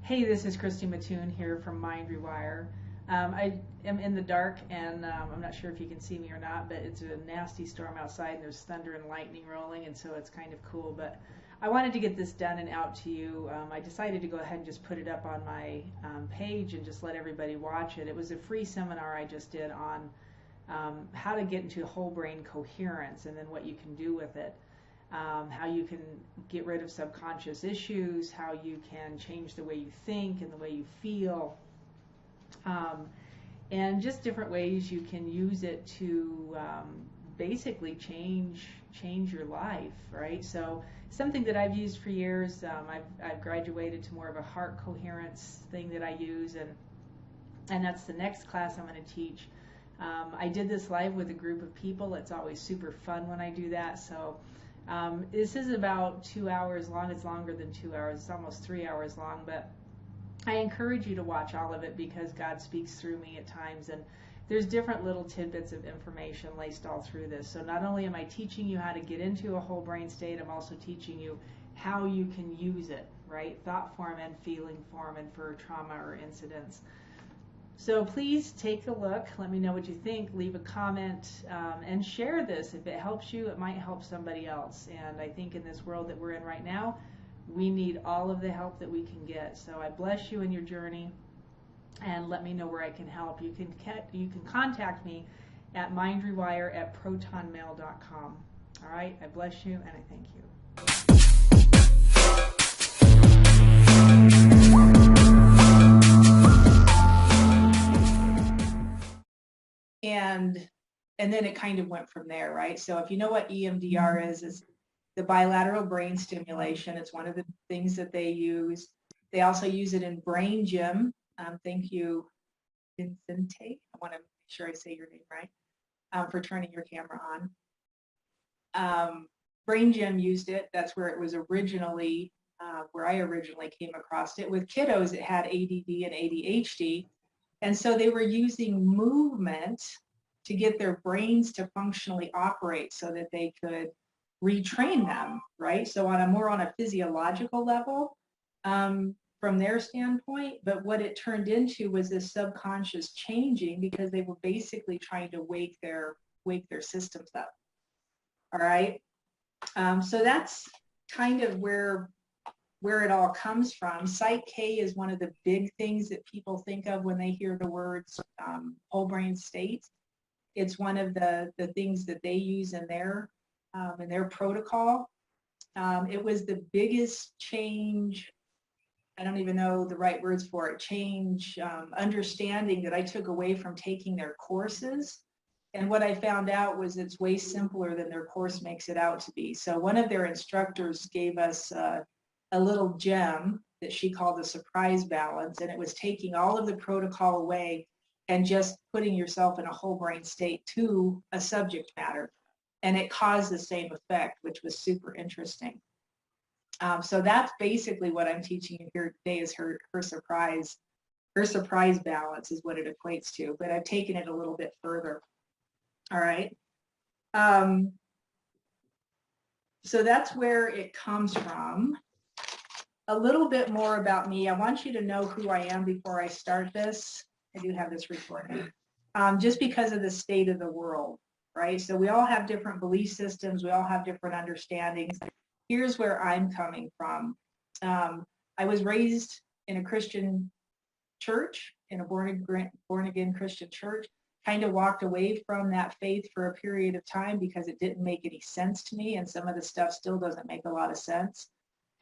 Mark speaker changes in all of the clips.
Speaker 1: Hey, this is Christy Mattoon here from Rewire. I am in the dark, and I'm not sure if you can see me or not, but it's a nasty storm outside, and there's thunder and lightning rolling, and so it's kind of cool. But I wanted to get this done and out to you. I decided to go ahead and just put it up on my page and just let everybody watch it. It was a free seminar I just did on how to get into whole brain coherence and then what you can do with it. How you can get rid of subconscious issues, how you can change the way you think and the way you feel, and just different ways you can use it to basically change your life, right? So something that I've used for years. I've graduated to more of a heart coherence thing that I use, and that's the next class I'm going to teach. I did this live with a group of people. It's always super fun when I do that. So this is about 2 hours long. It's longer than 2 hours. It's almost 3 hours long, but I encourage you to watch all of it because God speaks through me at times, and there's different little tidbits of information laced all through this. So not only am I teaching you how to get into a whole brain state, I'm also teaching you how you can use it, right? Thought form and feeling form, and for trauma or incidents. So please take a look. Let me know what you think. Leave a comment and share this. If it helps you, it might help somebody else. And I think in this world that we're in right now, we need all of the help that we can get. So I bless you in your journey, and let me know where I can help. You can contact me at mindrewire@protonmail.com. All right. I bless you and I thank you. And then it kind of went from there, right? So if you know what EMDR is the bilateral brain stimulation. It's one of the things that they use. They also use it in brain gym. Thank you, Vincente. I want to make sure I say your name right, for turning your camera on. Brain gym used it. That's where it was originally, where I originally came across it. With kiddos, it had ADD and ADHD. And so they were using movement to get their brains to functionally operate so that they could retrain them, right? So on a physiological level, from their standpoint, but what it turned into was this subconscious changing because they were basically trying to wake their systems up. All right. So that's kind of where it all comes from. Psych-k is one of the big things that people think of when they hear the words whole brain state. It's one of the things that they use in their protocol. It was the biggest change, I don't even know the right words for it, understanding that I took away from taking their courses. And what I found out was it's way simpler than their course makes it out to be. So one of their instructors gave us a little gem that she called the surprise balance, and it was taking all of the protocol away and just putting yourself in a whole brain state to a subject matter. And it caused the same effect, which was super interesting. So that's basically what I'm teaching you here today is her surprise balance is what it equates to, but I've taken it a little bit further. All right. So that's where it comes from. A little bit more about me. I want you to know who I am before I start this. I do have this recording. Just because of the state of the world, right? So we all have different belief systems. We all have different understandings. Here's where I'm coming from. I was raised in a Christian church, in a born-again Christian church. Kind of walked away from that faith for a period of time because it didn't make any sense to me, and some of the stuff still doesn't make a lot of sense.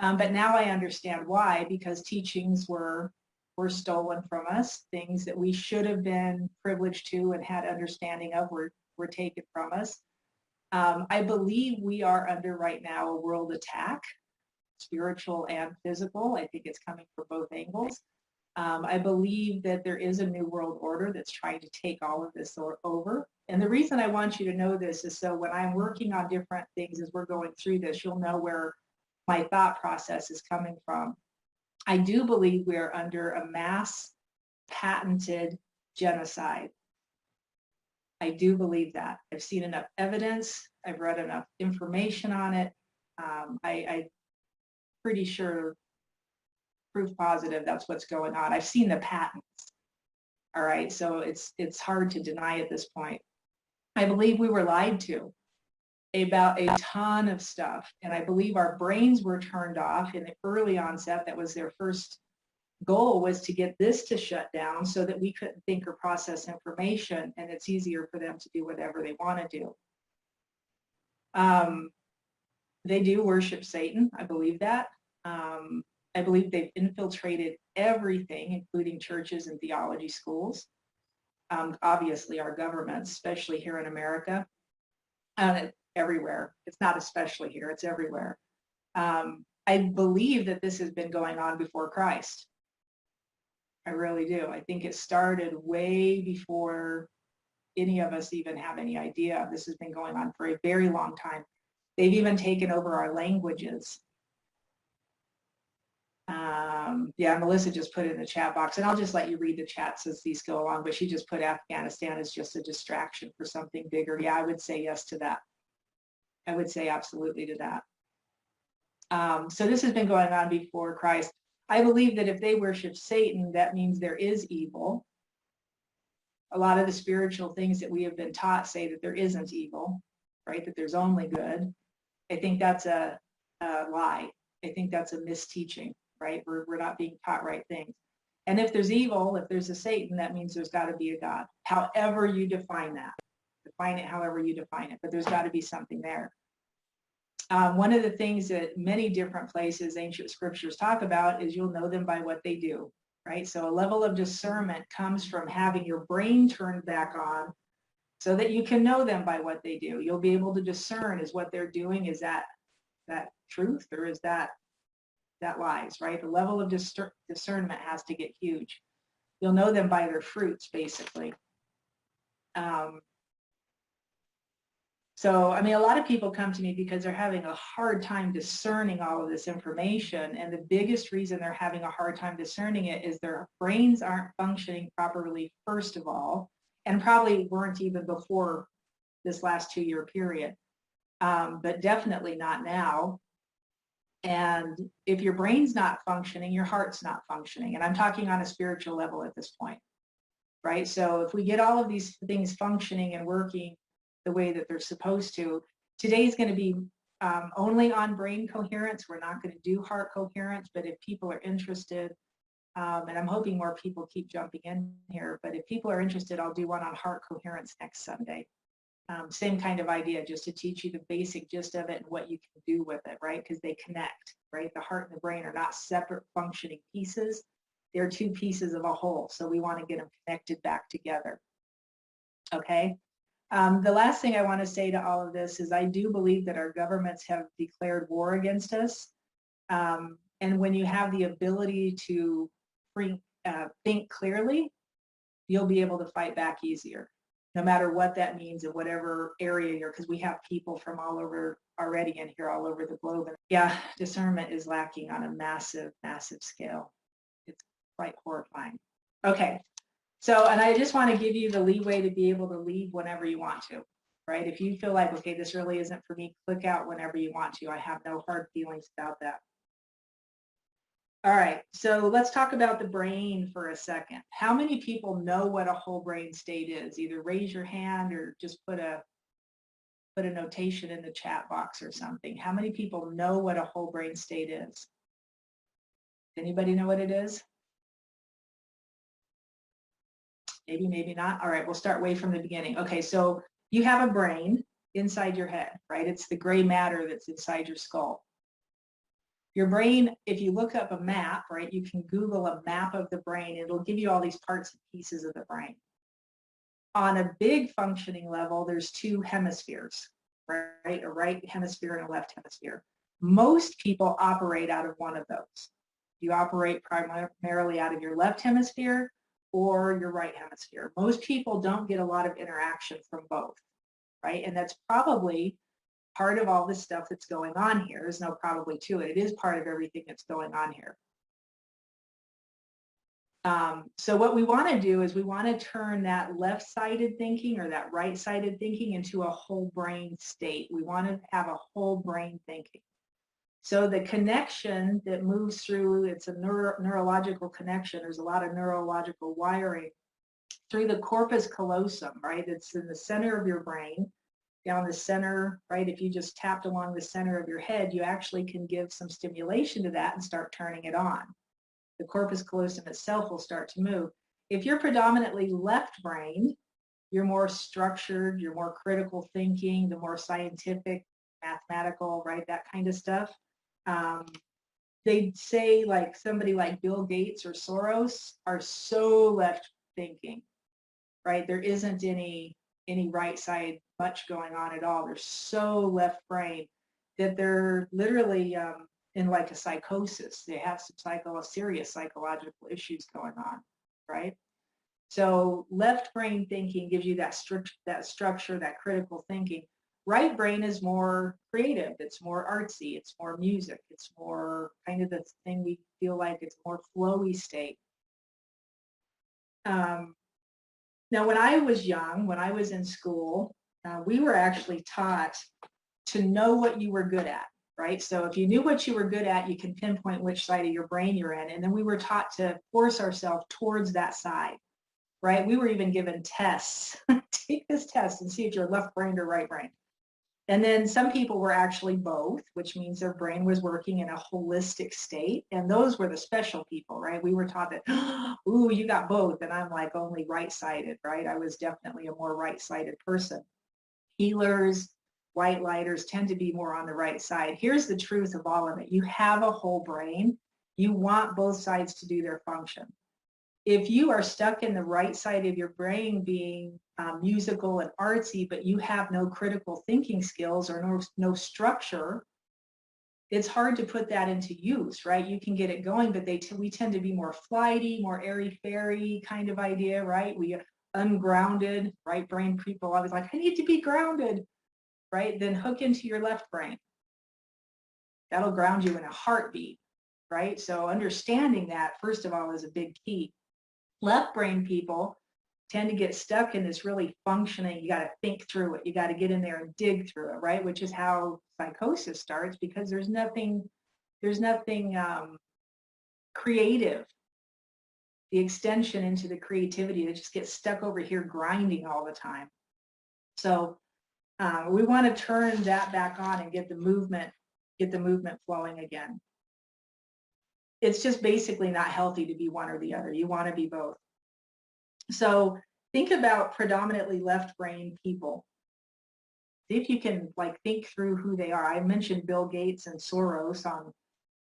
Speaker 1: But now I understand why, because teachings were stolen from us. Things that we should have been privileged to and had understanding of were taken from us. I believe we are under right now a world attack, spiritual and physical. I think it's coming from both angles. I believe that there is a new world order that's trying to take all of this over. And the reason I want you to know this is so when I'm working on different things as we're going through this, you'll know where my thought process is coming from. I do believe we're under a mass patented genocide. I do believe that. I've seen enough evidence. I've read enough information on it. I'm pretty sure proof positive that's what's going on. I've seen the patents. All right, so it's hard to deny at this point. I believe we were lied to about a ton of stuff, and I believe our brains were turned off in the early onset. That was their first goal, was to get this to shut down so that we couldn't think or process information, and it's easier for them to do whatever they want to do. They do worship Satan. I believe that. I believe they've infiltrated everything, including churches and theology schools. Obviously, our governments, especially here in America, everywhere. It's not especially here, it's everywhere. I believe that this has been going on before Christ. I really do. I think it started way before any of us even have any idea. This has been going on for a very long time. They've even taken over our languages. Yeah, Melissa just put it in the chat box, and I'll just let you read the chats as these go along, but she just put Afghanistan as just a distraction for something bigger. Yeah, I would say yes to that. I would say absolutely to that. So this has been going on before Christ. I believe that if they worship Satan, that means there is evil. A lot of the spiritual things that we have been taught say that there isn't evil, right? That there's only good. I think that's a lie. I think that's a misteaching, right? We're not being taught right things. And if there's evil, if there's a Satan, that means there's got to be a God. However you define that. Define it however you define it, but there's got to be something there. One of the things that many different places ancient scriptures talk about is you'll know them by what they do, right? So a level of discernment comes from having your brain turned back on so that you can know them by what they do. You'll be able to discern, is what they're doing, is that truth, or is that lies, right? The level of discernment has to get huge. You'll know them by their fruits, basically. So, I mean, a lot of people come to me because they're having a hard time discerning all of this information. And the biggest reason they're having a hard time discerning it is their brains aren't functioning properly, first of all, and probably weren't even before this last 2-year period, but definitely not now. And if your brain's not functioning, your heart's not functioning. And I'm talking on a spiritual level at this point, right? So if we get all of these things functioning and working the way that they're supposed to, today's going to be only on brain coherence. We're not going to do heart coherence, but if people are interested, and I'm hoping more people keep jumping in here, but if people are interested, I'll do one on heart coherence next Sunday. Same kind of idea, just to teach you the basic gist of it and what you can do with it, right? Because they connect, right? The heart and the brain are not separate functioning pieces. They're two pieces of a whole. So we want to get them connected back together. Okay. The last thing I want to say to all of this is I do believe that our governments have declared war against us. And when you have the ability to think clearly, you'll be able to fight back easier, no matter what that means in whatever area you're, because we have people from all over already in here, all over the globe. And yeah, discernment is lacking on a massive, massive scale. It's quite horrifying. Okay. So, and I just want to give you the leeway to be able to leave whenever you want to, right? If you feel like, okay, this really isn't for me, click out whenever you want to. I have no hard feelings about that. All right, so let's talk about the brain for a second. How many people know what a whole brain state is? Either raise your hand or just put a notation in the chat box or something. How many people know what a whole brain state is? Anybody know what it is? Maybe, maybe not. All right, we'll start way from the beginning. Okay, so you have a brain inside your head, right? It's the gray matter that's inside your skull. Your brain, if you look up a map, right, you can Google a map of the brain. It'll give you all these parts and pieces of the brain. On a big functioning level, there's two hemispheres, right? A right hemisphere and a left hemisphere. Most people operate out of one of those. You operate primarily out of your left hemisphere or your right hemisphere. Most people don't get a lot of interaction from both, right? And that's probably part of all this stuff that's going on here. There's no probably to it. It is part of everything that's going on here. So what we want to do is we want to turn that left-sided thinking or that right-sided thinking into a whole brain state. We want to have a whole brain thinking. So the connection that moves through, it's a neurological connection. There's a lot of neurological wiring through the corpus callosum, right? It's in the center of your brain, down the center, right? If you just tapped along the center of your head, you actually can give some stimulation to that and start turning it on. The corpus callosum itself will start to move. If you're predominantly left-brained, you're more structured, you're more critical thinking, the more scientific, mathematical, right? That kind of stuff. They'd say like somebody like Bill Gates or Soros are so left thinking, right? There isn't any right side much going on at all. They're so left brain that they're literally in like a psychosis. They have some serious psychological issues going on, right? So left brain thinking gives you that structure, that critical thinking. Right brain is more creative. It's more artsy. It's more music. It's more kind of the thing we feel like it's more flowy state. Now, when I was young, when I was in school, we were actually taught to know what you were good at, right? So if you knew what you were good at, you can pinpoint which side of your brain you're in. And then we were taught to force ourselves towards that side, right? We were even given tests. Take this test and see if you're left brain or right brain. And then some people were actually both, which means their brain was working in a holistic state. And those were the special people, right? We were taught that, ooh, you got both. And I'm like only right-sided, right? I was definitely a more right-sided person. Healers, white lighters tend to be more on the right side. Here's the truth of all of it. You have a whole brain. You want both sides to do their function. If you are stuck in the right side of your brain being musical and artsy, but you have no critical thinking skills or no structure, it's hard to put that into use, right? You can get it going, but we tend to be more flighty, more airy-fairy kind of idea, right? We ungrounded, right brain people always like, I need to be grounded, right? Then hook into your left brain. That'll ground you in a heartbeat, right? So understanding that, first of all, is a big key. Left brain people tend to get stuck in this really functioning, you got to think through it, you got to get in there and dig through it, right? Which is how psychosis starts, because there's nothing creative, the extension into the creativity that just gets stuck over here grinding all the time. So we want to turn that back on and get the movement flowing again. It's just basically not healthy to be one or the other. You want to be both. So think about predominantly left brain people. See if you can like think through who they are. I mentioned Bill Gates and Soros on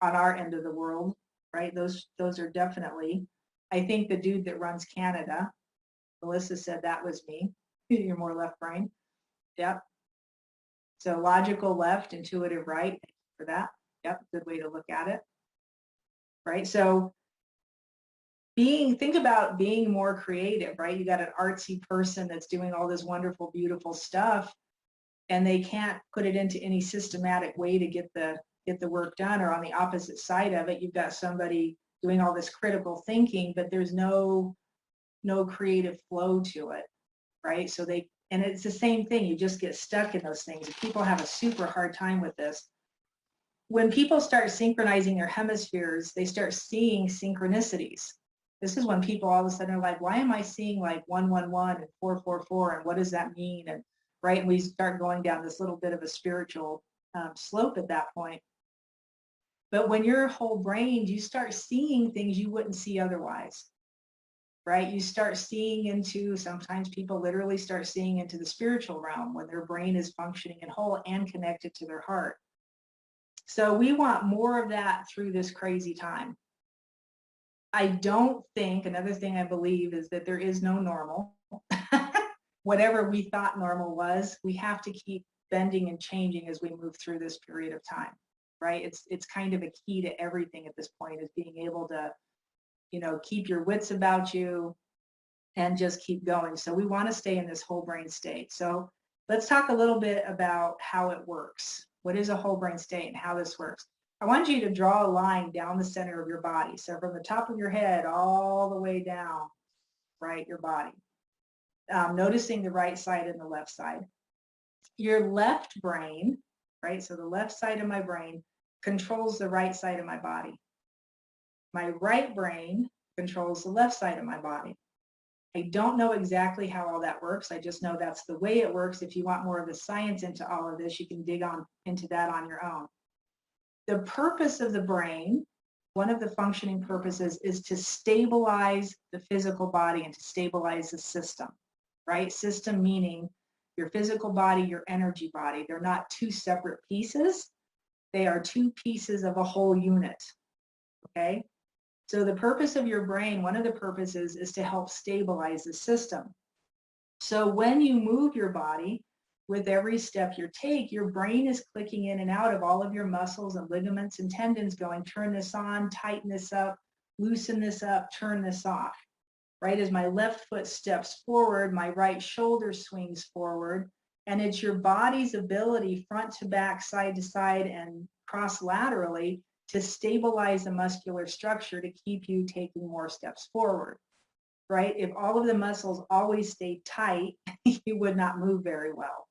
Speaker 1: our end of the world, right? Those are definitely. I think the dude that runs Canada, Melissa said that was me. You're more left brain. Yep. So logical left, intuitive right for that. Yep, good way to look at it. Right? So think about being more creative, right? You got an artsy person that's doing all this wonderful, beautiful stuff, and they can't put it into any systematic way to get the work done. Or on the opposite side of it, you've got somebody doing all this critical thinking, but there's no creative flow to it, right? So and it's the same thing. You just get stuck in those things. People have a super hard time with this. When people start synchronizing their hemispheres, they start seeing synchronicities. This is when people all of a sudden are like, why am I seeing like 111 and 444, and what does that mean? And right, and we start going down this little bit of a spiritual slope at that point. But when you're whole brained, you start seeing things you wouldn't see otherwise, right? You start seeing into, sometimes people literally start seeing into the spiritual realm when their brain is functioning and whole and connected to their heart. So we want more of that through this crazy time. I don't think, another thing I believe is that there is no normal. Whatever we thought normal was, we have to keep bending and changing as we move through this period of time, right? It's kind of a key to everything at this point, is being able to, keep your wits about you and just keep going. So we want to stay in this whole brain state. So let's talk a little bit about how it works. What is a whole brain state and how this works? I want you to draw a line down the center of your body. So from the top of your head all the way down, right, your body. Noticing the right side and the left side. Your left brain, right, so the left side of my brain controls the right side of my body. My right brain controls the left side of my body. I don't know exactly how all that works. I just know that's the way it works. If you want more of the science into all of this, you can dig on into that on your own. The purpose of the brain, one of the functioning purposes, is to stabilize the physical body and to stabilize the system, right? System meaning your physical body, your energy body. They're not two separate pieces. They are two pieces of a whole unit, okay? So the purpose of your brain, one of the purposes is to help stabilize the system. So when you move your body, with every step you take, your brain is clicking in and out of all of your muscles and ligaments and tendons going, turn this on, tighten this up, loosen this up, turn this off, right? As my left foot steps forward, my right shoulder swings forward, and it's your body's ability front to back, side to side, and cross laterally to stabilize the muscular structure to keep you taking more steps forward, right? If all of the muscles always stayed tight, you would not move very well,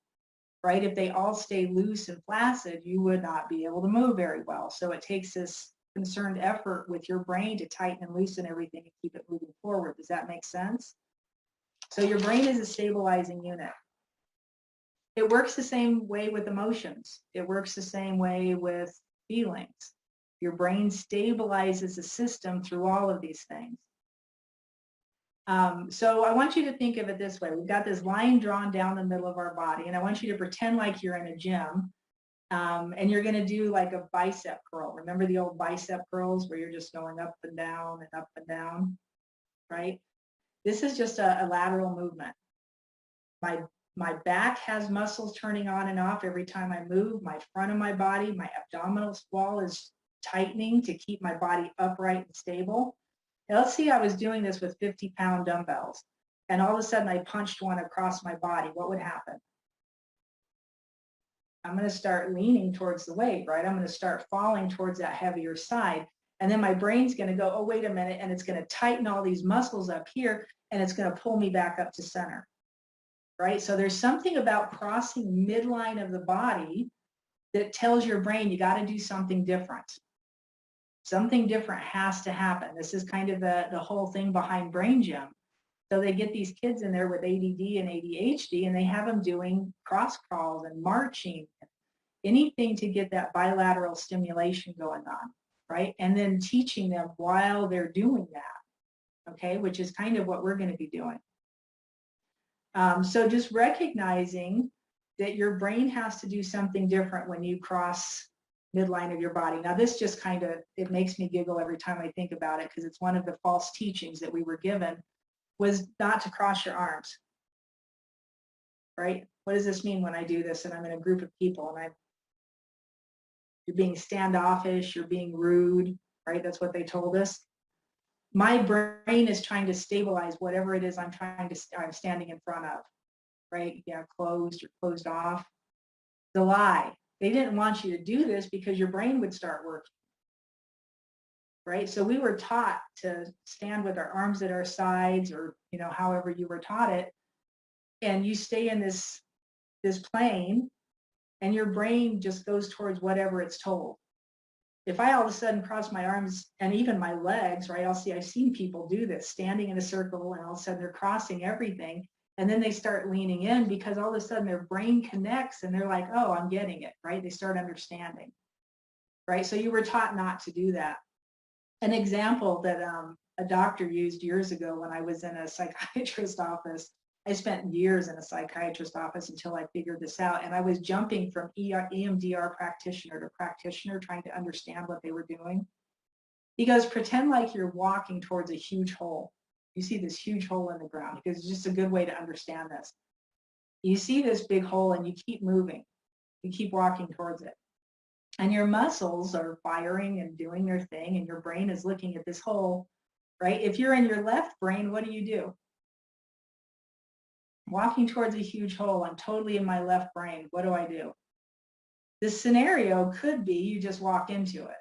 Speaker 1: right? If they all stay loose and flaccid, you would not be able to move very well. So it takes this concerned effort with your brain to tighten and loosen everything and keep it moving forward. Does that make sense? So your brain is a stabilizing unit. It works the same way with emotions. It works the same way with feelings. Your brain stabilizes the system through all of these things. So I want you to think of it this way. We've got this line drawn down the middle of our body, and I want you to pretend like you're in a gym, and you're going to do like a bicep curl. Remember the old bicep curls where you're just going up and down, right? This is just a lateral movement. My back has muscles turning on and off every time I move. My front of my body, my abdominal wall is tightening to keep my body upright and stable. Now, let's see I was doing this with 50-pound dumbbells, and all of a sudden I punched one across my body. What would happen? I'm going to start leaning towards the weight, right? I'm going to start falling towards that heavier side. And then my brain's going to go, oh, wait a minute. And it's going to tighten all these muscles up here, and it's going to pull me back up to center, right? So there's something about crossing midline of the body that tells your brain you got to do something different. Something different has to happen. This is kind of the whole thing behind Brain Gym. So they get these kids in there with ADD and ADHD, and they have them doing cross crawls and marching, anything to get that bilateral stimulation going on, right? And then teaching them while they're doing that, okay, which is kind of what we're going to be doing. So just recognizing that your brain has to do something different when you cross midline of your body. Now, this just kind of, it makes me giggle every time I think about it, because it's one of the false teachings that we were given, was not to cross your arms, right? What does this mean when I do this and I'm in a group of people and you're being standoffish, you're being rude, right? That's what they told us. My brain is trying to stabilize whatever it is I'm standing in front of, right? Yeah, closed or closed off. The lie. They didn't want you to do this because your brain would start working, right? So we were taught to stand with our arms at our sides, or, you know, however you were taught it. And you stay in this plane, and your brain just goes towards whatever it's told. If I all of a sudden cross my arms and even my legs, right, I've seen people do this, standing in a circle, and all of a sudden they're crossing everything. And then they start leaning in because all of a sudden their brain connects and they're like, oh, I'm getting it, right? They start understanding, right? So you were taught not to do that. An example that a doctor used years ago when I was in a psychiatrist office, I spent years in a psychiatrist office until I figured this out. And I was jumping from EMDR practitioner to practitioner, trying to understand what they were doing. He goes, pretend like you're walking towards a huge hole. You see this huge hole in the ground, because it's just a good way to understand this. You see this big hole and you keep moving. You keep walking towards it. And your muscles are firing and doing their thing, and your brain is looking at this hole, right? If you're in your left brain, what do? Walking towards a huge hole, I'm totally in my left brain. What do? This scenario could be you just walk into it,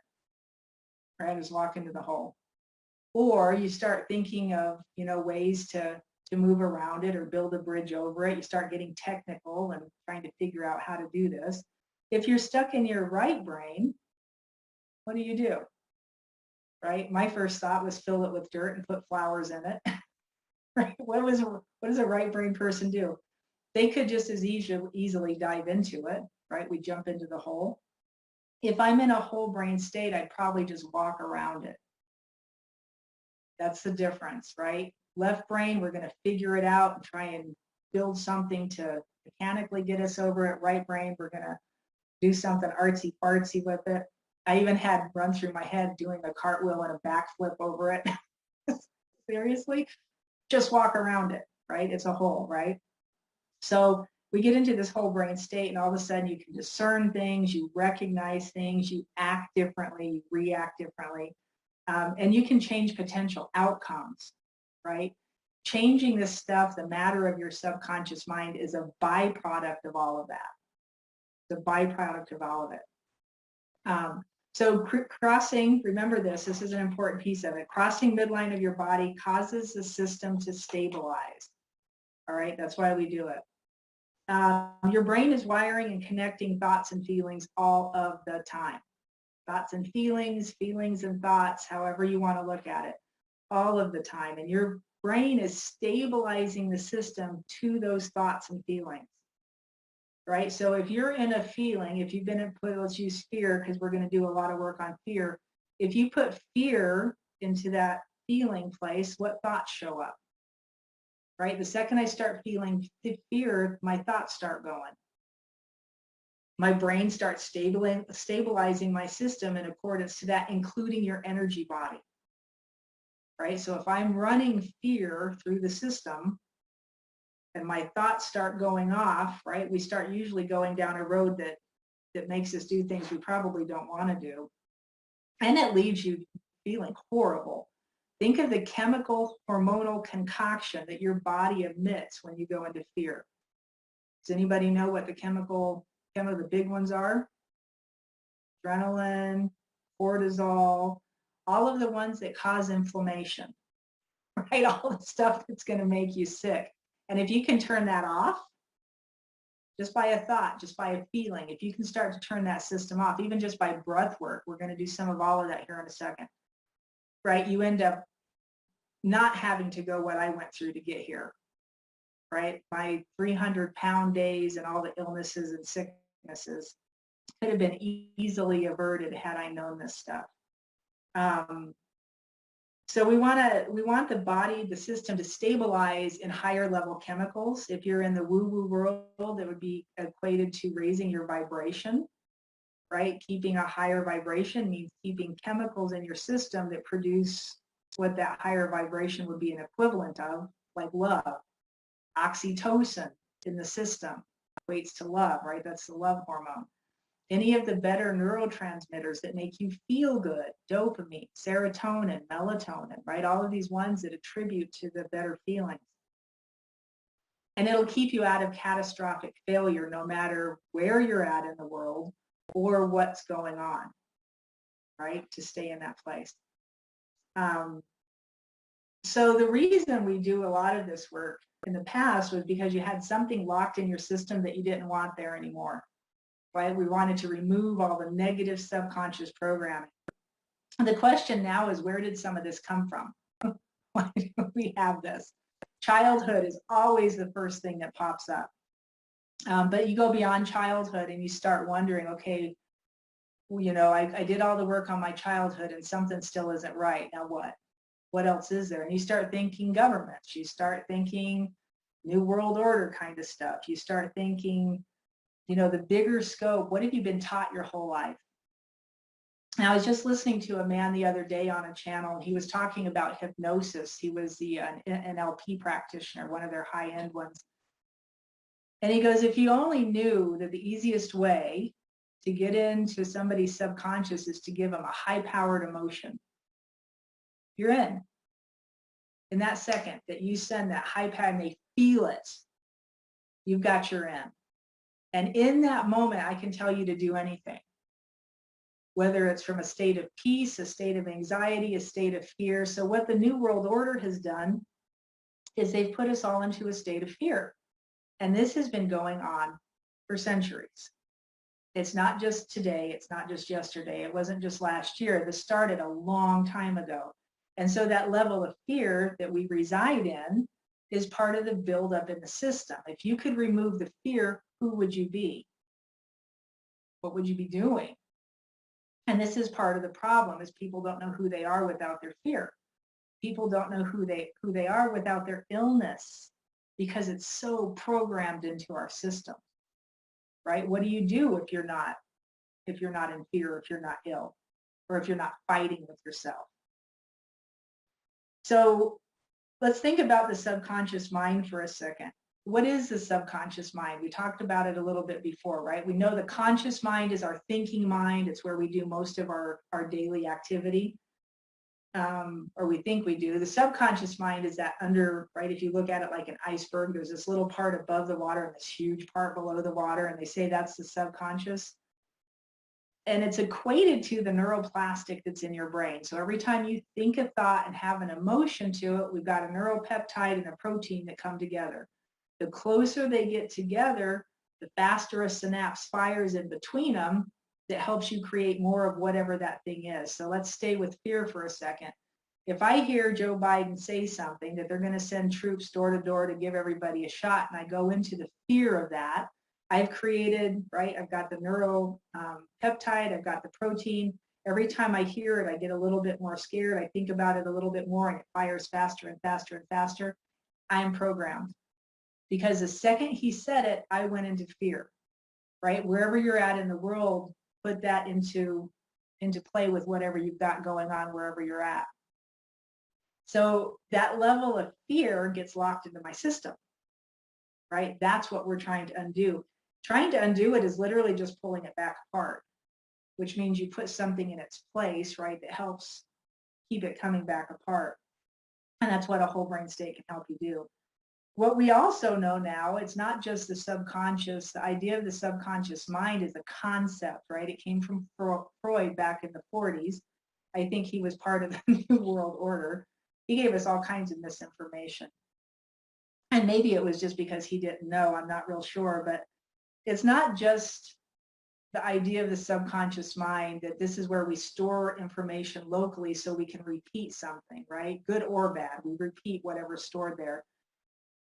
Speaker 1: right? Just walk into the hole. Or you start thinking of, you know, ways to move around it or build a bridge over it. You start getting technical and trying to figure out how to do this. If you're stuck in your right brain, What do? Right? My first thought was fill it with dirt and put flowers in it. Right? What does a right brain person do? They could just as easily dive into it, right? We jump into the hole. If I'm in a whole brain state, I'd probably just walk around it. That's the difference, right? Left brain, we're going to figure it out and try and build something to mechanically get us over it. Right brain, we're going to do something artsy fartsy with it. I even had run through my head doing a cartwheel and a backflip over it. Seriously, just walk around it, right? It's a hole, right? So we get into this whole brain state, and all of a sudden you can discern things, you recognize things, you act differently, you react differently, and you can change potential outcomes, right? Changing this stuff, the matter of your subconscious mind, is a byproduct of all of that. The byproduct of all of it. So crossing, remember this is an important piece of it. Crossing midline of your body causes the system to stabilize. All right, that's why we do it. Your brain is wiring and connecting thoughts and feelings all of the time. Thoughts and feelings, feelings and thoughts, however you want to look at it, all of the time. And your brain is stabilizing the system to those thoughts and feelings. Right? So if you're in a feeling, if you've been in, let's use fear, because we're going to do a lot of work on fear. If you put fear into that feeling place, what thoughts show up? Right? The second I start feeling fear, my thoughts start going. My brain starts stabilizing my system in accordance to that, including your energy body. Right? So if I'm running fear through the system, and my thoughts start going off, right? We start usually going down a road that makes us do things we probably don't want to do. And it leaves you feeling horrible. Think of the chemical hormonal concoction that your body emits when you go into fear. Does anybody know what the big ones are? Adrenaline, cortisol, all of the ones that cause inflammation, right? All the stuff that's going to make you sick. And if you can turn that off, just by a thought, just by a feeling, if you can start to turn that system off, even just by breath work, we're going to do some of all of that here in a second, right? You end up not having to go what I went through to get here, right? My 300-pound days and all the illnesses and sicknesses could have been easily averted had I known this stuff. So we want the body, the system, to stabilize in higher level chemicals. If you're in the woo-woo world, it would be equated to raising your vibration, right? Keeping a higher vibration means keeping chemicals in your system that produce what that higher vibration would be an equivalent of, like love. Oxytocin in the system equates to love, right? That's the love hormone. Any of the better neurotransmitters that make you feel good, dopamine, serotonin, melatonin, right? All of these ones that attribute to the better feelings. And it'll keep you out of catastrophic failure no matter where you're at in the world or what's going on, right? To stay in that place. So the reason we do a lot of this work in the past was because you had something locked in your system that you didn't want there anymore. Right? We wanted to remove all the negative subconscious programming. The question now is, where did some of this come from? Why do we have this? Childhood is always the first thing that pops up. But you go beyond childhood and you start wondering, okay, you know, I did all the work on my childhood and something still isn't right. Now what? What else is there? And you start thinking governments. You start thinking New World Order kind of stuff. You start thinking, you know, the bigger scope. What have you been taught your whole life? And I was just listening to a man the other day on a channel, and he was talking about hypnosis. He was the NLP practitioner, one of their high-end ones. And he goes, if you only knew that the easiest way to get into somebody's subconscious is to give them a high-powered emotion, you're in. In that second that you send that high-powered and they feel it, you've got your in. And in that moment, I can tell you to do anything, whether it's from a state of peace, a state of anxiety, a state of fear. So what the New World Order has done is they've put us all into a state of fear. And this has been going on for centuries. It's not just today. It's not just yesterday. It wasn't just last year. This started a long time ago. And so that level of fear that we reside in is part of the buildup in the system. If you could remove the fear, who would you be? What would you be doing? And this is part of the problem, is people don't know who they are without their fear. People don't know who they are without their illness, because it's so programmed into our system, right? What do you do if you're not in fear, if you're not ill, or if you're not fighting with yourself? So let's think about the subconscious mind for a second. What is the subconscious mind? We talked about it a little bit before, right? We know the conscious mind is our thinking mind. It's where we do most of our daily activity, or we think we do. The subconscious mind is that under, right? If you look at it like an iceberg, there's this little part above the water and this huge part below the water, and they say that's the subconscious. And it's equated to the neuroplastic that's in your brain. So every time you think a thought and have an emotion to it, we've got a neuropeptide and a protein that come together. The closer they get together, the faster a synapse fires in between them that helps you create more of whatever that thing is. So let's stay with fear for a second. If I hear Joe Biden say something that they're going to send troops door to door to give everybody a shot, and I go into the fear of that, I've created, right? I've got the neuropeptide, I've got the protein. Every time I hear it, I get a little bit more scared. I think about it a little bit more, and it fires faster and faster and faster. I'm programmed. Because the second he said it, I went into fear, right? Wherever you're at in the world, put that into play with whatever you've got going on wherever you're at. So that level of fear gets locked into my system, right? That's what we're trying to undo. Trying to undo it is literally just pulling it back apart, which means you put something in its place, right, that helps keep it coming back apart. And that's what a whole brain state can help you do. What we also know now, it's not just the subconscious. The idea of the subconscious mind is a concept, right? It came from Freud back in the 40s. I think he was part of the New World Order. He gave us all kinds of misinformation. And maybe it was just because he didn't know. I'm not real sure. But it's not just the idea of the subconscious mind, that this is where we store information locally so we can repeat something, right? Good or bad. We repeat whatever's stored there.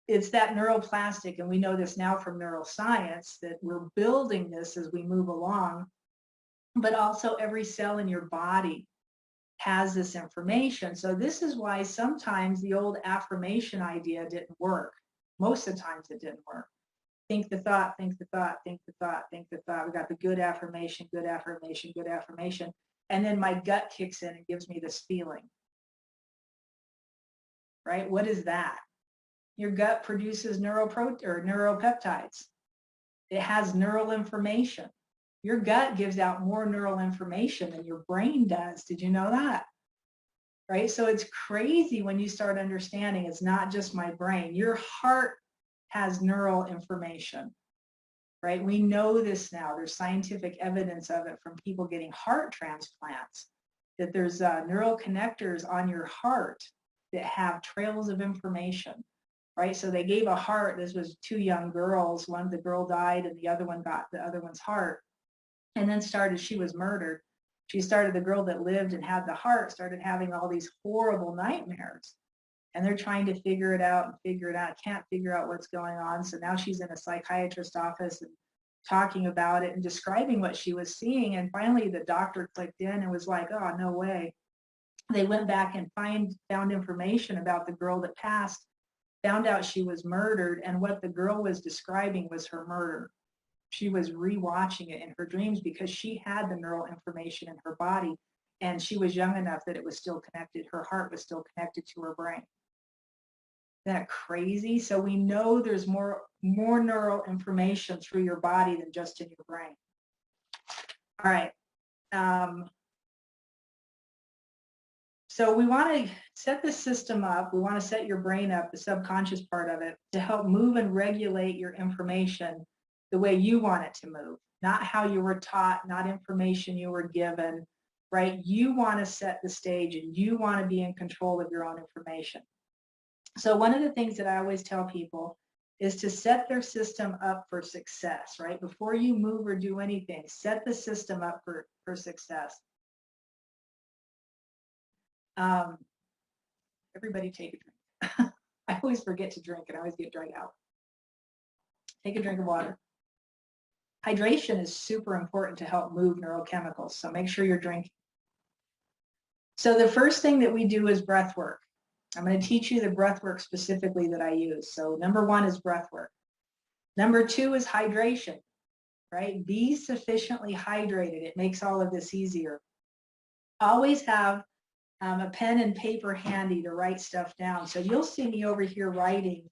Speaker 1: It's that neuroplastic, and we know this now from neuroscience, that we're building this as we move along, but also every cell in your body has this information. So this is why sometimes the old affirmation idea didn't work. Most of the times it didn't work. Think the thought, think the thought, think the thought, think the thought. We got the good affirmation, good affirmation, good affirmation. And then my gut kicks in and gives me this feeling, right? What is that? Your gut produces neuropeptides. It has neural information. Your gut gives out more neural information than your brain does. Did you know that? Right? So it's crazy when you start understanding it's not just my brain. Your heart has neural information, right? We know this now. There's scientific evidence of it from people getting heart transplants, that there's neural connectors on your heart that have trails of information. Right, so they gave a heart. This was two young girls. One, the girl died, and the other one got the other one's heart. And then she was murdered. The girl that lived and had the heart started having all these horrible nightmares. And they're trying to figure it out, can't figure out what's going on. So now she's in a psychiatrist's office and talking about it and describing what she was seeing. And finally the doctor clicked in and was like, oh, no way. They went back and found information about the girl that passed, found out she was murdered, and what the girl was describing was her murder. She was rewatching it in her dreams because she had the neural information in her body, and she was young enough that it was still connected. Her heart was still connected to her brain. Isn't that crazy? So we know there's more neural information through your body than just in your brain. All right. So we want to set the system up. We want to set your brain up, the subconscious part of it, to help move and regulate your information the way you want it to move, not how you were taught, not information you were given, right? You want to set the stage and you want to be in control of your own information. So one of the things that I always tell people is to set their system up for success, right? Before you move or do anything, set the system up for success. Everybody take a drink. I always forget to drink and I always get dried out. Take a drink of water. Hydration is super important to help move neurochemicals, so make sure you're drinking. So the first thing that we do is breath work. I'm going to teach you the breath work specifically that I use. So number 1 is breath work. Number 2 is hydration, right? Be sufficiently hydrated. It makes all of this easier. Always have a pen and paper handy to write stuff down. So you'll see me over here writing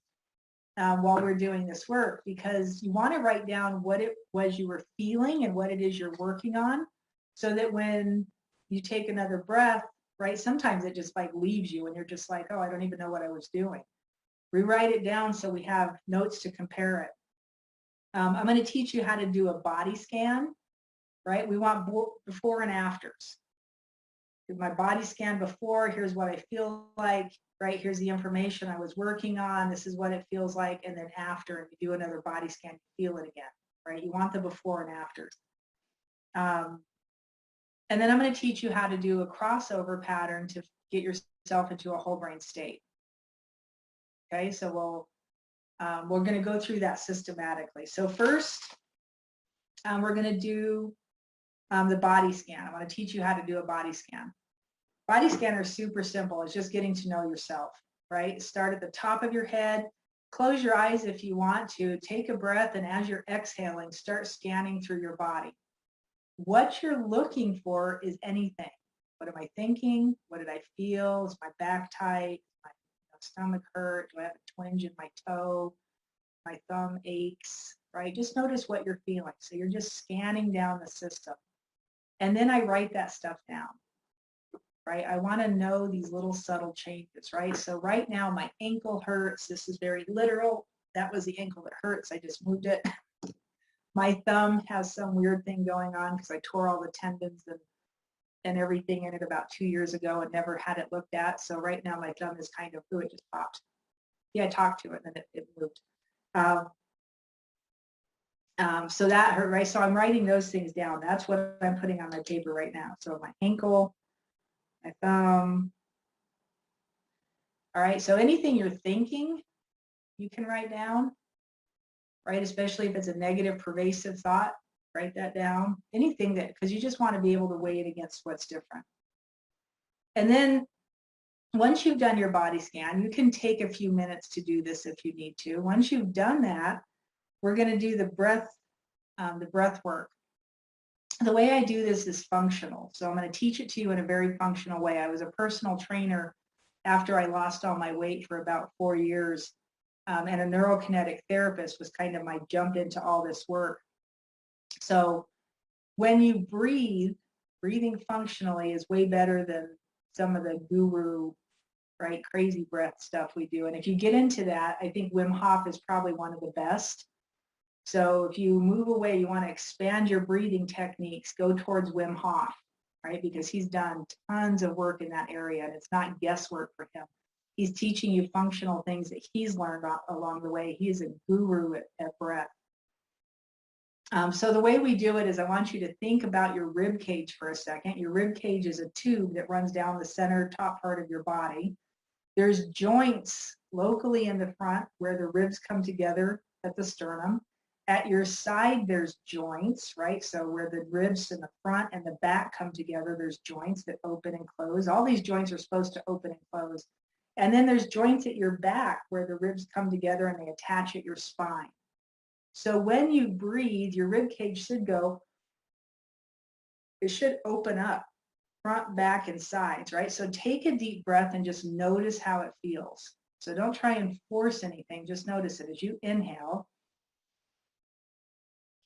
Speaker 1: while we're doing this work, because you want to write down what it was you were feeling and what it is you're working on, so that when you take another breath, right, sometimes it just like leaves you and you're just like, oh, I don't even know what I was doing. Rewrite it down so we have notes to compare it. I'm going to teach you how to do a body scan, right? We want before and afters. My body scan before, here's what I feel like, right? Here's the information I was working on. This is what it feels like. And then after, and you do another body scan, you feel it again, right? You want the before and afters. And then I'm going to teach you how to do a crossover pattern to get yourself into a whole brain state. Okay, so we're going to go through that systematically. So first, we're going to do the body scan. I want to teach you how to do a body scan. Body scan are super simple. It's just getting to know yourself, right? Start at the top of your head. Close your eyes if you want to. Take a breath, and as you're exhaling, start scanning through your body. What you're looking for is anything. What am I thinking? What did I feel? Is my back tight? My stomach hurt? Do I have a twinge in my toe? My thumb aches, right? Just notice what you're feeling. So you're just scanning down the system. And then I write that stuff down, right? I want to know these little subtle changes, right? So right now my ankle hurts. This is very literal. That was the ankle that hurts. I just moved it. My thumb has some weird thing going on because I tore all the tendons and everything in it about 2 years ago and never had it looked at. So right now my thumb is kind of, ooh, it just popped. Yeah, I talked to it and then it moved. So that hurt, right? So I'm writing those things down. That's what I'm putting on my paper right now. So my ankle, my thumb. All right, so anything you're thinking, you can write down, right? Especially if it's a negative, pervasive thought, write that down. Anything that, because you just want to be able to weigh it against what's different. And then once you've done your body scan, you can take a few minutes to do this if you need to. Once you've done that, we're going to do the breath work. The way I do this is functional. So I'm going to teach it to you in a very functional way. I was a personal trainer after I lost all my weight for about 4 years. And a neurokinetic therapist was kind of my jump into all this work. So when you breathe, breathing functionally is way better than some of the guru, right, crazy breath stuff we do. And if you get into that, I think Wim Hof is probably one of the best. So if you move away, you want to expand your breathing techniques, go towards Wim Hof, right? Because he's done tons of work in that area and it's not guesswork for him. He's teaching you functional things that he's learned along the way. He's a guru at breath. So the way we do it is I want you to think about your rib cage for a second. Your rib cage is a tube that runs down the center top part of your body. There's joints locally in the front where the ribs come together at the sternum. At your side, there's joints, right? So where the ribs in the front and the back come together, there's joints that open and close. All these joints are supposed to open and close. And then there's joints at your back where the ribs come together and they attach at your spine. So when you breathe, your rib cage should open up, front, back, and sides, right? So take a deep breath and just notice how it feels. So don't try and force anything, just notice it. As you inhale,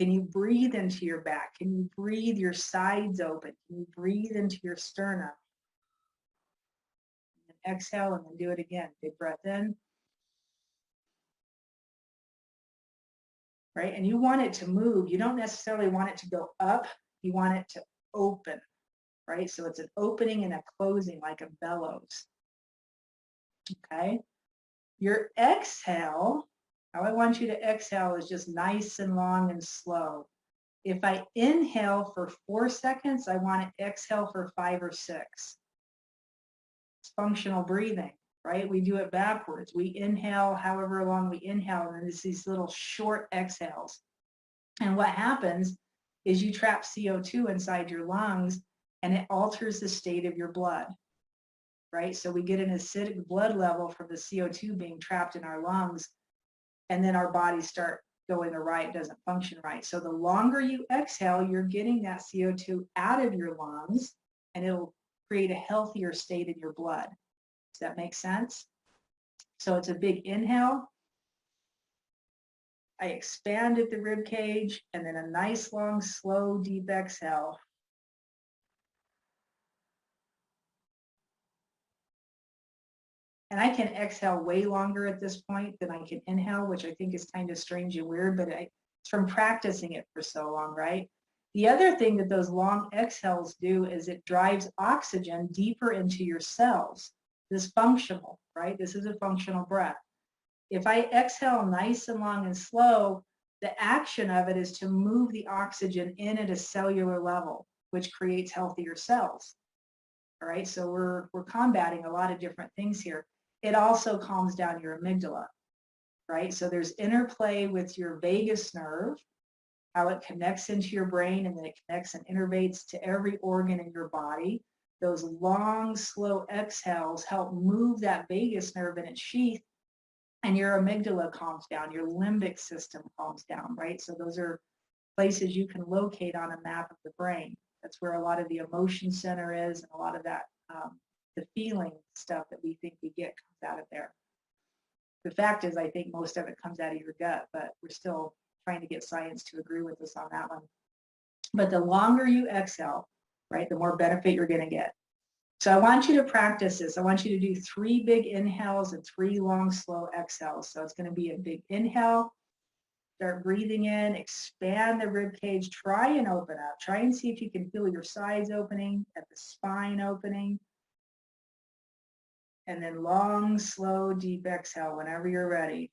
Speaker 1: can you breathe into your back? Can you breathe your sides open? Can you breathe into your sternum? And exhale and then do it again. Big breath in. Right? And you want it to move. You don't necessarily want it to go up. You want it to open, right? So it's an opening and a closing like a bellows. Okay? Your exhale, How I want you to exhale is just nice and long and slow. If I inhale for 4 seconds, I want to exhale for 5 or 6. It's functional breathing, right? We do it backwards. We inhale however long we inhale, and then it's these little short exhales. And what happens is you trap CO2 inside your lungs, and it alters the state of your blood, right? So we get an acidic blood level from the CO2 being trapped in our lungs, and then our bodies start going awry. It doesn't function right. So the longer you exhale, you're getting that CO2 out of your lungs, and it'll create a healthier state in your blood. Does that make sense? So it's a big inhale. I expand at the rib cage, and then a nice, long, slow, deep exhale. And I can exhale way longer at this point than I can inhale, which I think is kind of strange and weird, but it's from practicing it for so long, right? The other thing that those long exhales do is it drives oxygen deeper into your cells. This is functional, right? This is a functional breath. If I exhale nice and long and slow, the action of it is to move the oxygen in at a cellular level, which creates healthier cells. All right, so we're combating a lot of different things here. It also calms down your amygdala, right? So there's interplay with your vagus nerve, how it connects into your brain, and then it connects and innervates to every organ in your body. Those long, slow exhales help move that vagus nerve in its sheath, and your amygdala calms down, your limbic system calms down, right? So those are places you can locate on a map of the brain. That's where a lot of the emotion center is, and a lot of that, the feeling stuff that we think we get comes out of there. The fact is, I think most of it comes out of your gut, but we're still trying to get science to agree with us on that one. But the longer you exhale, right, the more benefit you're going to get. So I want you to practice this. I want you to do 3 big inhales and 3 long, slow exhales. So it's going to be a big inhale. Start breathing in, expand the rib cage, try and open up. Try and see if you can feel your sides opening, at the spine opening. And then long, slow, deep exhale whenever you're ready.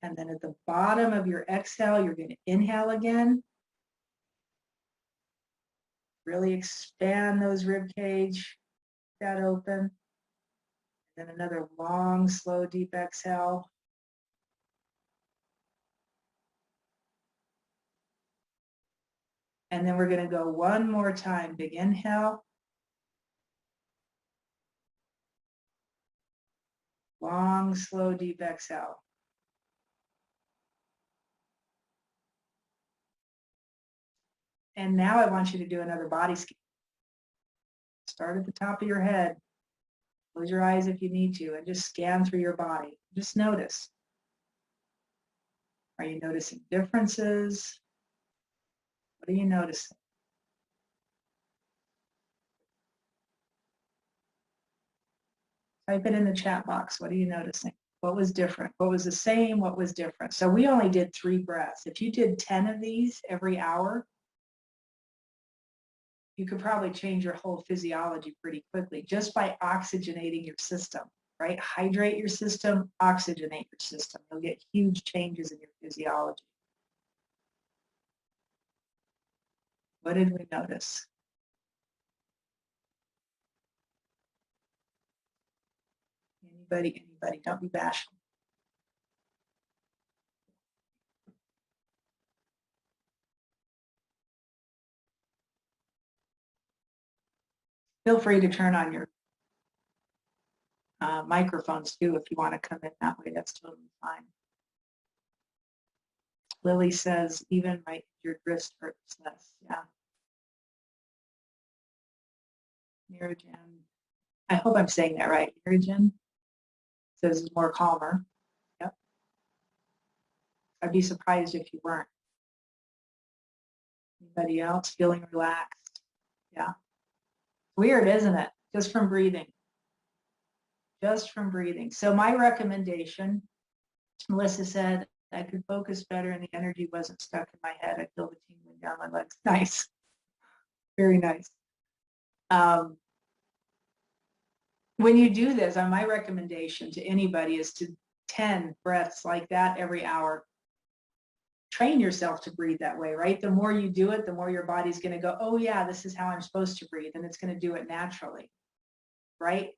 Speaker 1: And then at the bottom of your exhale, you're going to inhale again. Really expand those rib cage, that open. Then another long, slow, deep exhale. And then we're going to go one more time. Big inhale. Long, slow, deep exhale. And now I want you to do another body scan. Start at the top of your head. Close your eyes if you need to, and just scan through your body. Just notice. Are you noticing differences? What are you noticing? Type it in the chat box. What are you noticing? What was different? What was the same? What was different? So we only did 3 breaths. If you did 10 of these every hour, you could probably change your whole physiology pretty quickly just by oxygenating your system, right? Hydrate your system, oxygenate your system. You'll get huge changes in your physiology. What did we notice? Anybody, don't be bashful. Feel free to turn on your microphones too if you want to come in that way. That's totally fine. Lily says, even my injured wrist hurts less. Yeah. Mirajan. I hope I'm saying that right. Mirajan says it's more calmer. Yep. I'd be surprised if you weren't. Anybody else feeling relaxed? Yeah. Weird, isn't it? Just from breathing. Just from breathing. So my recommendation, Melissa said, I could focus better and the energy wasn't stuck in my head. I feel the tingling down my legs. Nice. Very nice. when you do this, my recommendation to anybody is to 10 breaths like that every hour. Train yourself to breathe that way, right? The more you do it, the more your body's going to go, oh yeah, this is how I'm supposed to breathe. And it's going to do it naturally, right?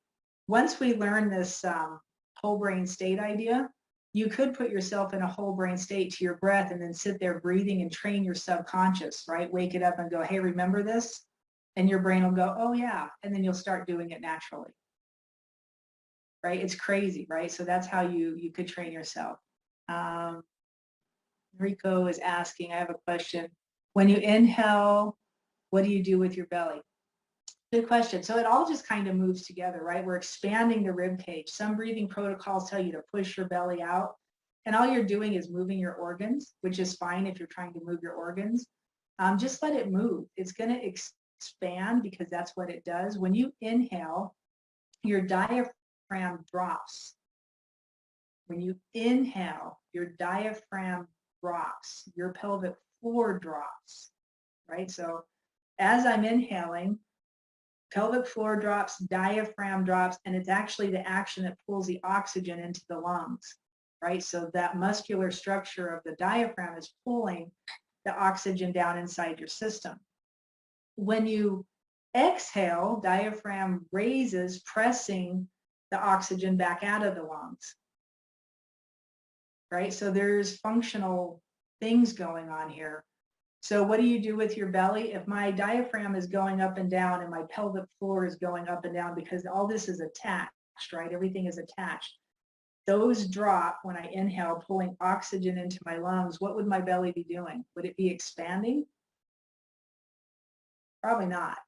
Speaker 1: Once we learn this whole brain state idea, you could put yourself in a whole brain state to your breath and then sit there breathing and train your subconscious, right? Wake it up and go, hey, remember this? And your brain will go, oh yeah. And then you'll start doing it naturally, right? It's crazy, right? So that's how you could train yourself. Rico is asking, I have a question. When you inhale, what do you do with your belly? Good question. So it all just kind of moves together, right? We're expanding the rib cage. Some breathing protocols tell you to push your belly out, and all you're doing is moving your organs, which is fine if you're trying to move your organs. Just let it move. It's going to expand because that's what it does. When you inhale, your diaphragm drops. When you inhale, your diaphragm drops, your pelvic floor drops, right? So as I'm inhaling, pelvic floor drops, diaphragm drops, and it's actually the action that pulls the oxygen into the lungs, right? So that muscular structure of the diaphragm is pulling the oxygen down inside your system. When you exhale, diaphragm raises, pressing the oxygen back out of the lungs, right? So there's functional things going on here. So what do you do with your belly? If my diaphragm is going up and down and my pelvic floor is going up and down because all this is attached, right? Everything is attached. Those drop when I inhale, pulling oxygen into my lungs. What would my belly be doing? Would it be expanding? Probably not,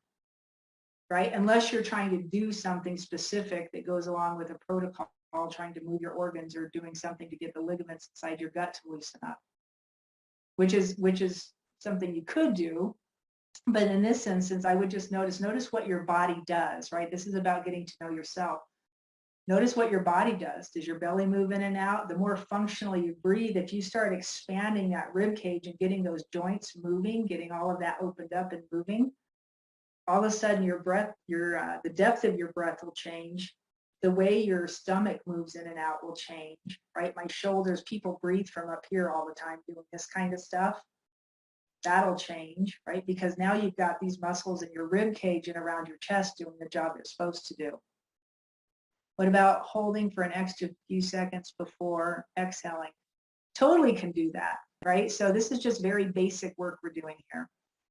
Speaker 1: right? Unless you're trying to do something specific that goes along with a protocol, trying to move your organs or doing something to get the ligaments inside your gut to loosen up, which is something you could do. But in this instance, I would just notice what your body does, right? This is about getting to know yourself. Notice what your body does. Does your belly move in and out? The more functionally you breathe, if you start expanding that rib cage and getting those joints moving, getting all of that opened up and moving, all of a sudden your breath, the depth of your breath will change. The way your stomach moves in and out will change, right? My shoulders, people breathe from up here all the time doing this kind of stuff. That'll change, right? Because now you've got these muscles in your rib cage and around your chest doing the job they're supposed to do. What about holding for an extra few seconds before exhaling? Totally can do that, right? So this is just very basic work we're doing here.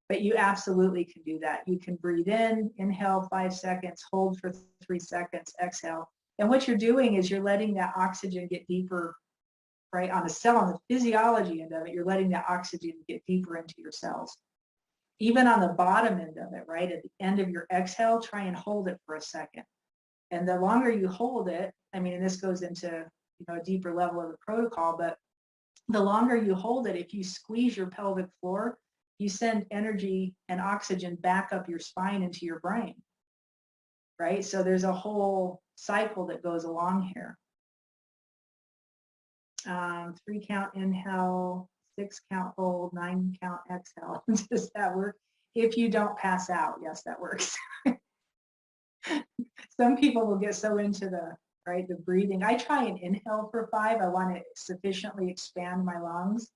Speaker 1: But you absolutely can do that. You can breathe in, inhale 5 seconds, hold for 3 seconds, exhale. And what you're doing is you're letting that oxygen get deeper, right? On the cell, on the physiology end of it, you're letting that oxygen get deeper into your cells. Even on the bottom end of it, right? At the end of your exhale, try and hold it for a second. And the longer you hold it, I mean, and this goes into a deeper level of the protocol, but the longer you hold it, if you squeeze your pelvic floor, you send energy and oxygen back up your spine into your brain, right? So there's a whole cycle that goes along here. 3 count inhale, 6 count hold, 9 count exhale. Does that work? If you don't pass out, yes, that works. Some people will get so into the breathing. I try and inhale for 5. I want to sufficiently expand my lungs.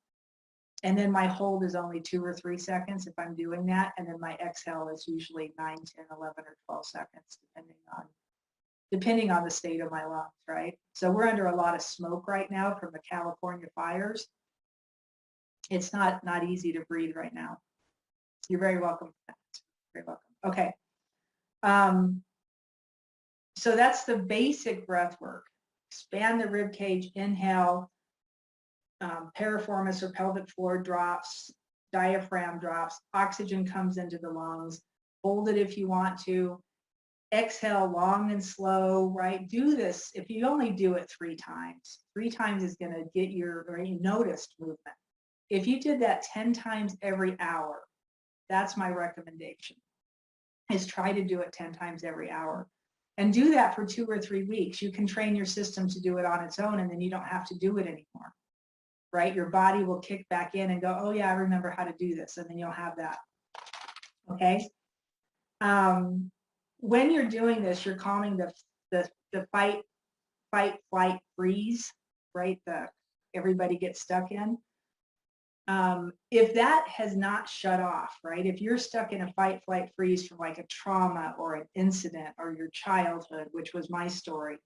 Speaker 1: And then my hold is only 2 or 3 seconds if I'm doing that. And then my exhale is usually 9, 10, 11, or 12 seconds, depending on the state of my lungs, right? So we're under a lot of smoke right now from the California fires. It's not easy to breathe right now. You're very welcome. Very welcome. Okay. So that's the basic breath work. Expand the rib cage, inhale, piriformis or pelvic floor drops, diaphragm drops, oxygen comes into the lungs. Hold it if you want to. Exhale long and slow, right? Do this. If you only do it 3 times, 3 times is going to get your noticed movement. If you did that 10 times every hour, that's my recommendation, is try to do it 10 times every hour. And do that for 2 or 3 weeks. You can train your system to do it on its own, and then you don't have to do it anymore, right? Your body will kick back in and go, oh yeah, I remember how to do this. And then you'll have that, okay? When you're doing this, you're calming the the fight, flight, freeze, right? Everybody gets stuck in. If that has not shut off, right? If you're stuck in a fight, flight, freeze from like a trauma or an incident or your childhood, which was my story,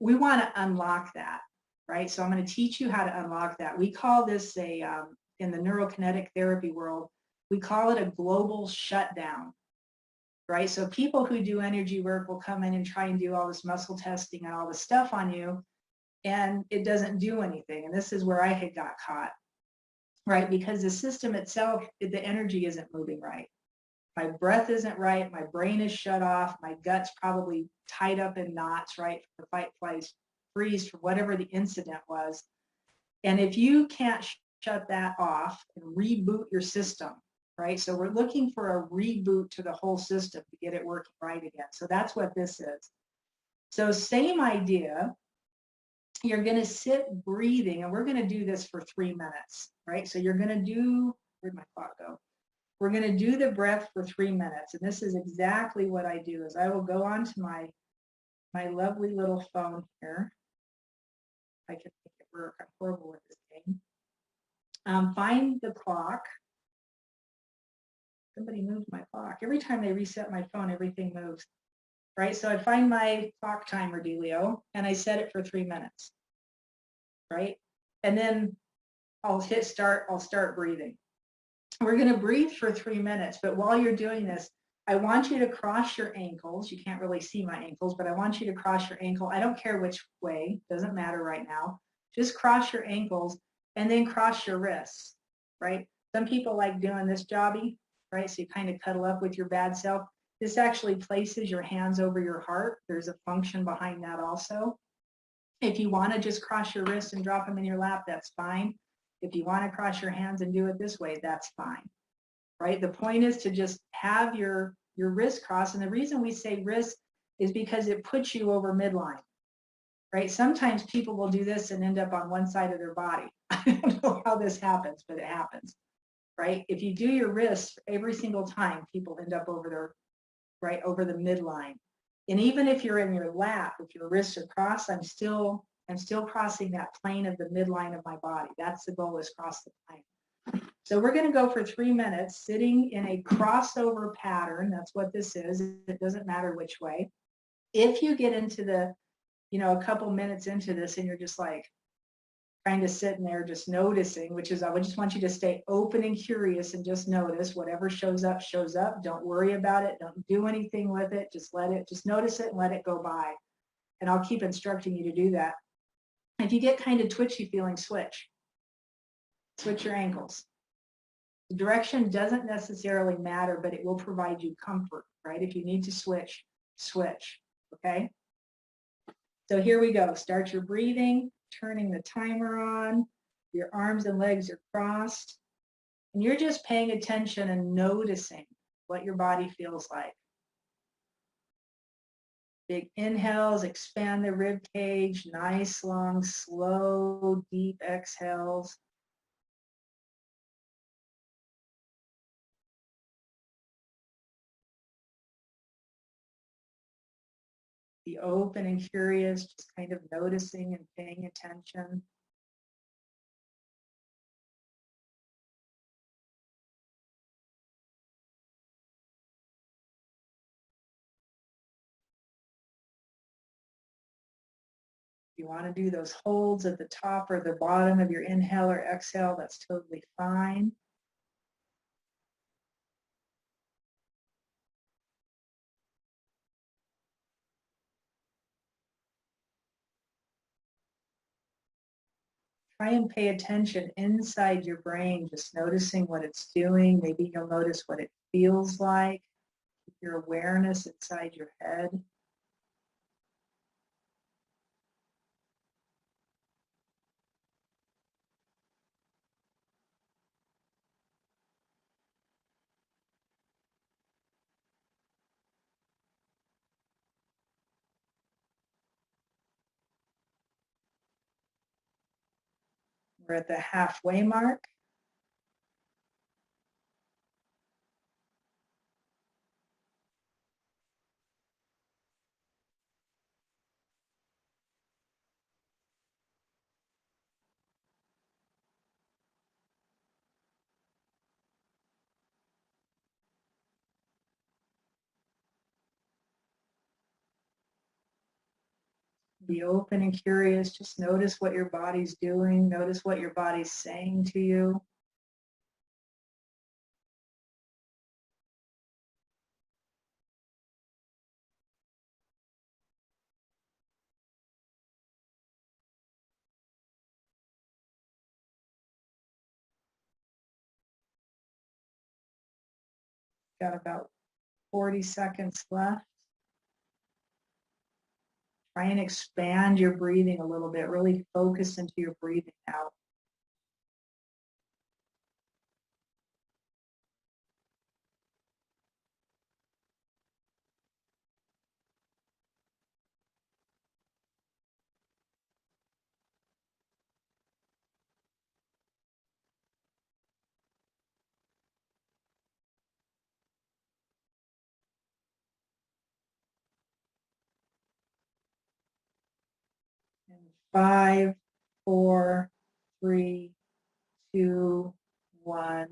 Speaker 1: we want to unlock that, right? So I'm going to teach you how to unlock that. We call this in the neurokinetic therapy world, we call it a global shutdown, right? So people who do energy work will come in and try and do all this muscle testing and all this stuff on you, and it doesn't do anything. And this is where I had got caught, right? Because the system itself, the energy isn't moving right. My breath isn't right. My brain is shut off. My gut's probably tied up in knots, right? For fight, flight, freeze, for whatever the incident was. And if you can't shut that off and reboot your system, right? So we're looking for a reboot to the whole system to get it working right again. So that's what this is. So same idea. You're going to sit breathing, and we're going to do this for 3 minutes, right? So you're going to do, where'd my clock go? We're going to do the breath for 3 minutes. And this is exactly what I do is I will go onto my lovely little phone here. I can make it work. I'm horrible with this game. Find the clock. Somebody moved my clock. Every time they reset my phone, everything moves, right? So I find my clock timer dealio and I set it for 3 minutes, right? And then I'll hit start. I'll start breathing. We're going to breathe for 3 minutes, but while you're doing this, I want you to cross your ankles. You can't really see my ankles, but I want you to cross your ankle. I don't care which way, doesn't matter right now. Just cross your ankles and then cross your wrists, right? Some people like doing this jobby, right? So you kind of cuddle up with your bad self. This actually places your hands over your heart. There's a function behind that also. If you want to just cross your wrists and drop them in your lap, that's fine. If you want to cross your hands and do it this way, that's fine, right? The point is to just have your wrist crossed. And the reason we say wrist is because it puts you over midline, right? Sometimes people will do this and end up on one side of their body. I don't know how this happens, but it happens, right? If you do your wrist every single time, people end up over right over the midline. And even if you're in your lap, if your wrists are crossed, I'm still crossing that plane of the midline of my body. That's the goal, is cross the plane. So we're going to go for 3 minutes sitting in a crossover pattern. That's what this is. It doesn't matter which way. If you get into the, a couple minutes into this and you're just like kind of sitting there just noticing, which is I would just want you to stay open and curious and just notice whatever shows up, shows up. Don't worry about it. Don't do anything with it. Just notice it and let it go by. And I'll keep instructing you to do that. If you get kind of twitchy feeling, switch your ankles. The direction doesn't necessarily matter, but it will provide you comfort, right? If you need to switch, okay? So here we go. Start your breathing, turning the timer on. Your arms and legs are crossed. And you're just paying attention and noticing what your body feels like. Big inhales, expand the rib cage. Nice, long, slow, deep exhales. Be open and curious, just kind of noticing and paying attention. If you want to do those holds at the top or the bottom of your inhale or exhale, that's totally fine. Try and pay attention inside your brain, just noticing what it's doing. Maybe you'll notice what it feels like. Keep your awareness inside your head. We're at the halfway mark. Be open and curious. Just notice what your body's doing. Notice what your body's saying to you. Got about 40 seconds left. Try and expand your breathing a little bit. Really focus into your breathing out. And 5, 4, 3, 2, 1.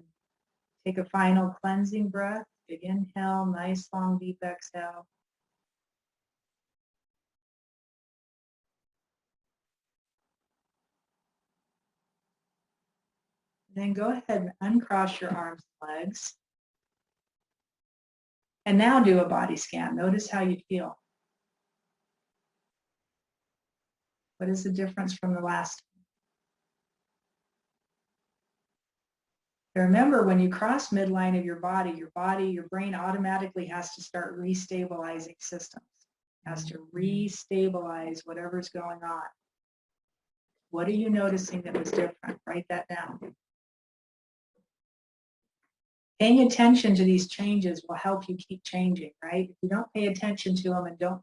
Speaker 1: Take a final cleansing breath. Big inhale, nice long deep exhale. Then go ahead and uncross your arms and legs. And now do a body scan. Notice how you feel. What is the difference from the last? Remember, when you cross midline of your body, your brain automatically has to start restabilizing systems. It has to restabilize whatever's going on. What are you noticing that was different? Write that down. Paying attention to these changes will help you keep changing, right? If you don't pay attention to them and don't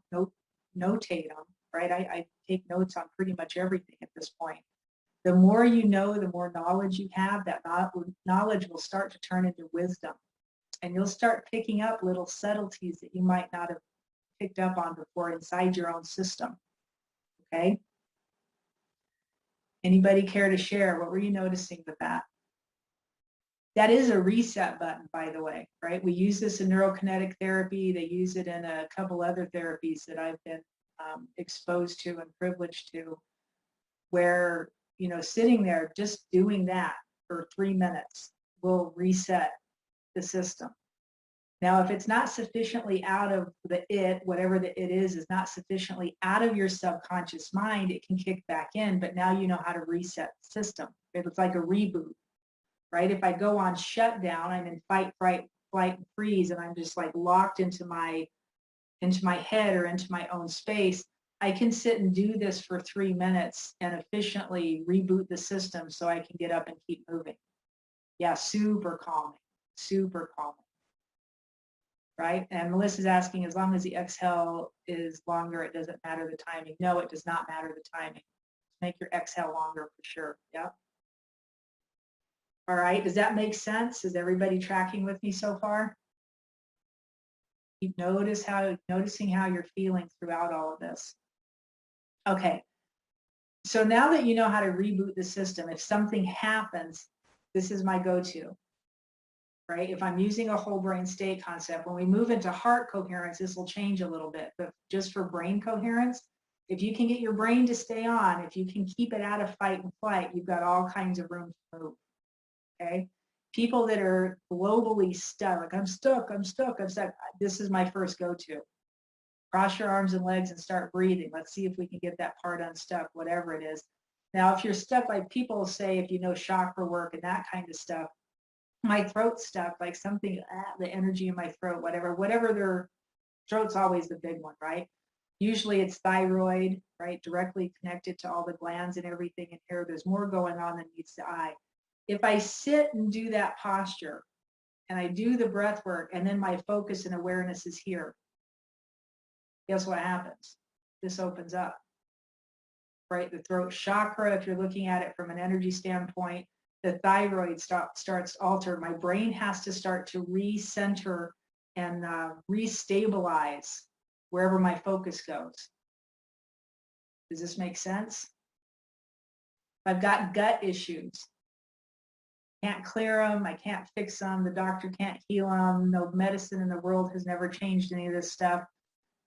Speaker 1: notate them, right? I take notes on pretty much everything at this point. The more you know, the more knowledge you have, that knowledge will start to turn into wisdom. And you'll start picking up little subtleties that you might not have picked up on before inside your own system. Okay? Anybody care to share? What were you noticing with that? That is a reset button, by the way, right? We use this in neurokinetic therapy. They use it in a couple other therapies that I've been exposed to and privileged to, where, you know, sitting there just doing that for 3 minutes will reset the system. Now, if it's not sufficiently out of whatever the it is not sufficiently out of your subconscious mind, it can kick back in, but now you know how to reset the system. It's like a reboot, right? If I go on shutdown, I'm in fight, flight, and freeze, and I'm just like locked into my head or into my own space, I can sit and do this for 3 minutes and efficiently reboot the system so I can get up and keep moving. Yeah, super calming, right? And Melissa's asking, as long as the exhale is longer, it doesn't matter the timing. No, it does not matter the timing. Make your exhale longer for sure. Yeah. All right, does that make sense? Is everybody tracking with me so far? Keep noticing how you're feeling throughout all of this. Okay, so now that you know how to reboot the system, if something happens, this is my go-to, right? If I'm using a whole brain state concept, when we move into heart coherence, this will change a little bit, but just for brain coherence, if you can get your brain to stay on, if you can keep it out of fight and flight, you've got all kinds of room to move, okay? People that are globally stuck, like I'm stuck, this is my first go-to. Cross your arms and legs and start breathing. Let's see if we can get that part unstuck, whatever it is. Now, if you're stuck, like people say, if you know chakra work and that kind of stuff, my throat's stuck, like something, the energy in my throat, whatever their throat's always the big one, right? Usually it's thyroid, right? Directly connected to all the glands and everything in here. There's more going on than meets the eye. If I sit and do that posture and I do the breath work and then my focus and awareness is here, guess what happens? This opens up, right? The throat chakra, if you're looking at it from an energy standpoint, the thyroid starts to alter. My brain has to start to recenter and restabilize wherever my focus goes. Does this make sense? I've got gut issues. Can't clear them. I can't fix them. The doctor can't heal them. No medicine in the world has never changed any of this stuff.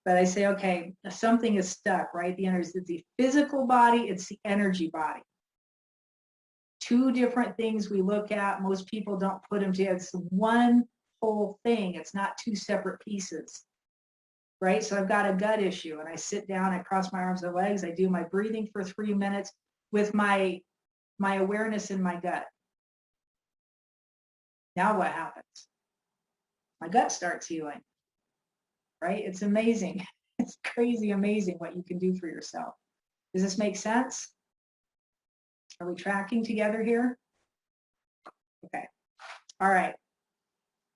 Speaker 1: But I say, okay, something is stuck, right? It's the physical body, it's the energy body. Two different things we look at. Most people don't put them together. It's one whole thing. It's not two separate pieces, right? So I've got a gut issue and I sit down, I cross my arms and legs, I do my breathing for 3 minutes with my awareness in my gut. Now what happens? My gut starts healing, right? It's amazing. It's crazy amazing what you can do for yourself. Does this make sense? Are we tracking together here? Okay. All right.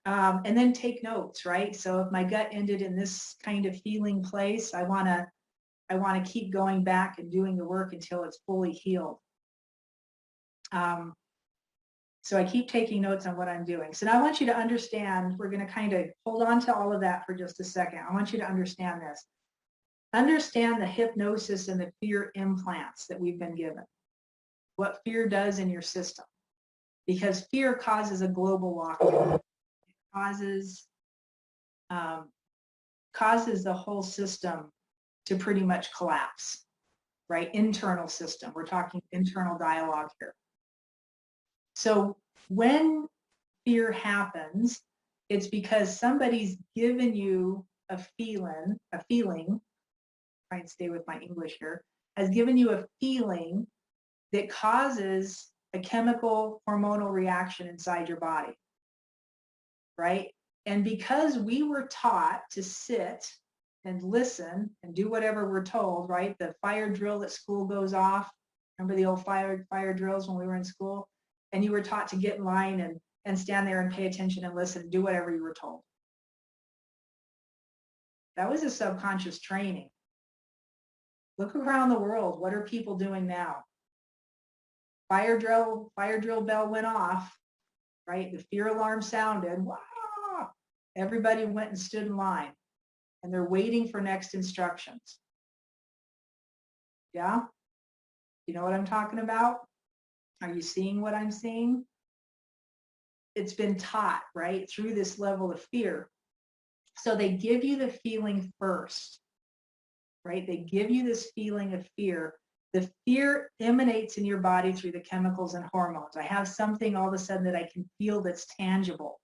Speaker 1: And then take notes, right? So if my gut ended in this kind of healing place, I want to keep going back and doing the work until it's fully healed. So I keep taking notes on what I'm doing. So now I want you to understand, we're going to kind of hold on to all of that for just a second. I want you to understand this. Understand the hypnosis and the fear implants that we've been given. What fear does in your system. Because fear causes a global lockdown. It causes the whole system to pretty much collapse, right? Internal system. We're talking internal dialogue here. So when fear happens, it's because somebody's given you a feeling, try and stay with my English here, has given you a feeling that causes a chemical hormonal reaction inside your body, right? And because we were taught to sit and listen and do whatever we're told, right? The fire drill at school goes off. Remember the old fire drills when we were in school? And you were taught to get in line and stand there and pay attention and listen, do whatever you were told. That was a subconscious training. Look around the world. What are people doing now? Fire drill bell went off, right? The fear alarm sounded. Wow! Everybody went and stood in line, and they're waiting for next instructions. Yeah? You know what I'm talking about? Are you seeing what I'm seeing? It's been taught, right, through this level of fear. So they give you the feeling first, right? They give you this feeling of fear. The fear emanates in your body through the chemicals and hormones. I have something all of a sudden that I can feel that's tangible.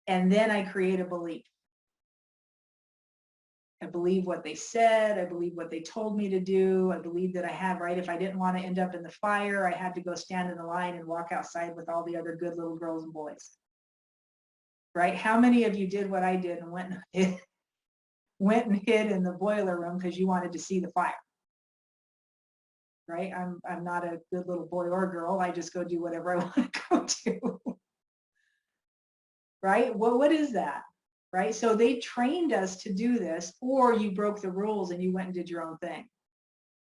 Speaker 1: And then I create a belief. I believe what they said. I believe what they told me to do. I believe that I had, right? If I didn't want to end up in the fire, I had to go stand in the line and walk outside with all the other good little girls and boys. Right? How many of you did what I did and went and hid in the boiler room because you wanted to see the fire? Right? I'm not a good little boy or girl. I just go do whatever I want to go do. Right? Well, what is that? Right? So they trained us to do this, or you broke the rules and you went and did your own thing.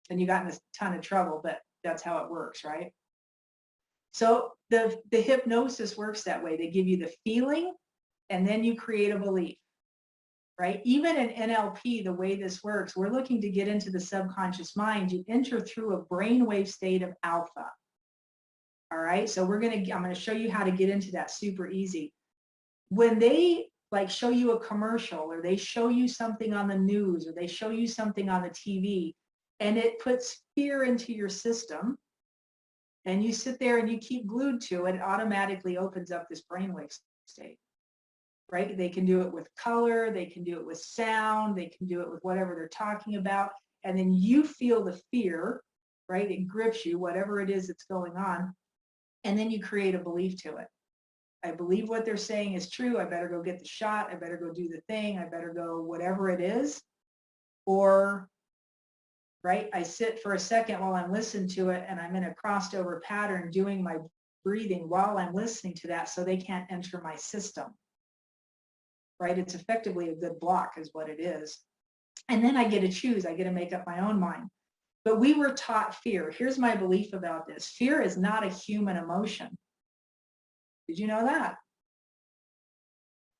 Speaker 1: And you got in a ton of trouble, but that's how it works, right? So the hypnosis works that way. They give you the feeling and then you create a belief, right? Even in NLP, the way this works, we're looking to get into the subconscious mind. You enter through a brainwave state of alpha. All right, so I'm going to show you how to get into that super easy. When they like show you a commercial or they show you something on the news or they show you something on the TV and it puts fear into your system and you sit there and you keep glued to it, it automatically opens up this brainwave state, right? They can do it with color, they can do it with sound, they can do it with whatever they're talking about. And then you feel the fear, right? It grips you, whatever it is that's going on. And then you create a belief to it. I believe what they're saying is true. I better go get the shot. I better go do the thing. I better go whatever it is. Or, right, I sit for a second while I'm listening to it and I'm in a crossed over pattern doing my breathing while I'm listening to that so they can't enter my system. Right? It's effectively a good block is what it is. And then I get to choose. I get to make up my own mind. But we were taught fear. Here's my belief about this. Fear is not a human emotion. Did you know that?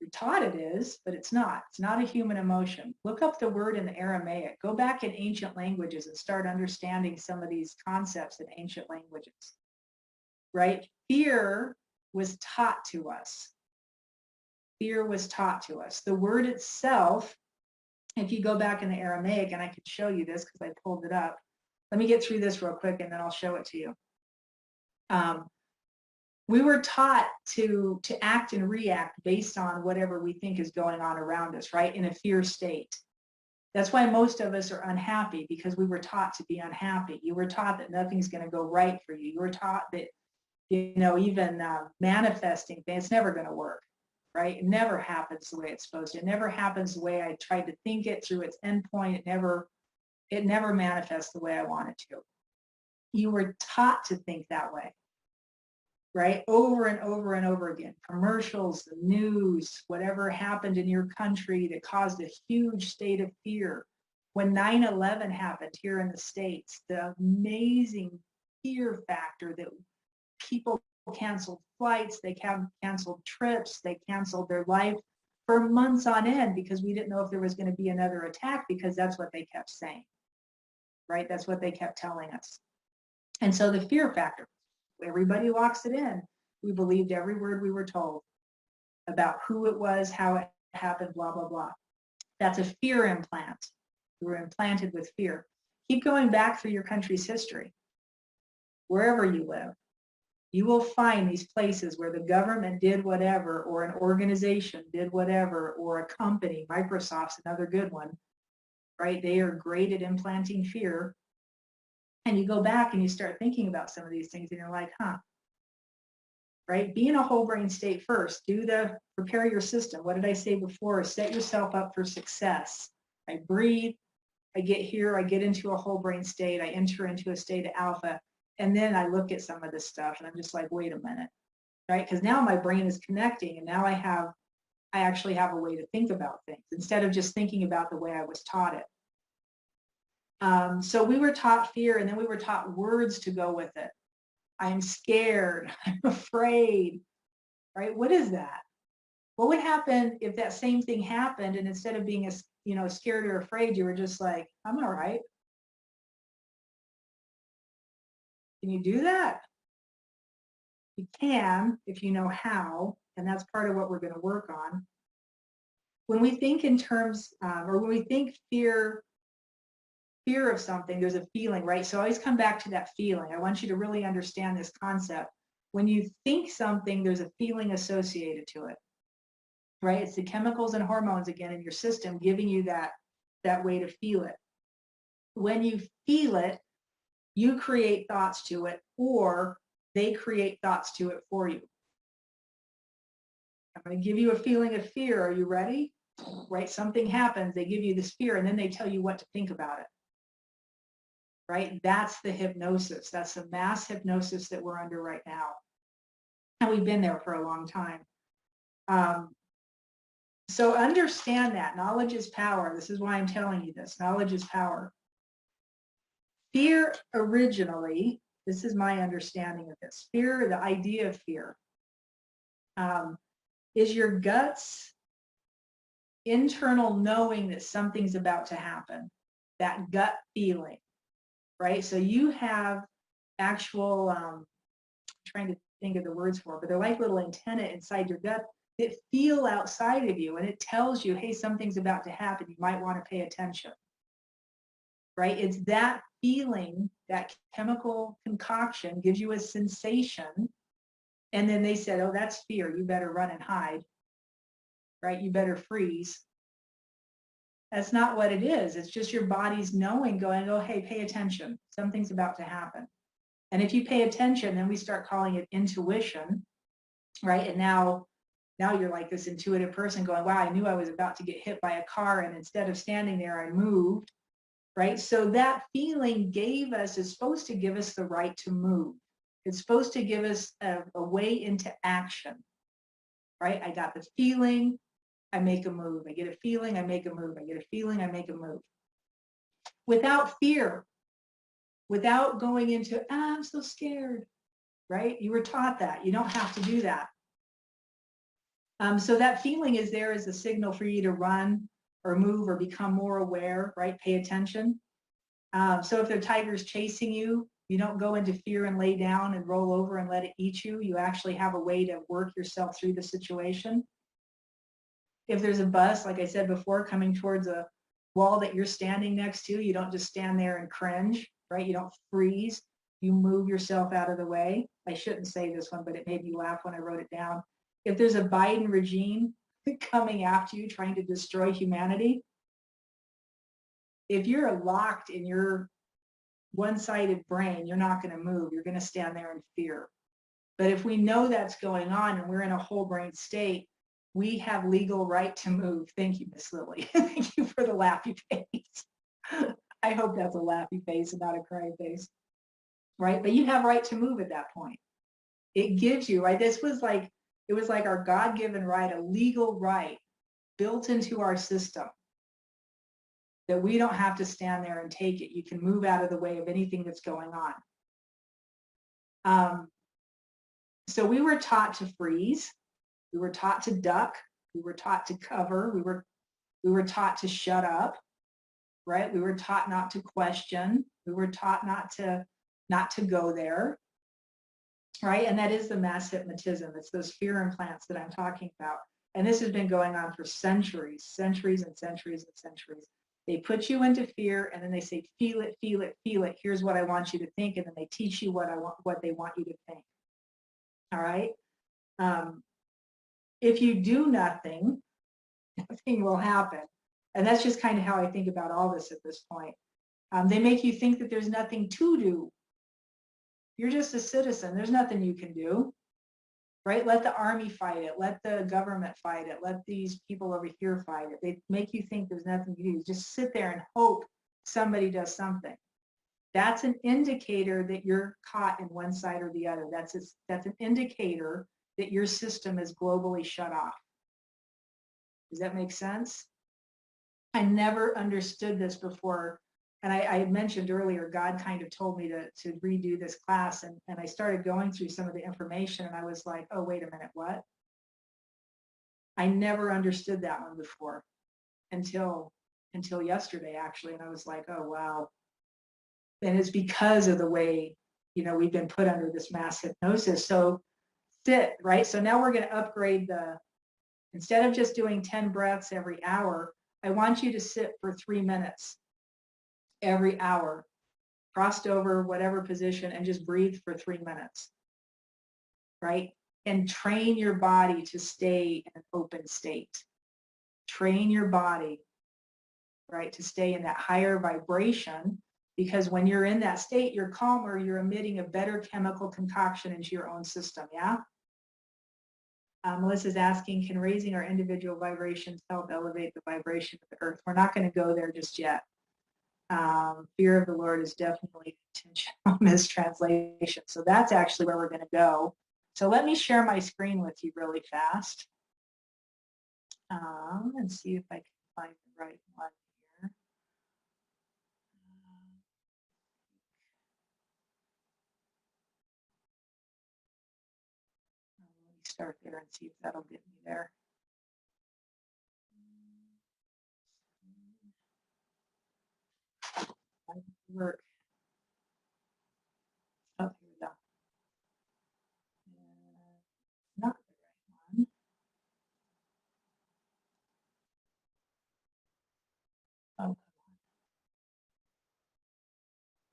Speaker 1: You're taught it is, but it's not. It's not a human emotion. Look up the word in the Aramaic. Go back in ancient languages and start understanding some of these concepts in ancient languages. Right? Fear was taught to us. Fear was taught to us. The word itself If you go back in the Aramaic, and I could show you this because I pulled it up. Let me get through this real quick and then I'll show it to you. We were taught to act and react based on whatever we think is going on around us, right? In a fear state. That's why most of us are unhappy, because we were taught to be unhappy. You were taught that nothing's going to go right for you. You were taught that, even manifesting things, it's never going to work, right? It never happens the way it's supposed to. It never happens the way I tried to think it through its endpoint. It never manifests the way I want it to. You were taught to think that way, right? Over and over and over again. Commercials, the news, whatever happened in your country that caused a huge state of fear. When 9/11 happened here in the States, the amazing fear factor that people canceled flights, they canceled trips, they canceled their life for months on end because we didn't know if there was going to be another attack, because that's what they kept saying, right? That's what they kept telling us. And so the fear factor, everybody locks it in. We believed every word we were told about who it was, how it happened, blah, blah, blah. That's a fear implant. We were implanted with fear. Keep going back through your country's history. Wherever you live, you will find these places where the government did whatever, or an organization did whatever, or a company, Microsoft's another good one, right? They are great at implanting fear. And you go back and you start thinking about some of these things and you're like, right? Be in a whole brain state first. Prepare your system. What did I say before? Set yourself up for success. I breathe, I get here, I get into a whole brain state, I enter into a state of alpha, and then I look at some of this stuff and I'm just like, wait a minute, right? Because now my brain is connecting and now I actually have a way to think about things instead of just thinking about the way I was taught it. So we were taught fear, and then we were taught words to go with it. I'm scared, I'm afraid, right? What is that? What would happen if that same thing happened, and instead of being scared or afraid, you were just like, I'm all right? Can you do that? You can, if you know how, and that's part of what we're going to work on. When we think in terms, or when we think fear of something, there's a feeling, right? So always come back to that feeling. I want you to really understand this concept. When you think something, there's a feeling associated to it, right? It's the chemicals and hormones again in your system giving you that way to feel it. When you feel it, you create thoughts to it, or they create thoughts to it for you. I'm going to give you a feeling of fear. Are you ready? Right? Something happens, they give you this fear, and then they tell you what to think about it. Right? That's the hypnosis. That's the mass hypnosis that we're under right now. And we've been there for a long time. So understand that. Knowledge is power. This is why I'm telling you this. Knowledge is power. Fear originally, this is my understanding of this. Fear, the idea of fear, is your gut's internal knowing that something's about to happen. That gut feeling. Right? So you have actual, I'm trying to think of the words for it, but they're like little antennae inside your gut that feel outside of you, and it tells you, hey, something's about to happen. You might want to pay attention. Right? It's that feeling, that chemical concoction gives you a sensation, and then they said, oh, that's fear. You better run and hide. Right? You better freeze. That's not what it is. It's just your body's knowing, going, oh, hey, pay attention. Something's about to happen. And if you pay attention, then we start calling it intuition, right? And now you're like this intuitive person going, wow, I knew I was about to get hit by a car, and instead of standing there, I moved, right? So that feeling is supposed to give us the right to move. It's supposed to give us a way into action, right? I got the feeling, I make a move. I get a feeling, I make a move. I get a feeling, I make a move. Without fear, without going into, I'm so scared, right? You were taught that. You don't have to do that. So that feeling is there as a signal for you to run or move or become more aware, right? Pay attention. So if the tiger's chasing you, you don't go into fear and lay down and roll over and let it eat you. You actually have a way to work yourself through the situation. If there's a bus, like I said before, coming towards a wall that you're standing next to, you don't just stand there and cringe, right? You don't freeze. You move yourself out of the way. I shouldn't say this one, but it made me laugh when I wrote it down. If there's a Biden regime coming after you, trying to destroy humanity, if you're locked in your one-sided brain, you're not going to move. You're going to stand there in fear. But if we know that's going on and we're in a whole brain state, we have legal right to move. Thank you, Miss Lily. Thank you for the laughy face. I hope that's a laughy face and not a cry face, right? But you have right to move at that point. It gives you, right? This was like, it was like our God-given right, a legal right built into our system that we don't have to stand there and take it. You can move out of the way of anything that's going on. So we were taught to freeze. We were taught to duck. We were taught to cover. We were taught to shut up, right? We were taught not to question. We were taught not to go there, right? And that is the mass hypnotism. It's those fear implants that I'm talking about. And this has been going on for centuries, centuries and centuries and centuries. They put you into fear and then they say, feel it, feel it, feel it. Here's what I want you to think. And then they teach you what they want you to think. All right. If you do nothing, nothing will happen. And that's just kind of how I think about all this at this point. They make you think that there's nothing to do. You're just a citizen. There's nothing you can do, right? Let the army fight it. Let the government fight it. Let these people over here fight it. They make you think there's nothing to do. Just sit there and hope somebody does something. That's an indicator that you're caught in one side or the other. That's an indicator that your system is globally shut off. Does that make sense? I never understood this before. And I had mentioned earlier, God kind of told me to redo this class. And I started going through some of the information and I was like, oh, wait a minute, what? I never understood that one before until yesterday, actually. And I was like, oh, wow. And it's because of the way, we've been put under this mass hypnosis. So sit, right? So now we're going to upgrade instead of just doing 10 breaths every hour, I want you to sit for 3 minutes every hour, crossed over whatever position, and just breathe for 3 minutes, right? And train your body to stay in an open state. Train your body, right, to stay in that higher vibration, because when you're in that state, you're calmer, you're emitting a better chemical concoction into your own system, yeah? Melissa's asking, can raising our individual vibrations help elevate the vibration of the earth? We're not going to go there just yet. Fear of the Lord is definitely intentional mistranslation. So that's actually where we're going to go. So let me share my screen with you really fast and see if I can find the right one here. Let me start there and see if that'll get me there. Work. Oh, here we go. Not the right one. Oh.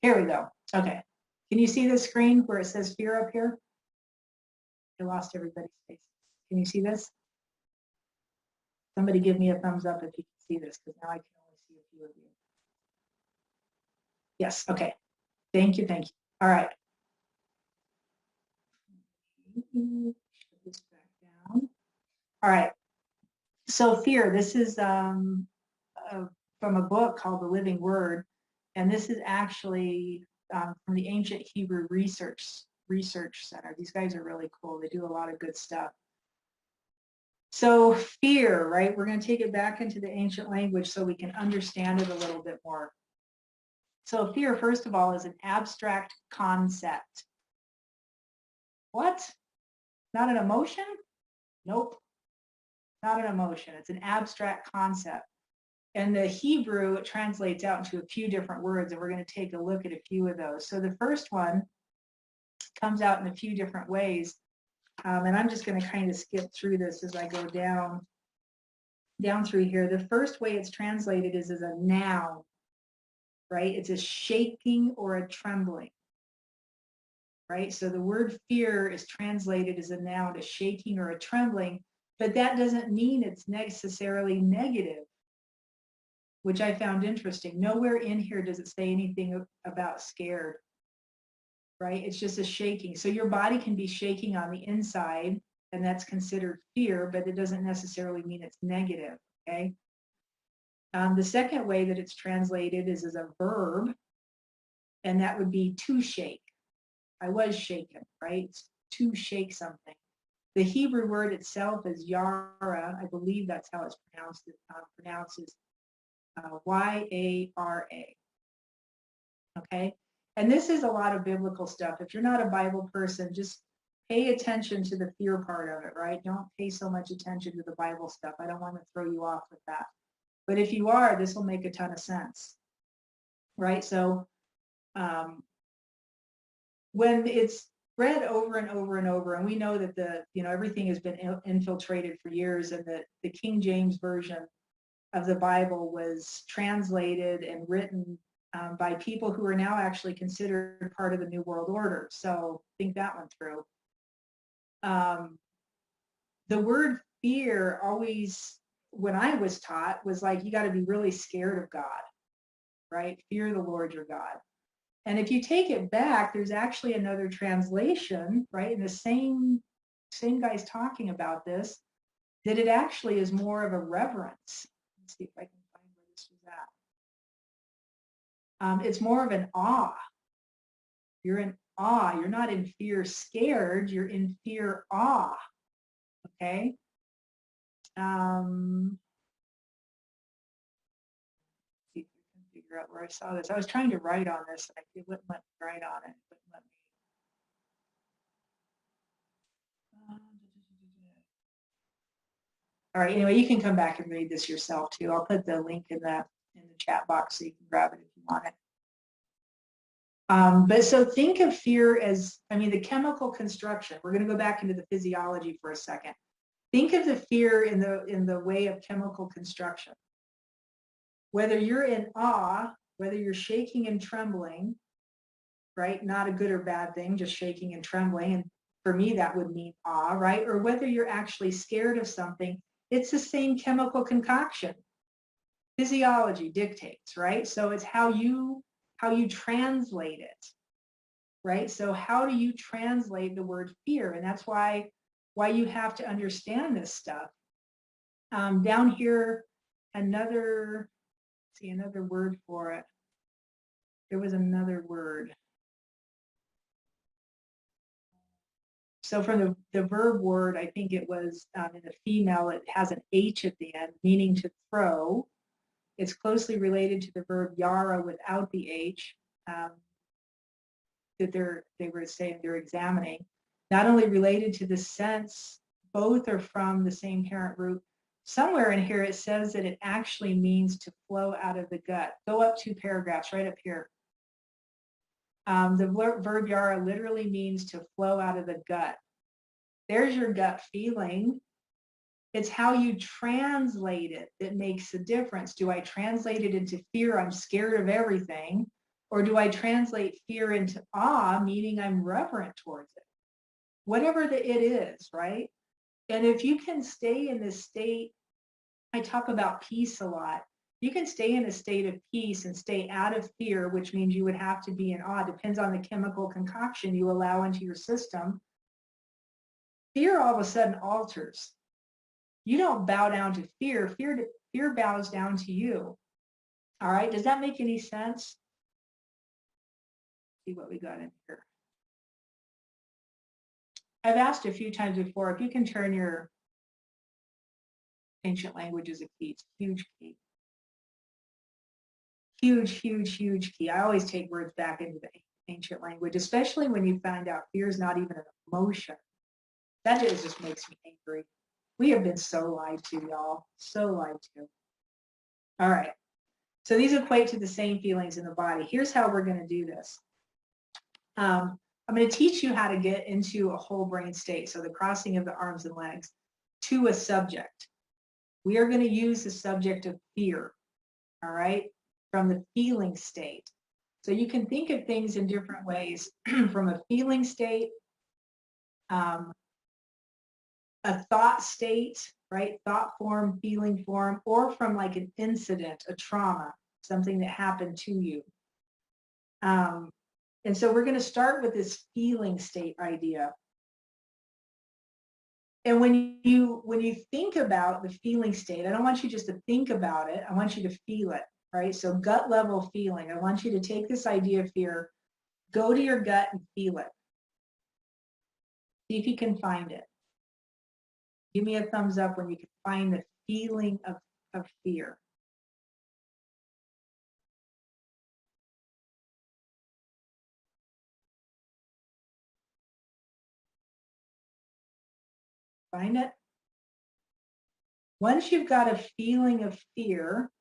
Speaker 1: Here we go. Okay. Can you see the screen where it says fear up here? I lost everybody's face. Can you see this? Somebody give me a thumbs up if you can see this, because now I can only see a few of you. Yes, okay. Thank you, thank you. All right. Put this back down. All right. So fear, this is from a book called The Living Word, and this is actually from the Ancient Hebrew Research Center. These guys are really cool. They do a lot of good stuff. So fear, right? We're going to take it back into the ancient language so we can understand it a little bit more. So fear, first of all, is an abstract concept. What? Not an emotion? Nope. Not an emotion. It's an abstract concept. And the Hebrew, it translates out into a few different words, and we're going to take a look at a few of those. So the first one comes out in a few different ways. And I'm just going to kind of skip through this as I go down. down through here, the first way it's translated is as a noun, right? It's a shaking or a trembling, right? So the word fear is translated as a noun, a shaking or a trembling, but that doesn't mean it's necessarily negative, which I found interesting. Nowhere in here does it say anything about scared, right? It's just a shaking. So your body can be shaking on the inside, and that's considered fear, but it doesn't necessarily mean it's negative, okay? The second way that it's translated is as a verb, and that would be to shake. I was shaken, right? It's to shake something. The Hebrew word itself is yara. I believe that's how it's pronounced. It pronounces Y-A-R-A. Okay? And this is a lot of biblical stuff. If you're not a Bible person, just pay attention to the fear part of it, right? Don't pay so much attention to the Bible stuff. I don't want to throw you off with that. But if you are, this will make a ton of sense, right? So when it's read over and over and over, and we know that everything has been infiltrated for years, and that the King James version of the Bible was translated and written by people who are now actually considered part of the New World Order. So think that one through. The word fear always, when I was taught, was like, you got to be really scared of God, right? Fear the Lord your God. And if you take it back, there's actually another translation, right? And the same guy's talking about this, that it actually is more of a reverence. Let's see if I can find where this was at. It's more of an awe. You're in awe. You're not in fear scared. You're in fear awe. Okay? See if we can figure out where I saw this. I was trying to write on this, and it wouldn't let me write on it. It wouldn't let me. All right, anyway, you can come back and read this yourself too. I'll put the link in the chat box so you can grab it if you want it. But so think of fear as, the chemical construction. We're going to go back into the physiology for a second. Think of the fear in the way of chemical construction. Whether you're in awe, whether you're shaking and trembling, right? Not a good or bad thing, just shaking and trembling. And for me, that would mean awe, right? Or whether you're actually scared of something, it's the same chemical concoction. Physiology dictates, right? So it's how you translate it, right? So how do you translate the word fear? And that's why you have to understand this stuff. Down here, another word for it. There was another word. So from the verb word, I think it was in the female, it has an H at the end, meaning to throw. It's closely related to the verb yara without the H, that they were saying they're examining. Not only related to the sense, both are from the same parent root. Somewhere in here it says that it actually means to flow out of the gut. Go up 2 paragraphs, right up here. The verb yara literally means to flow out of the gut. There's your gut feeling. It's how you translate it that makes a difference. Do I translate it into fear? I'm scared of everything. Or do I translate fear into awe, meaning I'm reverent towards it? Whatever it is, right? And if you can stay in this state, I talk about peace a lot. You can stay in a state of peace and stay out of fear, which means you would have to be in awe. Depends on the chemical concoction you allow into your system. Fear all of a sudden alters. You don't bow down to fear. Fear bows down to you. All right, does that make any sense? See what we got in here. I've asked a few times before, if you can turn your ancient language as a key. It's a huge key. Huge, huge, huge key. I always take words back into the ancient language, especially when you find out fear is not even an emotion. That just makes me angry. We have been so lied to, y'all. So lied to. All right. So these equate to the same feelings in the body. Here's how we're going to do this. I'm going to teach you how to get into a whole brain state. So the crossing of the arms and legs to a subject. We are going to use the subject of fear, all right, from the feeling state. So you can think of things in different ways from a feeling state, um, a thought state, right? Thought form, feeling form, or from like an incident, a trauma, something that happened to you. And so we're going to start with this feeling state idea. And when you think about the feeling state, I don't want you just to think about it. I want you to feel it, right? So gut level feeling. I want you to take this idea of fear, go to your gut and feel it. See if you can find it. Give me a thumbs up when you can find the feeling of fear. Find it. Once you've got a feeling of fear,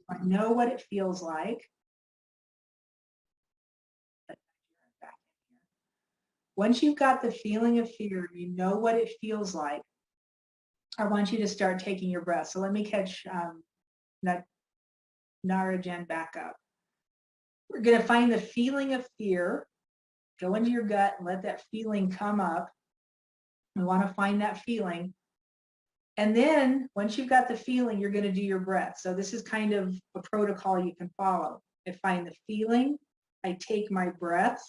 Speaker 1: I know what it feels like. Once you've got the feeling of fear, you know what it feels like. I want you to start taking your breath. So let me catch Narajan back up. We're going to find the feeling of fear. Go into your gut and let that feeling come up. We want to find that feeling. And then once you've got the feeling, you're going to do your breath. So this is kind of a protocol you can follow. I find the feeling. I take my breath.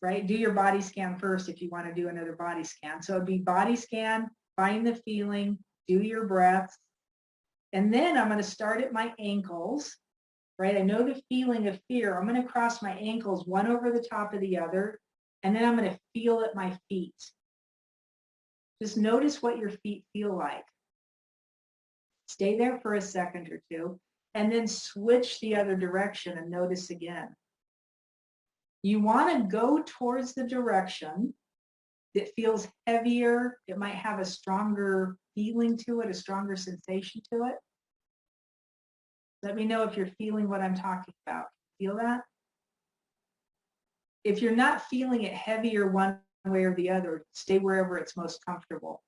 Speaker 1: Right? Do your body scan first if you want to do another body scan. So it'd be body scan, find the feeling, do your breath. And then I'm going to start at my ankles, right? I know the feeling of fear. I'm going to cross my ankles one over the top of the other. And then I'm going to feel at my feet. Just notice what your feet feel like. Stay there for a second or two, and then switch the other direction and notice again. You want to go towards the direction that feels heavier. It might have a stronger feeling to it, a stronger sensation to it. Let me know if you're feeling what I'm talking about. Feel that? If you're not feeling it heavier one way or the other, stay wherever it's most comfortable.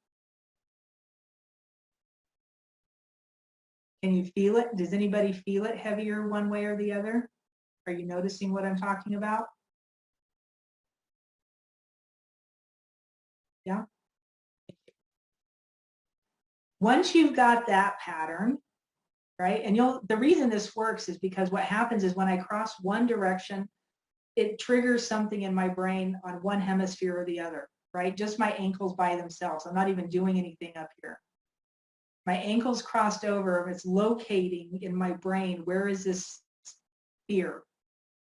Speaker 1: Can you feel it? Does anybody feel it heavier one way or the other? Are you noticing what I'm talking about? Yeah. Once you've got that pattern, right? And the reason this works is because what happens is when I cross one direction, it triggers something in my brain on one hemisphere or the other, right? Just my ankles by themselves. I'm not even doing anything up here. My ankles crossed over, it's locating in my brain, where is this fear,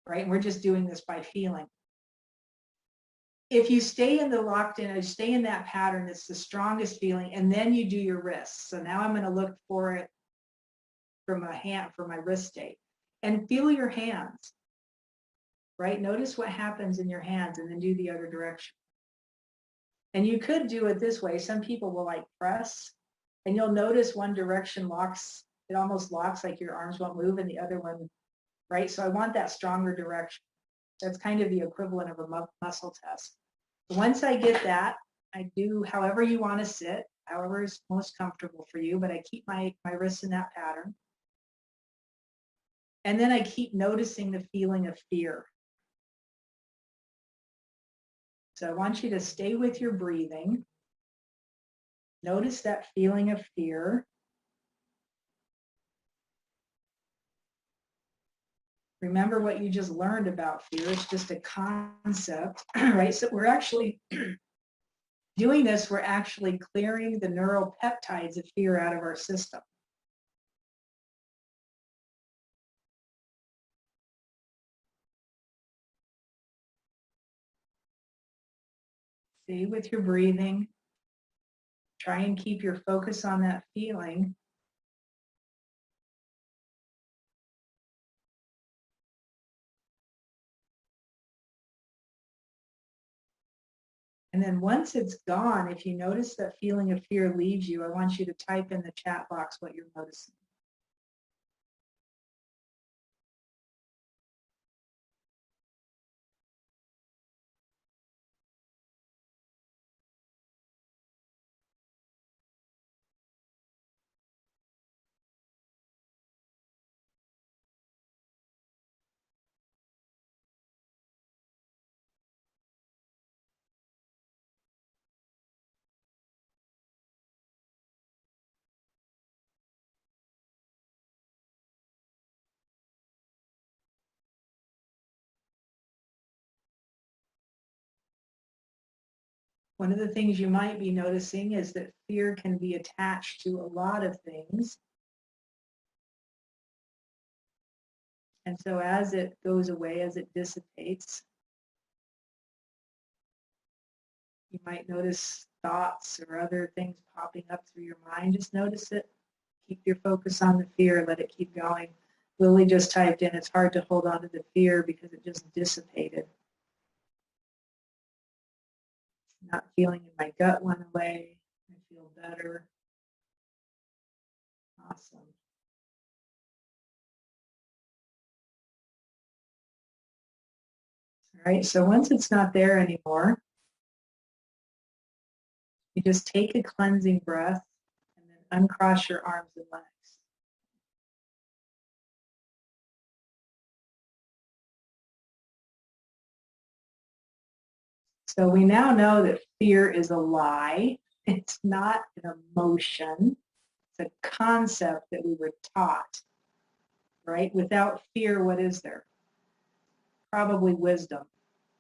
Speaker 1: right? And we're just doing this by feeling. If you stay in the locked in, or stay in that pattern, it's the strongest feeling, and then you do your wrists. So now I'm going to look for it from a hand, for my wrist state, and feel your hands, right? Notice what happens in your hands, and then do the other direction. And you could do it this way. Some people will like press, and you'll notice one direction locks, it almost locks, like your arms won't move, and the other one, right? So I want that stronger direction. That's kind of the equivalent of a muscle test. Once I get that, I do however you want to sit, however is most comfortable for you, but I keep my wrists in that pattern. And then I keep noticing the feeling of fear. So I want you to stay with your breathing. Notice that feeling of fear. Remember what you just learned about fear. It's just a concept, right? So we're actually doing this, we're actually clearing the neuropeptides of fear out of our system. Stay with your breathing. Try and keep your focus on that feeling. And then once it's gone, if you notice that feeling of fear leaves you, I want you to type in the chat box what you're noticing. One of the things you might be noticing is that fear can be attached to a lot of things. And so as it goes away, as it dissipates, you might notice thoughts or other things popping up through your mind. Just notice it. Keep your focus on the fear. Let it keep going. Lily just typed in, it's hard to hold on to the fear because it just dissipated. Not feeling in my gut went away. I feel better. Awesome. All right, so once it's not there anymore, you just take a cleansing breath and then uncross your arms and legs. So we now know that fear is a lie. It's not an emotion. It's a concept that we were taught, right? Without fear, what is there? Probably wisdom,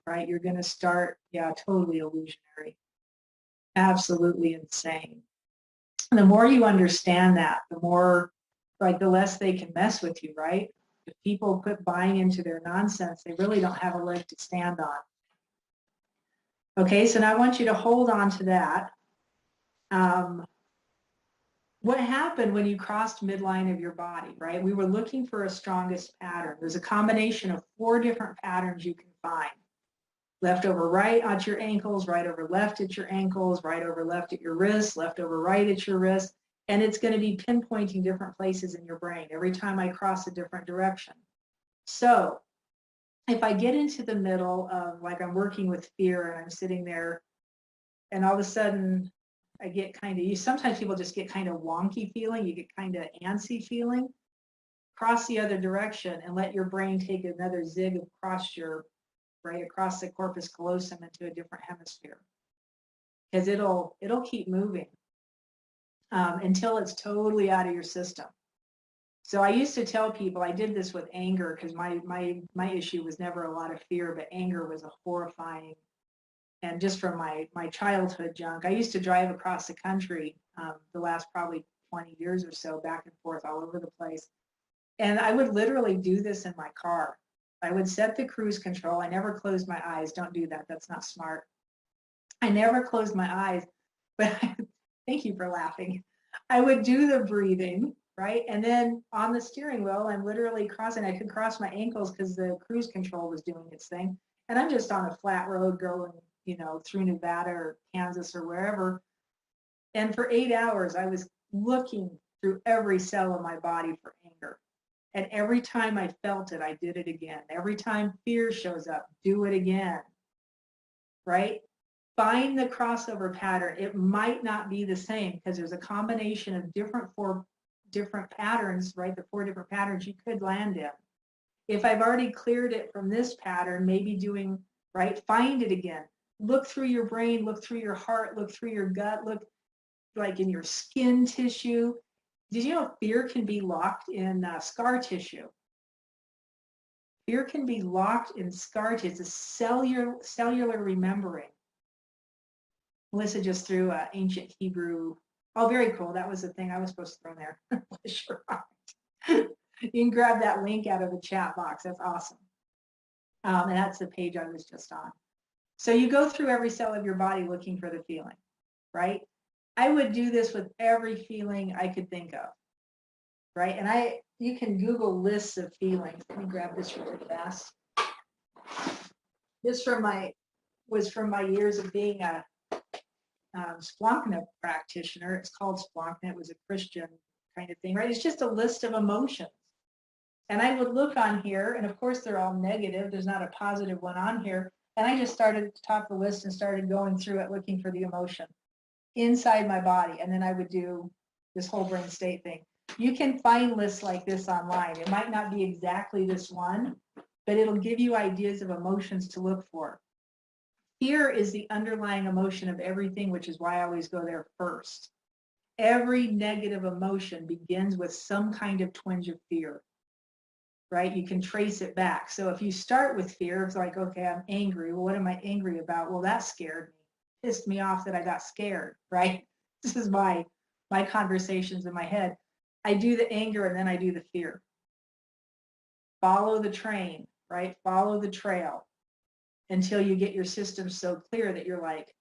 Speaker 1: right? You're going to start, yeah, totally illusionary. Absolutely insane. And the more you understand that, the more, like, the less they can mess with you, right? If people quit buying into their nonsense, they really don't have a leg to stand on. Okay, so now I want you to hold on to that. What happened when you crossed midline of your body, right? We were looking for a strongest pattern. There's a combination of 4 different patterns you can find. Left over right at your ankles, right over left at your ankles, right over left at your wrists, left over right at your wrist. And it's going to be pinpointing different places in your brain every time I cross a different direction. So if I get into the middle of, like, I'm working with fear and I'm sitting there and all of a sudden I get kind of, sometimes people just get kind of wonky feeling, you get kind of antsy feeling, cross the other direction and let your brain take another zig across your, right across the corpus callosum into a different hemisphere. Because it'll keep moving until it's totally out of your system. So I used to tell people, I did this with anger because my issue was never a lot of fear, but anger was a horrifying. And just from my childhood junk, I used to drive across the country the last probably 20 years or so, back and forth all over the place. And I would literally do this in my car. I would set the cruise control. I never closed my eyes. Don't do that. That's not smart. I never closed my eyes, but thank you for laughing. I would do the breathing, right? And then on the steering wheel, I'm literally crossing. I could cross my ankles because the cruise control was doing its thing. And I'm just on a flat road going, through Nevada or Kansas or wherever. And for 8 hours, I was looking through every cell of my body for anger. And every time I felt it, I did it again. Every time fear shows up, do it again, right? Find the crossover pattern. It might not be the same because there's a combination of different patterns, right? The 4 different patterns you could land in. If I've already cleared it from this pattern, maybe doing, right, find it again. Look through your brain, look through your heart, look through your gut, look like in your skin tissue. Did you know fear can be locked in scar tissue? Fear can be locked in scar tissue. It's a cellular remembering. Melissa just threw ancient Hebrew. Oh, very cool. That was the thing I was supposed to throw in there. Sure. You can grab that link out of the chat box. That's awesome. And that's the page I was just on. So you go through every cell of your body looking for the feeling, right? I would do this with every feeling I could think of, right? And you can Google lists of feelings. Let me grab this really fast. This was from my years of being a Splankna practitioner. It's called Splankna. It was a Christian kind of thing, right? It's just a list of emotions. And I would look on here, and of course they're all negative. There's not a positive one on here. And I just started at the top of the list and started going through it, looking for the emotion inside my body. And then I would do this whole brain state thing. You can find lists like this online. It might not be exactly this one, but it'll give you ideas of emotions to look for. Fear is the underlying emotion of everything, which is why I always go there first. Every negative emotion begins with some kind of twinge of fear, right? You can trace it back. So if you start with fear, it's like, okay, I'm angry. Well, what am I angry about? Well, that scared me. pissed me off that I got scared, right? This is my conversations in my head. I do the anger and then I do the fear. Follow the train, right? Follow the trail until you get your system so clear that you're like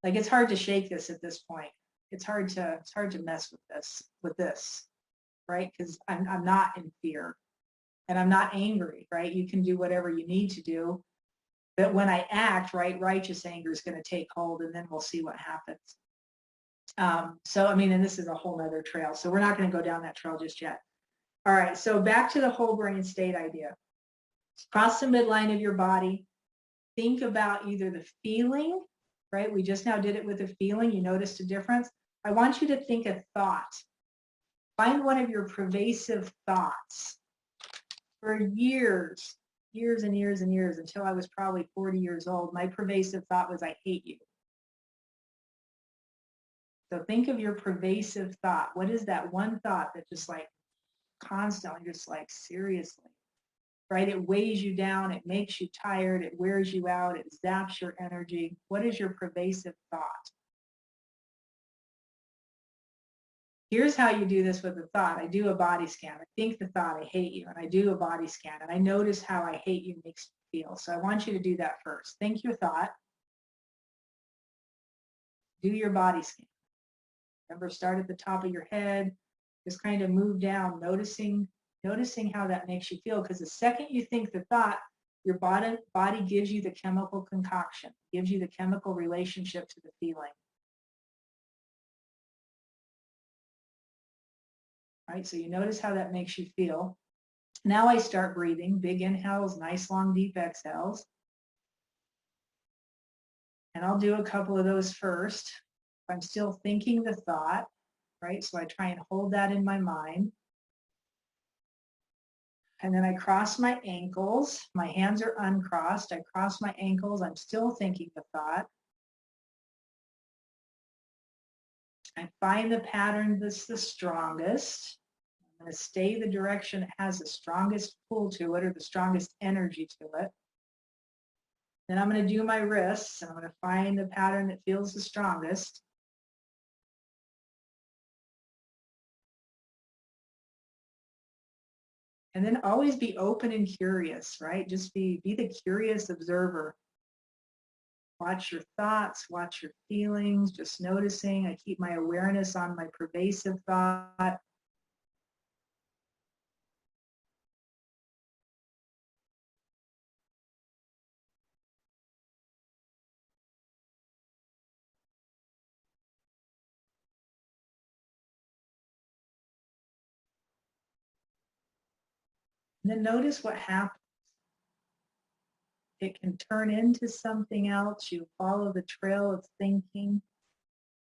Speaker 1: it's hard to shake this at this point. It's hard to mess with this, right? Because I'm not in fear and I'm not angry, right? You can do whatever you need to do. But when I act, right, righteous anger is going to take hold, and then we'll see what happens. So, I mean, and this is a whole nother trail. So we're not going to go down that trail just yet. All right, so back to the whole brain state idea. Cross the midline of your body. Think about either the feeling, right? We just now did it with a feeling. You noticed a difference. I want you to think a thought. Find one of your pervasive thoughts. For years and years and years, until I was probably 40 years old, my pervasive thought was, I hate you. So think of your pervasive thought. What is that one thought that just like constantly, just like seriously, right? It weighs you down. It makes you tired. It wears you out. It zaps your energy. What is your pervasive thought? Here's how you do this with the thought. I do a body scan. I think the thought, I hate you, and I do a body scan, and I notice how I hate you makes me feel. So I want you to do that first. Think your thought. Do your body scan. Remember, start at the top of your head. Just kind of move down, noticing how that makes you feel. Because the second you think the thought, your body gives you the chemical concoction, gives you the chemical relationship to the feeling. Right, so you notice how that makes you feel. Now I start breathing, big inhales, nice long deep exhales. And I'll do a couple of those first. I'm still thinking the thought, right? So I try and hold that in my mind. And then I cross my ankles. My hands are uncrossed. I cross my ankles. I'm still thinking the thought. I find the pattern that's the strongest. I'm going to stay the direction it has the strongest pull to it, or the strongest energy to it. Then I'm going to do my wrists, and I'm going to find the pattern that feels the strongest. And then always be open and curious, right? Just be the curious observer. Watch your thoughts, watch your feelings, just noticing. I keep my awareness on my pervasive thought. And then notice what happens. It can turn into something else. You follow the trail of thinking.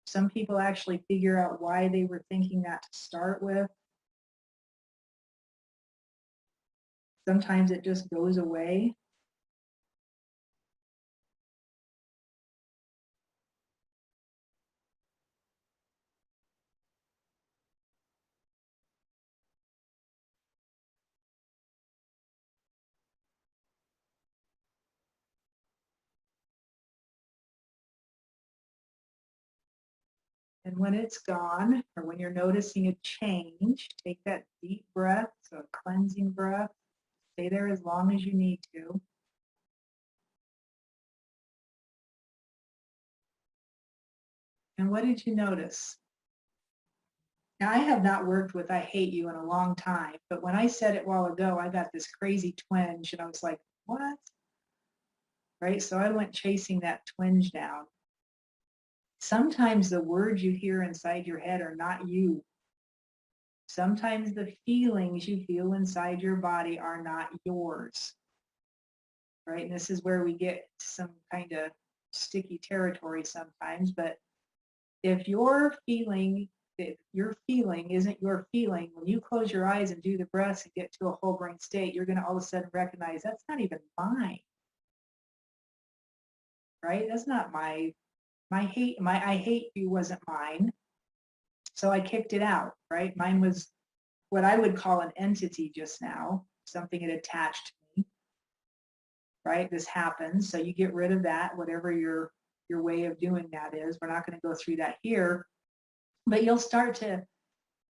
Speaker 1: Some people actually figure out why they were thinking that to start with. Sometimes it just goes away. And when it's gone, or when you're noticing a change, take that deep breath, so a cleansing breath. Stay there as long as you need to. And what did you notice? Now, I have not worked with I hate you in a long time, but when I said it a while ago, I got this crazy twinge, and I was like, what? Right? So I went chasing that twinge down. Sometimes the words you hear inside your head are not you. Sometimes the feelings you feel inside your body are not yours. Right? And this is where we get some kind of sticky territory sometimes, but if your feeling isn't your feeling, when you close your eyes and do the breaths and get to a whole brain state, you're going to all of a sudden recognize that's not even mine. Right? That's not my I hate you wasn't mine. So I kicked it out, right? Mine was what I would call an entity just now, something it attached to me. right? This happens. So you get rid of that, whatever your way of doing that is. We're not going to go through that here, but you'll start to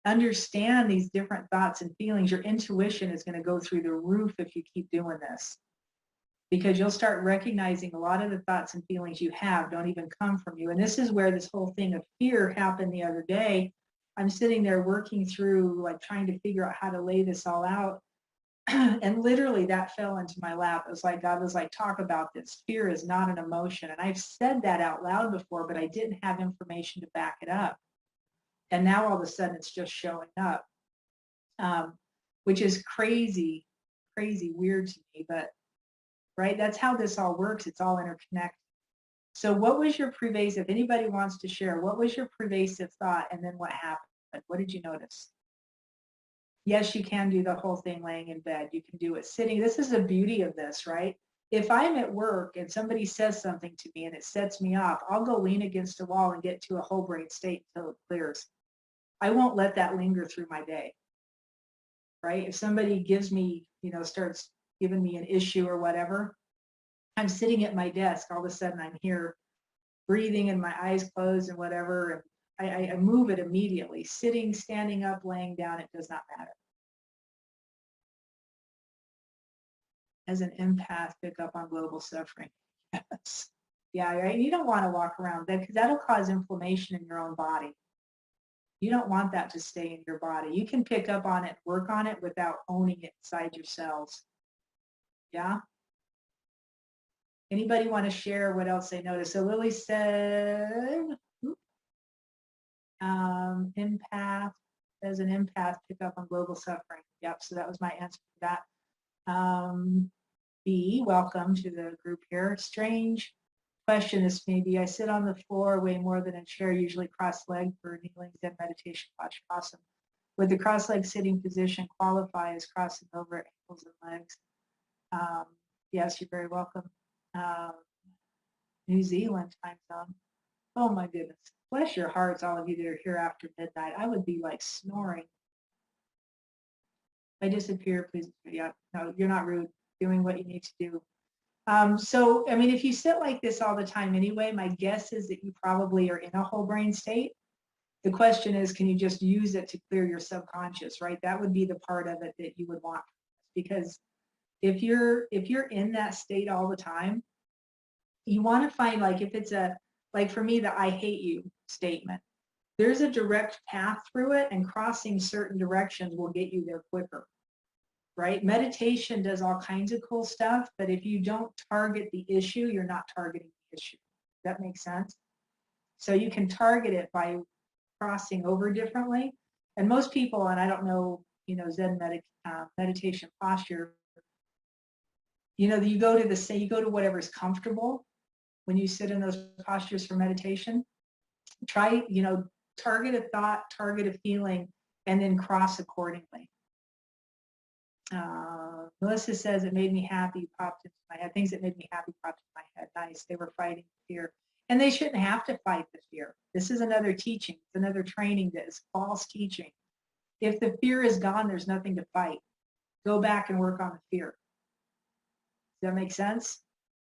Speaker 1: understand these different thoughts and feelings. Your intuition is going to go through the roof if you keep doing this, because you'll start recognizing a lot of the thoughts and feelings you have don't even come from you. And this is where this whole thing of fear happened the other day. I'm sitting there working through, like, trying to figure out how to lay this all out. And literally that fell into my lap. It was like God was like, talk about this. Fear is not an emotion. And I've said that out loud before, but I didn't have information to back it up. And now all of a sudden it's just showing up, which is crazy, crazy weird to me. But right, that's how this all works. It's all interconnected. So what was your pervasive, anybody wants to share, what was your pervasive thought, and then what happened? What did you notice? Yes, you can do the whole thing laying in bed. You can do it sitting. This is the beauty of this, right? If I'm at work and somebody says something to me and it sets me off, I'll go lean against a wall and get to a whole brain state until it clears. I won't let that linger through my day, right? If somebody gives me, starts giving me an issue or whatever, I'm sitting at my desk, all of a sudden I'm here breathing and my eyes closed and whatever, and I move it immediately. Sitting, standing up, laying down, it does not matter. As an empath, pick up on global suffering. Yes. Yeah, right. You don't want to walk around that, because that'll cause inflammation in your own body. You don't want that to stay in your body. You can pick up on it, work on it without owning it inside your cells. Yeah. Anybody want to share what else they noticed? So Lily said, empath, as an empath, pick up on global suffering. Yep, so that was my answer to that. B, welcome to the group here. Strange question this may be. I sit on the floor way more than a chair, usually cross-legged for kneeling Zen meditation posture. Awesome. Would the cross-legged sitting position qualify as crossing over ankles and legs? Yes, you're very welcome. New Zealand time zone. Oh my goodness. Bless your hearts, all of you that are here after midnight. I would be like snoring. If I disappear, please. Yeah, no, you're not rude. Doing what you need to do. So, I mean, if you sit like this all the time anyway, my guess is that you probably are in a whole brain state. The question is, can you just use it to clear your subconscious, right? That would be the part of it that you would want, because if you're in that state all the time, you want to find, like, if it's like for me, the I hate you statement, there's a direct path through it, and crossing certain directions will get you there quicker, right? Meditation does all kinds of cool stuff, but if you don't target the issue, you're not targeting the issue. Does that make sense? So you can target it by crossing over differently. And most people, and I don't know, Zen meditation posture, you go to whatever's comfortable when you sit in those postures for meditation. Try, target a thought, target a feeling, and then cross accordingly. Melissa says, it made me happy, popped into my head. Things that made me happy popped into my head. Nice. They were fighting fear. And they shouldn't have to fight the fear. This is another teaching. It's another training that is false teaching. If the fear is gone, there's nothing to fight. Go back and work on the fear. Does that make sense?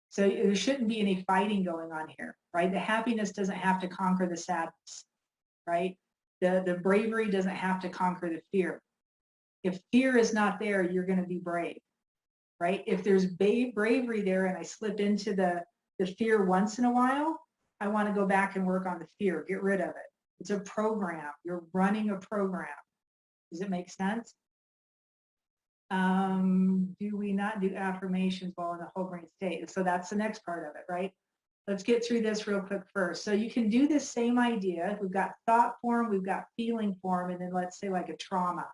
Speaker 1: So there shouldn't be any fighting going on here, right? The happiness doesn't have to conquer the sadness, right? The bravery doesn't have to conquer the fear. If fear is not there, you're going to be brave, right? If there's bravery there and I slip into the fear once in a while, I want to go back and work on the fear, get rid of it. It's a program. You're running a program. Does it make sense? Do we not do affirmations while in the whole brain state? So that's the next part of it, right? Let's get through this real quick first. So you can do this same idea. We've got thought form, we've got feeling form, and then let's say like a trauma,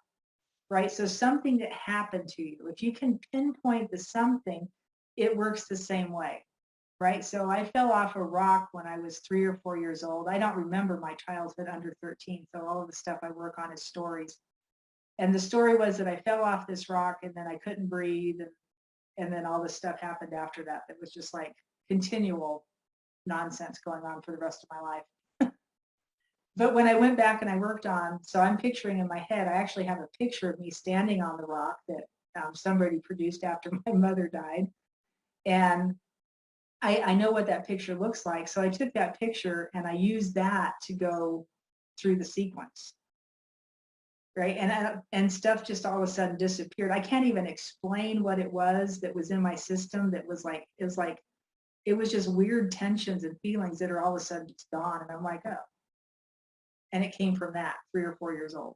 Speaker 1: right? So something that happened to you. If you can pinpoint the something, it works the same way, right? So I fell off a rock when I was 3 or 4 years old. I don't remember my childhood under 13, so all of the stuff I work on is stories. And the story was that I fell off this rock and then I couldn't breathe, and then all this stuff happened after that. It was just like continual nonsense going on for the rest of my life. But when I went back and I worked on, so I'm picturing in my head, I actually have a picture of me standing on the rock that somebody produced after my mother died. And I know what that picture looks like. So I took that picture and I used that to go through the sequence. Right. And stuff just all of a sudden disappeared. I can't even explain what it was that was in my system that was like, it was just weird tensions and feelings that are all of a sudden just gone. And I'm like, oh. And it came from that 3 or 4 years old.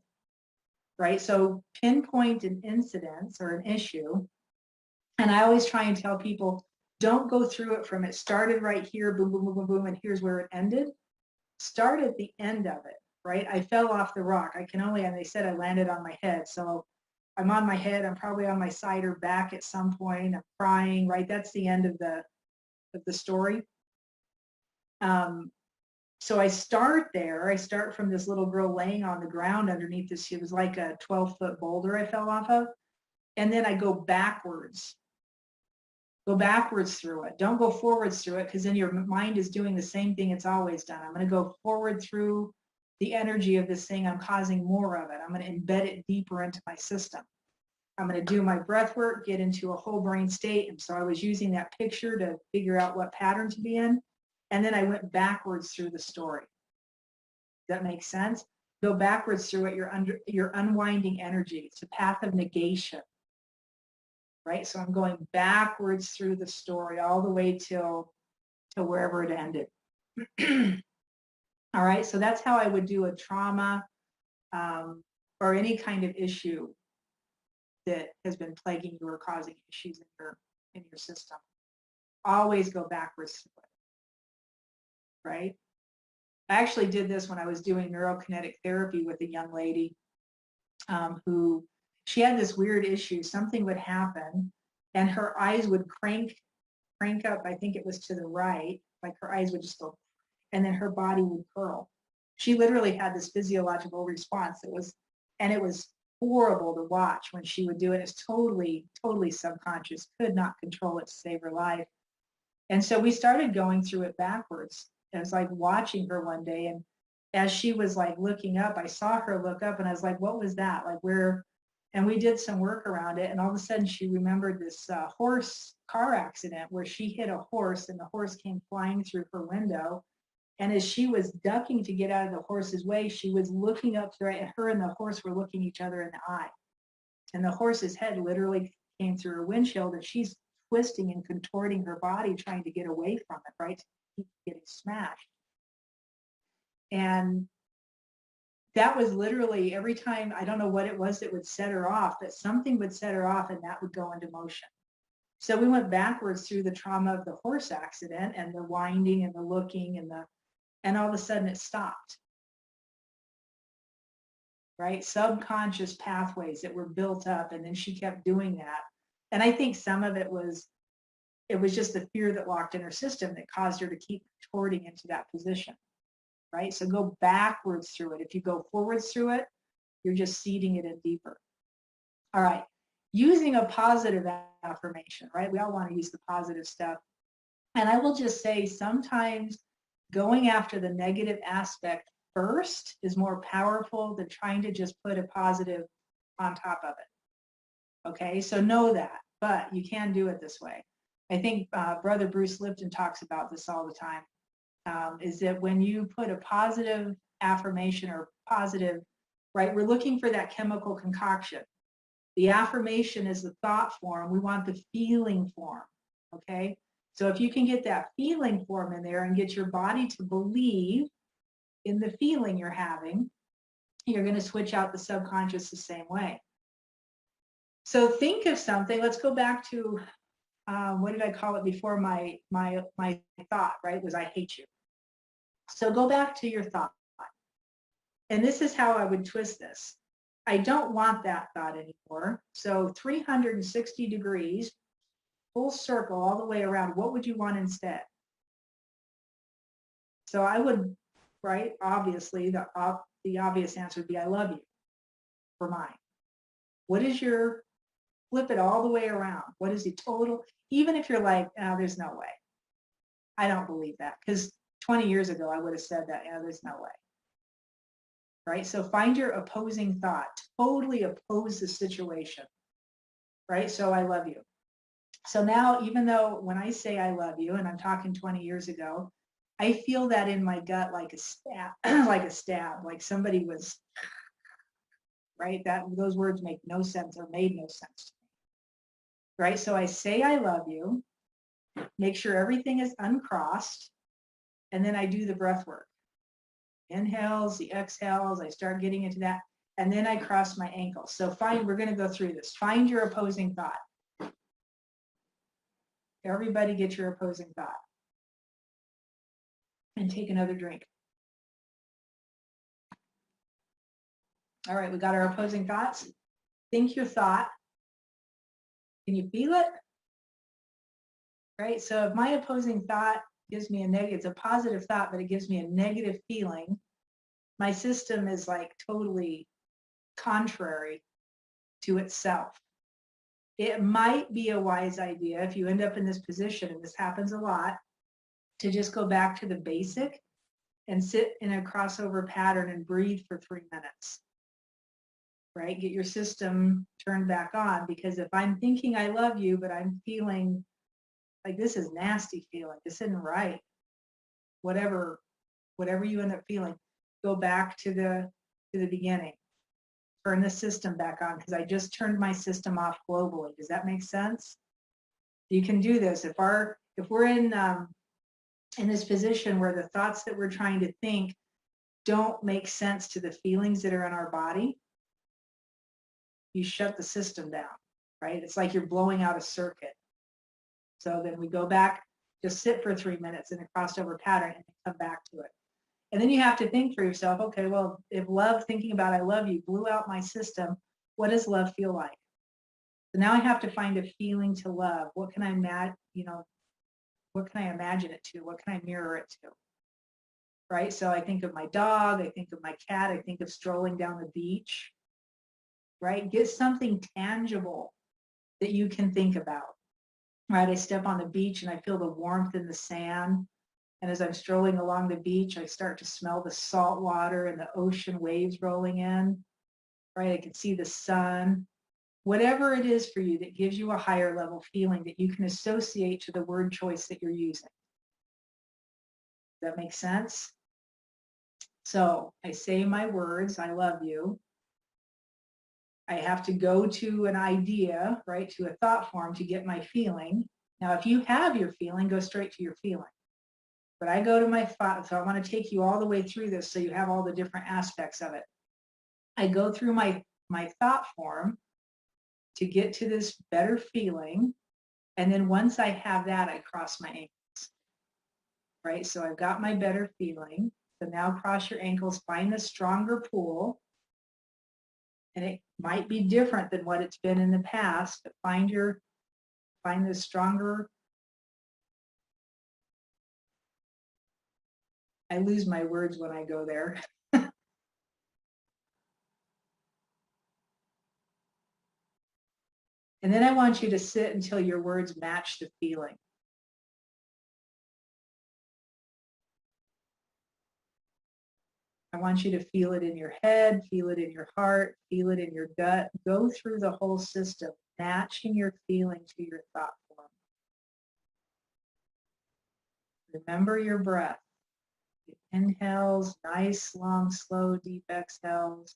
Speaker 1: Right. So pinpoint an incident or an issue. And I always try and tell people, don't go through it from it started right here, boom, boom, boom, boom, boom, and here's where it ended. Start at the end of it, right? I fell off the rock. And they said I landed on my head. So I'm on my head. I'm probably on my side or back at some point. I'm crying, right? That's the end of the story. So I start there. I start from this little girl laying on the ground underneath this. It was like a 12-foot boulder I fell off of. And then I go backwards. Go backwards through it. Don't go forwards through it, because then your mind is doing the same thing it's always done. I'm going to go forward through the energy of this thing. I'm causing more of it. I'm going to embed it deeper into my system. I'm going to do my breath work, get into a whole brain state. And so I was using that picture to figure out what pattern to be in. And then I went backwards through the story. Does that make sense? Go backwards through it. You're unwinding energy. It's a path of negation. Right? So I'm going backwards through the story all the way till wherever it ended. All right, so that's how I would do a trauma or any kind of issue that has been plaguing you or causing issues in your system. Always go backwards through it, right? I actually did this when I was doing neurokinetic therapy with a young lady who, she had this weird issue. Something would happen and her eyes would crank up. I think it was to the right, like her eyes would just go, and then her body would curl. She literally had this physiological response. It was horrible to watch when she would do it. It's totally subconscious, could not control it to save her life. And so we started going through it backwards. It was like watching her one day, and as she was like looking up, I saw her look up and I was like, what was that? Like where? And we did some work around it, and all of a sudden she remembered this horse car accident where she hit a horse and the horse came flying through her window. And as she was ducking to get out of the horse's way, she was looking up right, and her and the horse were looking each other in the eye. And the horse's head literally came through her windshield, and she's twisting and contorting her body, trying to get away from it, right? To keep getting smashed. And that was literally every time, I don't know what it was that would set her off, but something would set her off and that would go into motion. So we went backwards through the trauma of the horse accident and the winding and the looking and all of a sudden it stopped. Right? Subconscious pathways that were built up, and then she kept doing that. And I think some of it was just the fear that locked in her system that caused her to keep contorting into that position. Right? So go backwards through it. If you go forwards through it, you're just seeding it in deeper. All right. Using a positive affirmation, right? We all want to use the positive stuff. And I will just say sometimes going after the negative aspect first is more powerful than trying to just put a positive on top of it. Okay, so know that, but you can do it this way. I think Brother Bruce Lipton talks about this all the time. Is that when you put a positive affirmation or positive, right, we're looking for that chemical concoction. The affirmation is the thought form. We want the feeling form, okay? So if you can get that feeling form in there and get your body to believe in the feeling you're having, you're going to switch out the subconscious the same way. So think of something. Let's go back to, what did I call it before? My thought, right, was I hate you. So go back to your thought. And this is how I would twist this. I don't want that thought anymore. So 360 degrees, full circle all the way around. What would you want instead? So I would, right, obviously, the obvious answer would be I love you for mine. What is your, flip it all the way around. What is the total, even if you're like, oh, there's no way. I don't believe that. Because 20 years ago, I would have said that, yeah, there's no way. Right? So find your opposing thought. Totally oppose the situation. Right? So I love you. So now, even though when I say I love you, and I'm talking 20 years ago, I feel that in my gut like a stab, like somebody was, right? Those words make no sense or made no sense to me, right? So I say I love you, make sure everything is uncrossed, and then I do the breath work. Inhales, the exhales, I start getting into that, and then I cross my ankles. So we're going to go through this. Find your opposing thought. Everybody get your opposing thought. And take another drink. All right, we got our opposing thoughts. Think your thought. Can you feel it? Right, so if my opposing thought gives me it's a positive thought, but it gives me a negative feeling, my system is like totally contrary to itself. It might be a wise idea if you end up in this position, and this happens a lot, to just go back to the basic and sit in a crossover pattern and breathe for 3 minutes. Right? Get your system turned back on, because if I'm thinking I love you, but I'm feeling like this is nasty feeling, this isn't right, whatever you end up feeling, go back to the beginning. Turn the system back on, because I just turned my system off globally. Does that make sense? You can do this. If we're in this position where the thoughts that we're trying to think don't make sense to the feelings that are in our body, you shut the system down, right? It's like you're blowing out a circuit. So then we go back, just sit for 3 minutes in a crossover pattern and come back to it. And then you have to think for yourself, okay, well, if thinking about I love you blew out my system, what does love feel like? So now I have to find a feeling to love. What can I imagine it to? What can I mirror it to? Right? So I think of my dog, I think of my cat, I think of strolling down the beach, right? Get something tangible that you can think about, right? I step on the beach and I feel the warmth in the sand. And as I'm strolling along the beach, I start to smell the salt water and the ocean waves rolling in, right? I can see the sun. Whatever it is for you that gives you a higher level feeling that you can associate to the word choice that you're using. Does that make sense? So I say my words, I love you. I have to go to an idea, right, to a thought form to get my feeling. Now, if you have your feeling, go straight to your feeling. But I go to my thought, so I want to take you all the way through this so you have all the different aspects of it. I go through my thought form to get to this better feeling. And then once I have that, I cross my ankles, right? So I've got my better feeling. So now cross your ankles, find the stronger pull. And it might be different than what it's been in the past, but find the stronger. I lose my words when I go there. And then I want you to sit until your words match the feeling. I want you to feel it in your head, feel it in your heart, feel it in your gut. Go through the whole system, matching your feeling to your thought form. Remember your breath. Inhales, nice, long, slow, deep exhales.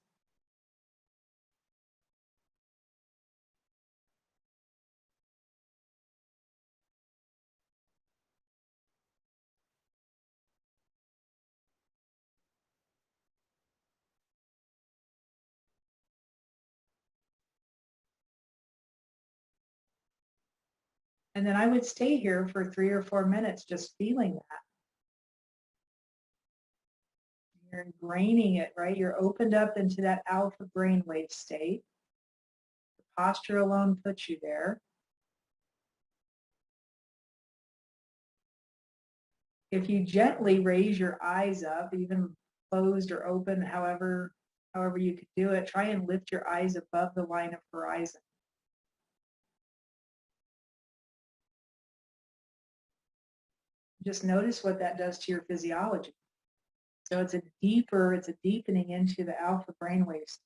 Speaker 1: And then I would stay here for 3 or 4 minutes just feeling that. You're ingraining it, right? You're opened up into that alpha brainwave state. The posture alone puts you there. If you gently raise your eyes up, even closed or open, however you could do it, try and lift your eyes above the line of horizon. Just notice what that does to your physiology. So it's a deepening into the alpha brainwave state.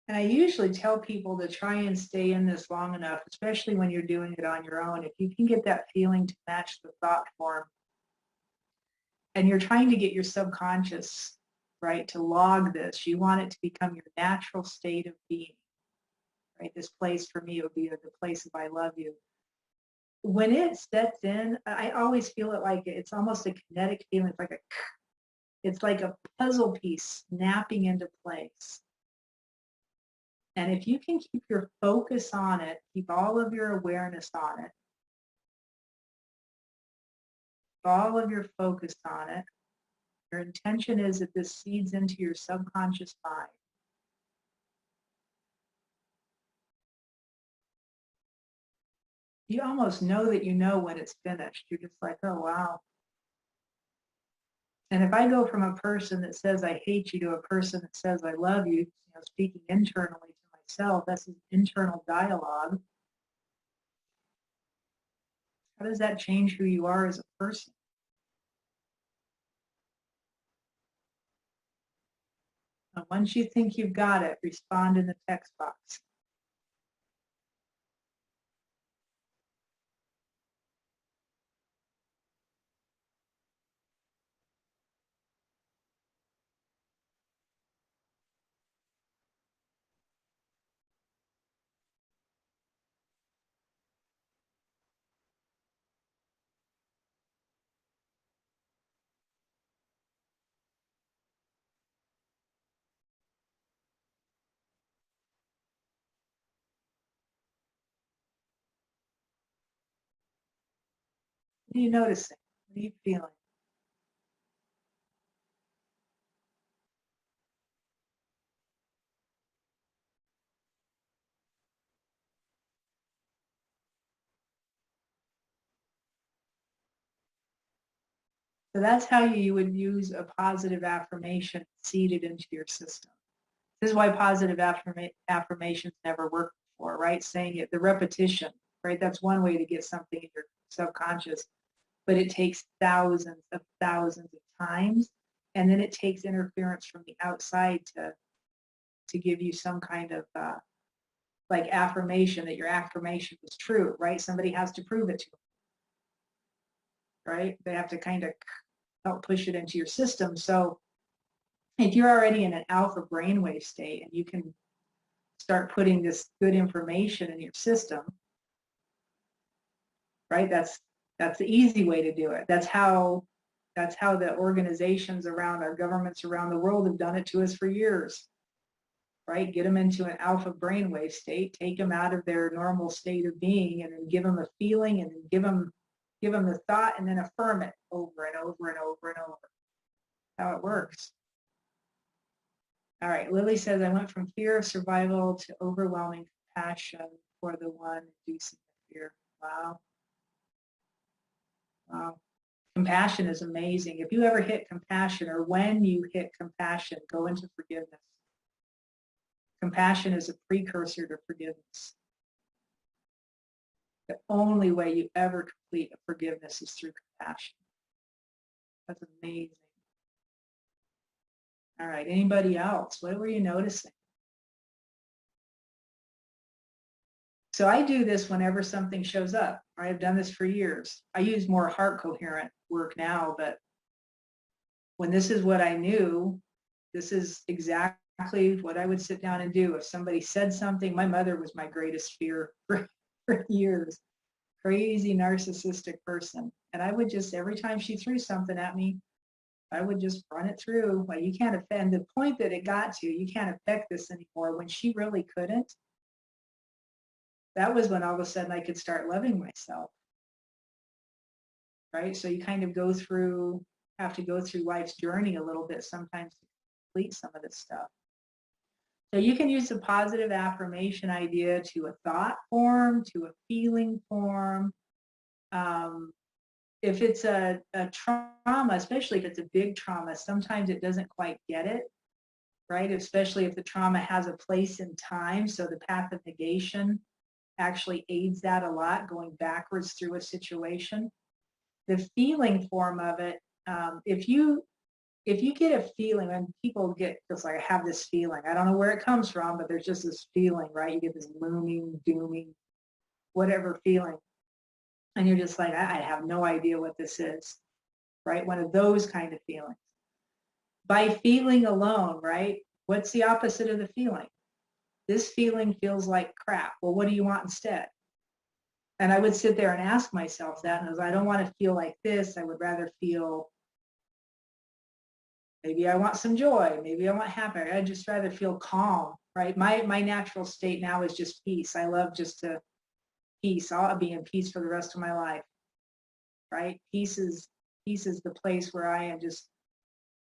Speaker 1: And I usually tell people to try and stay in this long enough, especially when you're doing it on your own. If you can get that feeling to match the thought form, and you're trying to get your subconscious, right, to log this, you want it to become your natural state of being, right? This place for me would be the place of I love you. When it sets in, I always feel it like it's almost a kinetic feeling. It's like a puzzle piece snapping into place. And if you can keep your focus on it, keep all of your awareness on it, all of your focus on it, your intention is that this seeds into your subconscious mind. You almost know that you know when it's finished. You're just like, oh, wow. And if I go from a person that says I hate you to a person that says I love you, speaking internally to myself, that's an internal dialogue. How does that change who you are as a person? And once you think you've got it, respond in the text box. What are you noticing? What are you feeling? So that's how you would use a positive affirmation seeded into your system. This is why positive affirmations never work before, right? Saying it, the repetition, right? That's one way to get something in your subconscious, but it takes thousands of times. And then it takes interference from the outside to give you some kind of like affirmation that your affirmation is true, right? Somebody has to prove it to them, right? They have to kind of help push it into your system. So if you're already in an alpha brainwave state and you can start putting this good information in your system, right? That's the easy way to do it. That's how the organizations around our governments around the world have done it to us for years, right? Get them into an alpha brainwave state, take them out of their normal state of being, and then give them a feeling, and then give them the thought, and then affirm it over and over and over and over. How it works. All right, Lily says, I went from fear of survival to overwhelming compassion for the one inducing the fear. Wow. Wow. Compassion is amazing. If you ever hit compassion, or when you hit compassion, go into forgiveness. Compassion is a precursor to forgiveness. The only way you ever complete a forgiveness is through compassion. That's amazing. All right, anybody else? What were you noticing? So I do this whenever something shows up. I've done this for years. I use more heart coherent work now, but when this is what I knew, this is exactly what I would sit down and do. If somebody said something, my mother was my greatest fear for years. Crazy narcissistic person. And I would just, every time she threw something at me, I would just run it through. Well, you can't offend the point that it got to, you can't affect this anymore. When she really couldn't, that was when all of a sudden I could start loving myself. Right? So you kind of have to go through life's journey a little bit sometimes to complete some of this stuff. So you can use the positive affirmation idea to a thought form, to a feeling form. If it's a trauma, especially if it's a big trauma, sometimes it doesn't quite get it, right? Especially if the trauma has a place in time. So the path of negation actually aids that a lot, going backwards through a situation. The feeling form of it, if you if you get a feeling, when people get just like, I have this feeling, I don't know where it comes from, but there's just this feeling, right? You get this looming, dooming, whatever feeling. And you're just like, I have no idea what this is, right? One of those kind of feelings. By feeling alone, right? What's the opposite of the feeling? This feeling feels like crap. Well, what do you want instead? And I would sit there and ask myself that, and I was, I don't want to feel like this. I would rather feel, maybe I want some joy. Maybe I want happy. I'd just rather feel calm, right? My natural state now is just peace. I love just to peace. I'll be in peace for the rest of my life, right? Peace is the place where I am just,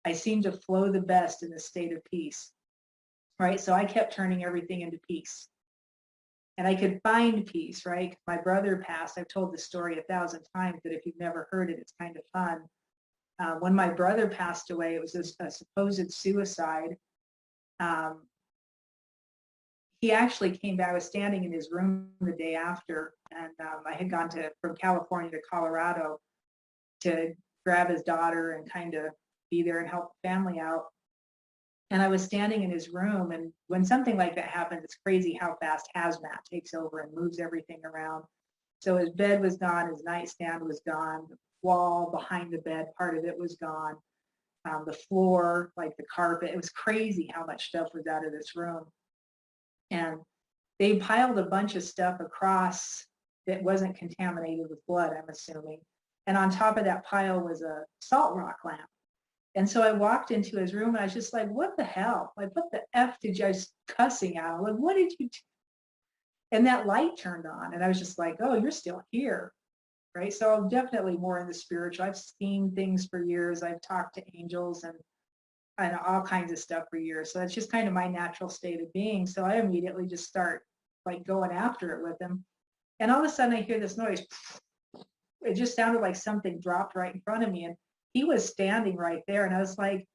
Speaker 1: I seem to flow the best in a state of peace, right? So I kept turning everything into peace. And I could find peace, right? My brother passed. I've told this story 1,000 times, but if you've never heard it, it's kind of fun. When my brother passed away, it was a supposed suicide. Um, he actually came back. I was standing in his room the day after, and I had gone from California to Colorado to grab his daughter and kind of be there and help the family out. And I was standing in his room, and when something like that happens, it's crazy how fast hazmat takes over and moves everything around. So his bed was gone, his nightstand was gone, the wall behind the bed, part of it was gone, the floor, like the carpet. It was crazy how much stuff was out of this room. And they piled a bunch of stuff across that wasn't contaminated with blood, I'm assuming. And on top of that pile was a salt rock lamp. And so I walked into his room and I was just like, what the hell? Like, what the F did you, I was cussing out? Like, what did you do? And that light turned on and I was just like, oh, you're still here, right? So I'm definitely more in the spiritual. I've seen things for years. I've talked to angels and all kinds of stuff for years. So that's just kind of my natural state of being. So I immediately just start like going after it with him. And all of a sudden I hear this noise. It just sounded like something dropped right in front of me. And he was standing right there. And I was like,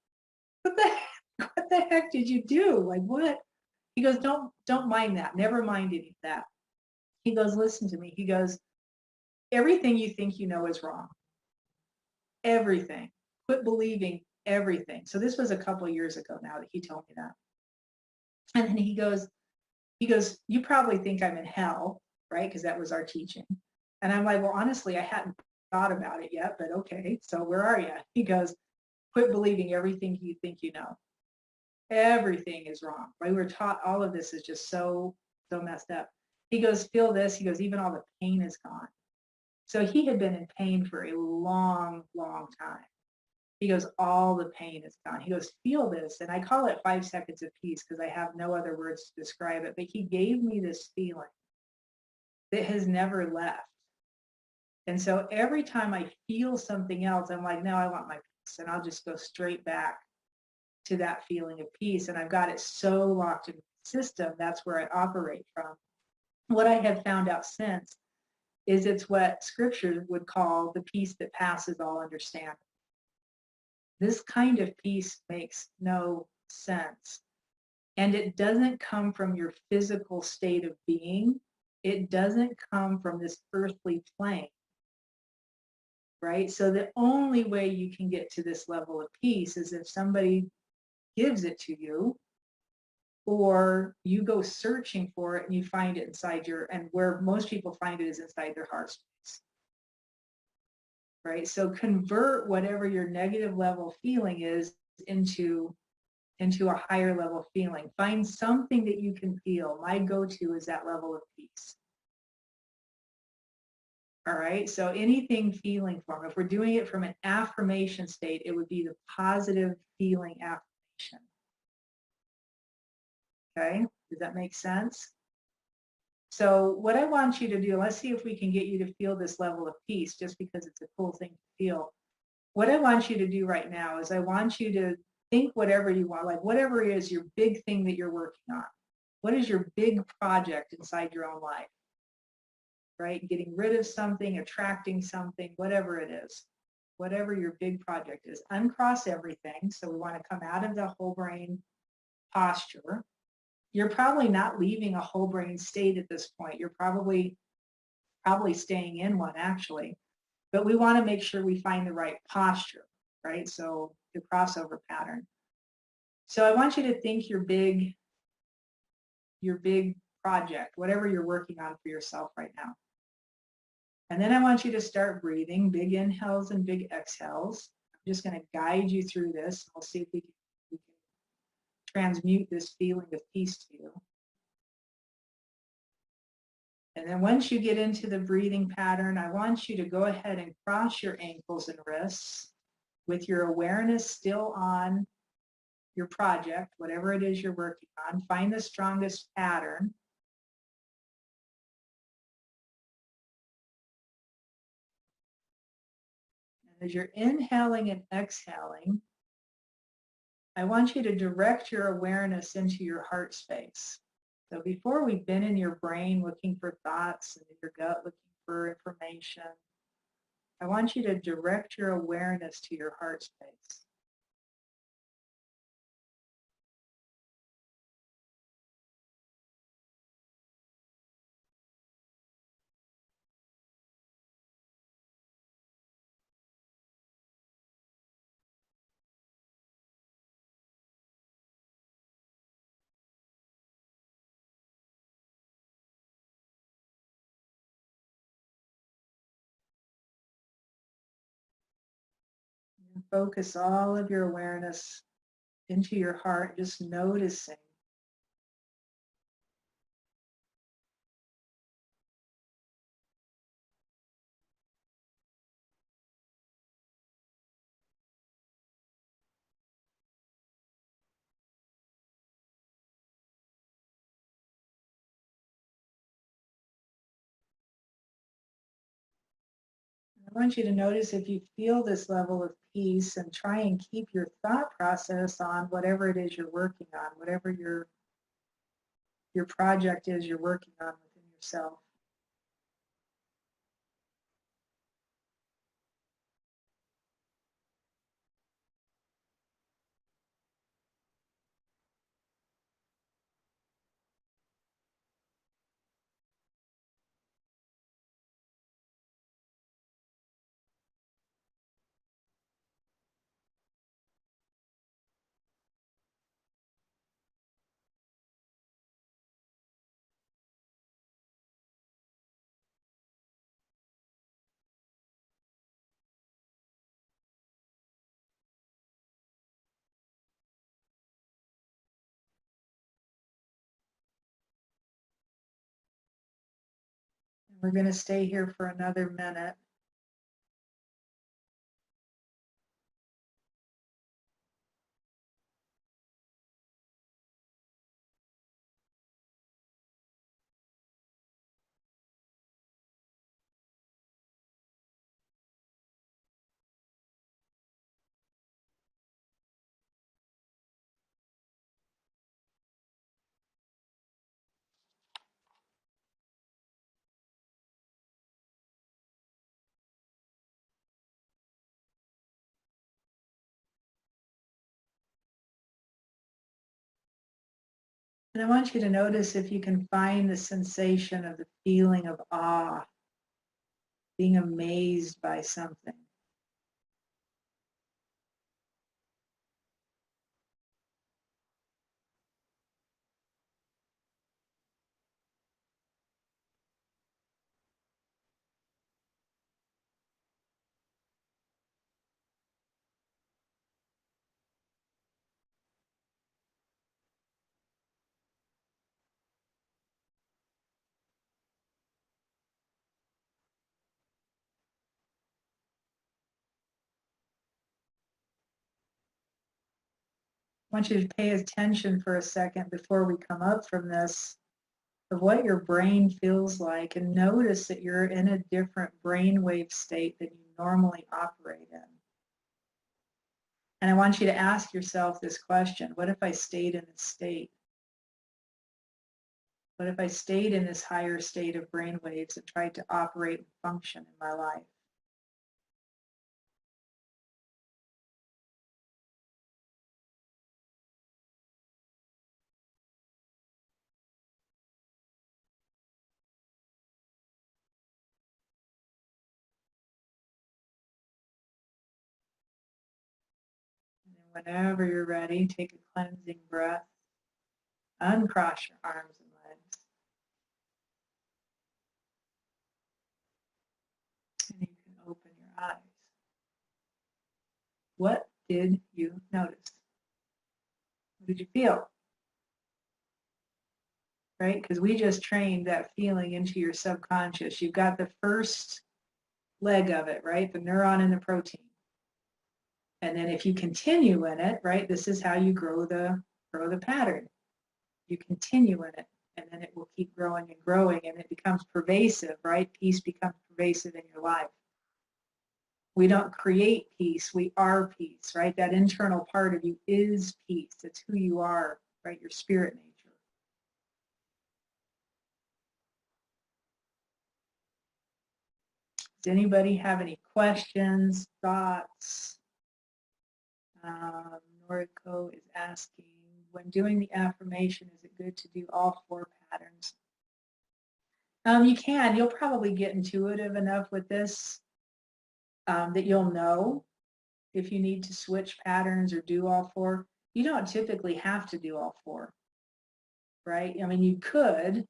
Speaker 1: what the heck did you do? Like, what? He goes, don't mind that. Never mind any of that. He goes, listen to me. He goes, everything you think you know is wrong. Everything. Quit believing everything. So this was a couple of years ago now that he told me that. And then he goes, you probably think I'm in hell, right? Because that was our teaching. And I'm like, well, honestly, I hadn't thought about it yet, but okay. So where are you? He goes, quit believing everything you think you know. Everything is wrong, right? We're taught all of this is just so messed up. He goes, feel this. He goes, even all the pain is gone. So he had been in pain for a long, long time. He goes, all the pain is gone. He goes, feel this. And I call it 5 seconds of peace because I have no other words to describe it. But he gave me this feeling that has never left. And so every time I feel something else, I'm like, no, I want my peace. And I'll just go straight back to that feeling of peace. And I've got it so locked in the system, that's where I operate from. What I have found out since is it's what scripture would call the peace that passes all understanding. This kind of peace makes no sense. And it doesn't come from your physical state of being. It doesn't come from this earthly plane, right? So the only way you can get to this level of peace is if somebody gives it to you, or you go searching for it and you find it inside and where most people find it is inside their heart space, right? So convert whatever your negative level feeling is into a higher level feeling. Find something that you can feel. My go-to is that level of peace. All right, so anything feeling form. If we're doing it from an affirmation state, it would be the positive feeling affirmation. Okay, does that make sense? So what I want you to do, let's see if we can get you to feel this level of peace just because it's a cool thing to feel. What I want you to do right now is I want you to think whatever you want, like whatever is your big thing that you're working on. What is your big project inside your own life? Right? Getting rid of something, attracting something, whatever it is, whatever your big project is. Uncross everything. So we want to come out of the whole brain posture. You're probably not leaving a whole brain state at this point. You're probably staying in one actually. But we want to make sure we find the right posture. right? So the crossover pattern. So I want you to think your big project, whatever you're working on for yourself right now. And then I want you to start breathing, big inhales and big exhales. I'm just going to guide you through this. We'll see if we can transmute this feeling of peace to you. And then once you get into the breathing pattern, I want you to go ahead and cross your ankles and wrists with your awareness still on your project, whatever it is you're working on. Find the strongest pattern. And as you're inhaling and exhaling, I want you to direct your awareness into your heart space. So before we've been in your brain looking for thoughts and in your gut looking for information, I want you to direct your awareness to your heart space. And focus all of your awareness into your heart, just noticing. I want you to notice if you feel this level of peace and try and keep your thought process on whatever it is you're working on, whatever your project is you're working on within yourself. And we're going to stay here for another minute. And I want you to notice if you can find the sensation of the feeling of awe, being amazed by something. I want you to pay attention for a second before we come up from this of what your brain feels like and notice that you're in a different brainwave state than you normally operate in. And I want you to ask yourself this question: what if I stayed in this state? What if I stayed in this higher state of brainwaves and tried to operate and function in my life? Whenever you're ready, take a cleansing breath. Uncross your arms and legs. And you can open your eyes. What did you notice? What did you feel? Right? Because we just trained that feeling into your subconscious. You've got the first leg of it, right? The neuron and the protein. And then if you continue in it, right, this is how you grow the pattern. You continue in it, and then it will keep growing and growing, and it becomes pervasive, right? Peace becomes pervasive in your life. We don't create peace, we are peace, right? That internal part of you is peace. It's who you are, right? Your spirit nature. Does anybody have any questions, thoughts? Noriko is asking, when doing the affirmation, is it good to do all 4 patterns? You can. You'll probably get intuitive enough with this that you'll know if you need to switch patterns or do all 4. You don't typically have to do all 4, right? I mean, you could,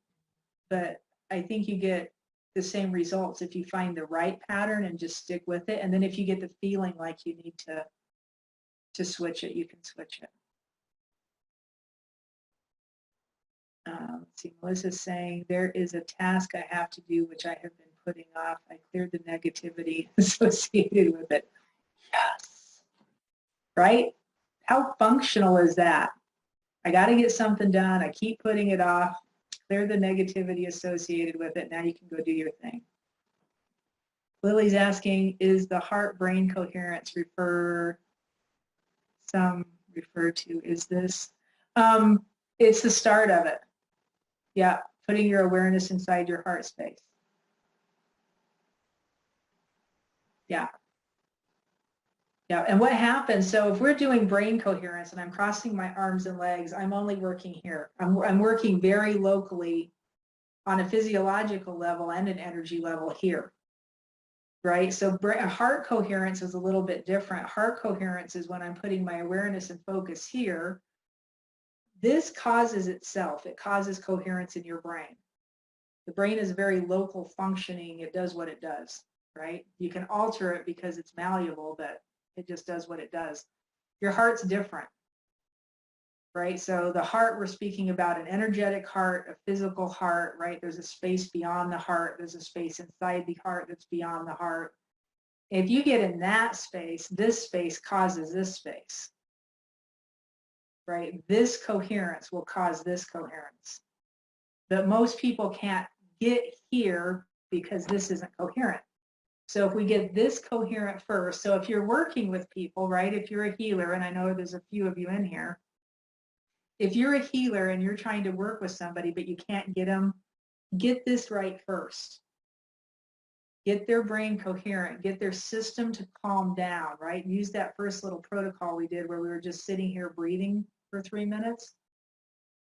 Speaker 1: but I think you get the same results if you find the right pattern and just stick with it. And then if you get the feeling like you need to switch it, you can switch it. Let's see, Melissa's saying, there is a task I have to do which I have been putting off. I cleared the negativity associated with it. Yes. Right? How functional is that? I got to get something done. I keep putting it off. Clear the negativity associated with it. Now you can go do your thing. Lily's asking, is the heart-brain coherence refer to, is this? It's the start of it. Yeah, putting your awareness inside your heart space. Yeah. Yeah, and what happens, so if we're doing brain coherence and I'm crossing my arms and legs, I'm only working here. I'm working very locally on a physiological level and an energy level here, right? So heart coherence is a little bit different. Heart coherence is when I'm putting my awareness and focus here. This causes itself. It causes coherence in your brain. The brain is very local functioning. It does what it does, right? You can alter it because it's malleable, but it just does what it does. Your heart's different, right? So the heart, we're speaking about an energetic heart, a physical heart, right? There's a space beyond the heart. There's a space inside the heart that's beyond the heart. If you get in that space, this space causes this space, right? This coherence will cause this coherence. But most people can't get here because this isn't coherent. So if we get this coherent first, so if you're working with people, right, if you're a healer, and I know there's a few of you in here, if you're a healer and you're trying to work with somebody, but you can't get them, get this right first. Get their brain coherent, get their system to calm down, right? Use that first little protocol we did where we were just sitting here breathing for 3 minutes.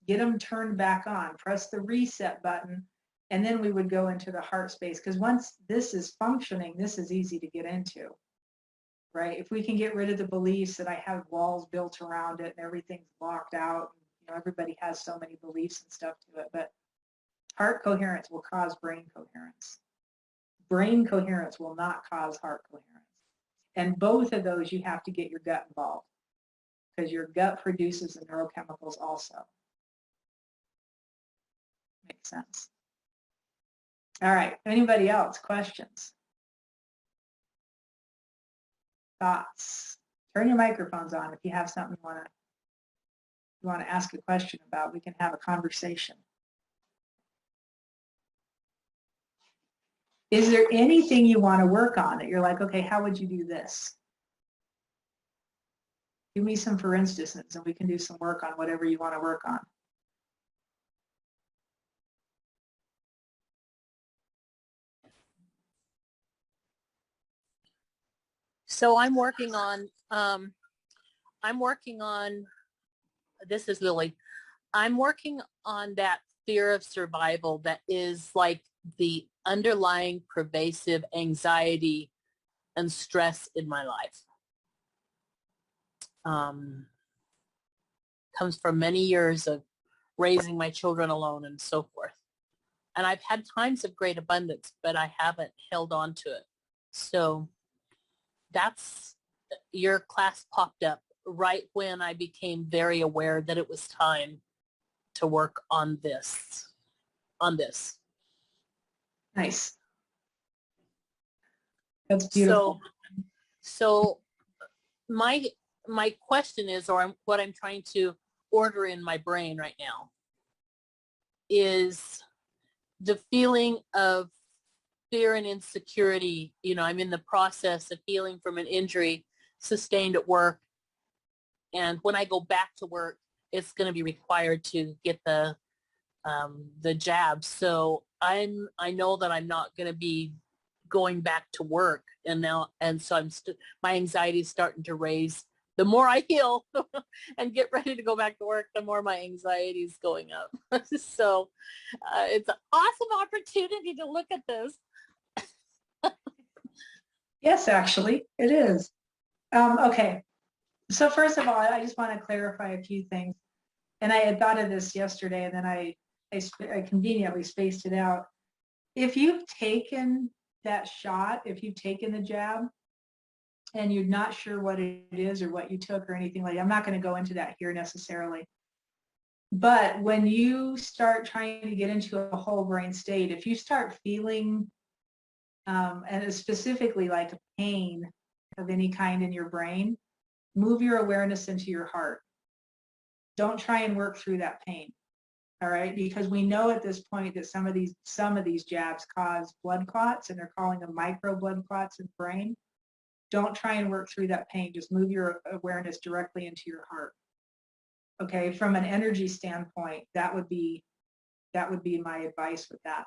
Speaker 1: Get them turned back on, press the reset button, and then we would go into the heart space. Because once this is functioning, this is easy to get into, right? If we can get rid of the beliefs that I have walls built around it and everything's blocked out, you know, everybody has so many beliefs and stuff to it, but heart coherence will cause brain coherence. Brain coherence will not cause heart coherence. And both of those, you have to get your gut involved because your gut produces the neurochemicals also. Makes sense. All right. Anybody else? Questions? Thoughts? Turn your microphones on if you have something you want to ask a question about. We can have a conversation. Is there anything you want to work on that you're like, okay, how would you do this? Give me some for instance, and we can do some work on whatever you want to work on.
Speaker 2: So I'm working on, this is Lily. I'm working on that fear of survival that is like the underlying pervasive anxiety and stress in my life. Comes from many years of raising my children alone and so forth. And I've had times of great abundance, but I haven't held on to it. So that's, your class popped up right when I became very aware that it was time to work on this.
Speaker 1: Nice. That's beautiful.
Speaker 2: So my question is, or what I'm trying to order in my brain right now, is the feeling of fear and insecurity. You know, I'm in the process of healing from an injury sustained at work. And when I go back to work, it's going to be required to get the jab. So I know that I'm not going to be going back to work, and so my anxiety is starting to raise. The more I heal and get ready to go back to work, the more my anxiety is going up. So it's an awesome opportunity to look at this.
Speaker 1: Yes, actually, it is. Okay. So first of all, I just want to clarify a few things. And I had thought of this yesterday, and then I conveniently spaced it out. If you've taken that shot, if you've taken the jab, and you're not sure what it is or what you took or anything like that, I'm not going to go into that here necessarily. But when you start trying to get into a whole brain state, if you start feeling, and specifically like pain of any kind in your brain, move your awareness into your heart. Don't try and work through that pain. All right, because we know at this point that some of these jabs cause blood clots, and they're calling them micro blood clots in the brain. Don't try and work through that pain. Just move your awareness directly into your heart. Okay, from an energy standpoint, that would be my advice with that.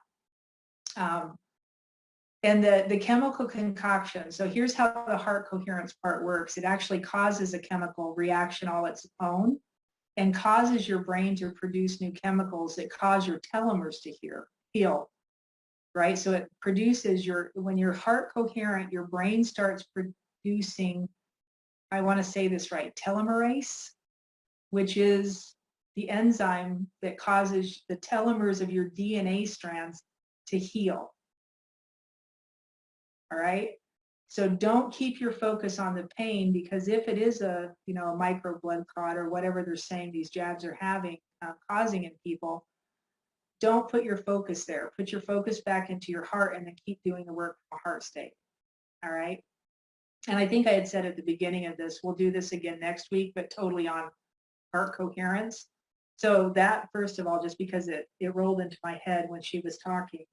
Speaker 1: And the chemical concoction. So here's how the heart coherence part works. It actually causes a chemical reaction all its own, and causes your brain to produce new chemicals that cause your telomeres to heal, right? So it produces when your heart coherent, your brain starts producing, I want to say this right, telomerase, which is the enzyme that causes the telomeres of your DNA strands to heal. All right? So don't keep your focus on the pain, because if it is a micro blood clot or whatever they're saying these jabs are causing in people, don't put your focus there. Put your focus back into your heart, and then keep doing the work from a heart state. All right. And I think I had said at the beginning of this, we'll do this again next week, but totally on heart coherence. So that, first of all, just because it rolled into my head when she was talking.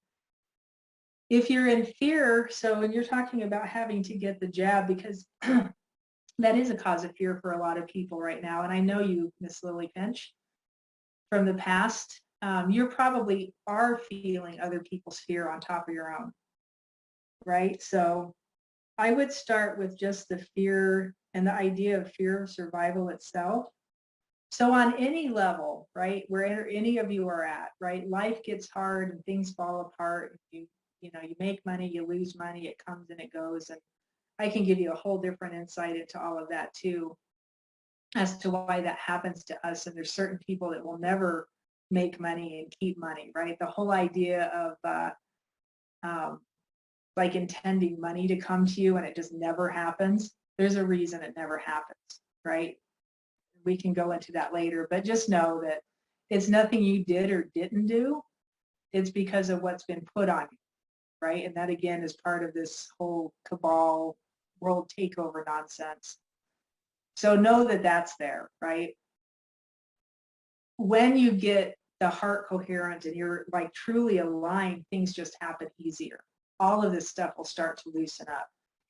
Speaker 1: If you're in fear, so when you're talking about having to get the jab, because that is a cause of fear for a lot of people right now. And I know you, Miss Lily Finch, from the past, you probably are feeling other people's fear on top of your own, right? So I would start with just the fear and the idea of fear of survival itself. So on any level, right, where any of you are at, right, life gets hard and things fall apart. You make money, you lose money, it comes and it goes. And I can give you a whole different insight into all of that too, as to why that happens to us. And there's certain people that will never make money and keep money, right? The whole idea of like intending money to come to you and it just never happens. There's a reason it never happens, right? We can go into that later, but just know that it's nothing you did or didn't do. It's because of what's been put on you, right? And that, again, is part of this whole cabal world takeover nonsense. So know that that's there, right? When you get the heart coherent and you're like truly aligned, things just happen easier. All of this stuff will start to loosen up.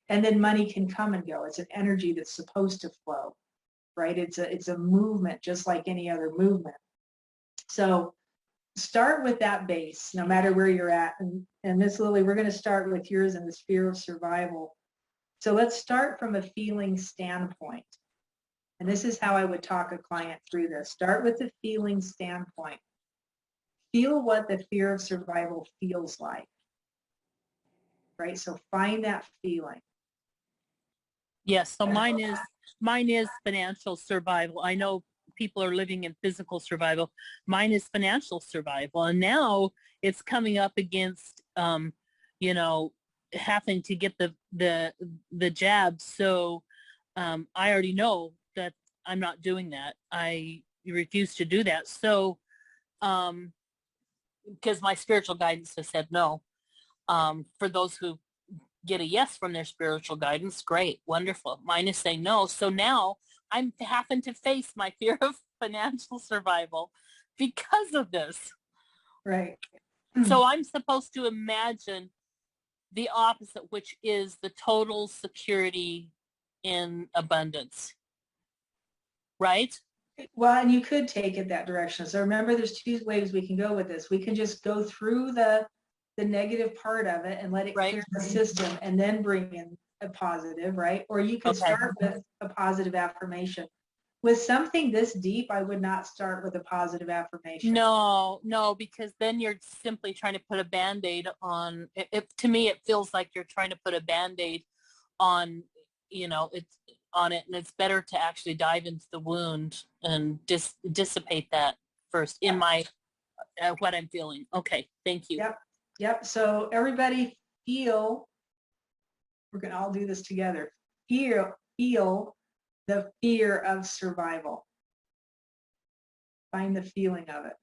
Speaker 1: And then money can come and go. It's an energy that's supposed to flow, right? It's a movement just like any other movement. So start with that base, no matter where you're at. And Miss Lily, we're going to start with yours in this fear of survival. So let's start from a feeling standpoint. And this is how I would talk a client through this. Start with the feeling standpoint. Feel what the fear of survival feels like, right? So find that feeling.
Speaker 2: Yes, so mine is Mine is financial survival. I know people are living in physical survival. Mine is financial survival. And now it's coming up against, you know, having to get the jab. So I already know that I'm not doing that. I refuse to do that. So because my spiritual guidance has said no. For those who get a yes from their spiritual guidance, great, wonderful. Mine is saying no. So now I'm having to face my fear of financial survival because of this.
Speaker 1: Right.
Speaker 2: So I'm supposed to imagine the opposite, which is the total security in abundance, right?
Speaker 1: Well, and you could take it that direction. So remember, there's two ways we can go with this. We can just go through the negative part of it and let it
Speaker 2: Right.
Speaker 1: clear the system and then bring in a positive, right? Or you could
Speaker 2: Okay.
Speaker 1: start with a positive affirmation. With something this deep, I would not start with a positive affirmation.
Speaker 2: No, no, because then you're simply trying to put a Band-Aid on it. To me, it feels like you're trying to put a Band-Aid on, it's on it, and it's better to actually dive into the wound and dissipate that first in my what I'm feeling. Okay, thank you.
Speaker 1: Yep. Yep. So everybody feel, we're going to all do this together. Feel the fear of survival. Find the feeling of it,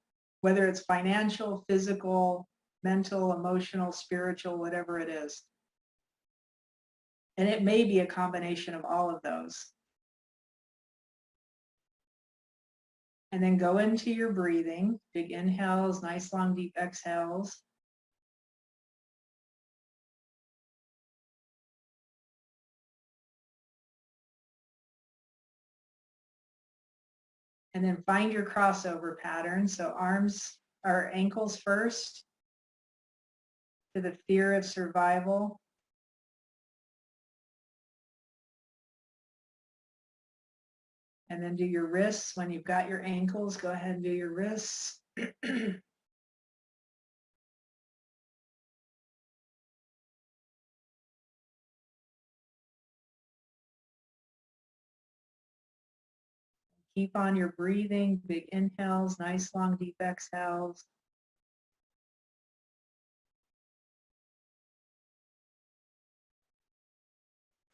Speaker 1: whether it's financial, physical, mental, emotional, spiritual, whatever it is. And it may be a combination of all of those. And then go into your breathing, big inhales, nice long deep exhales. And then find your crossover pattern. So arms or ankles first to the fear of survival. And then do your wrists. When you've got your ankles, go ahead and do your wrists. Keep on your breathing, big inhales, nice long deep exhales.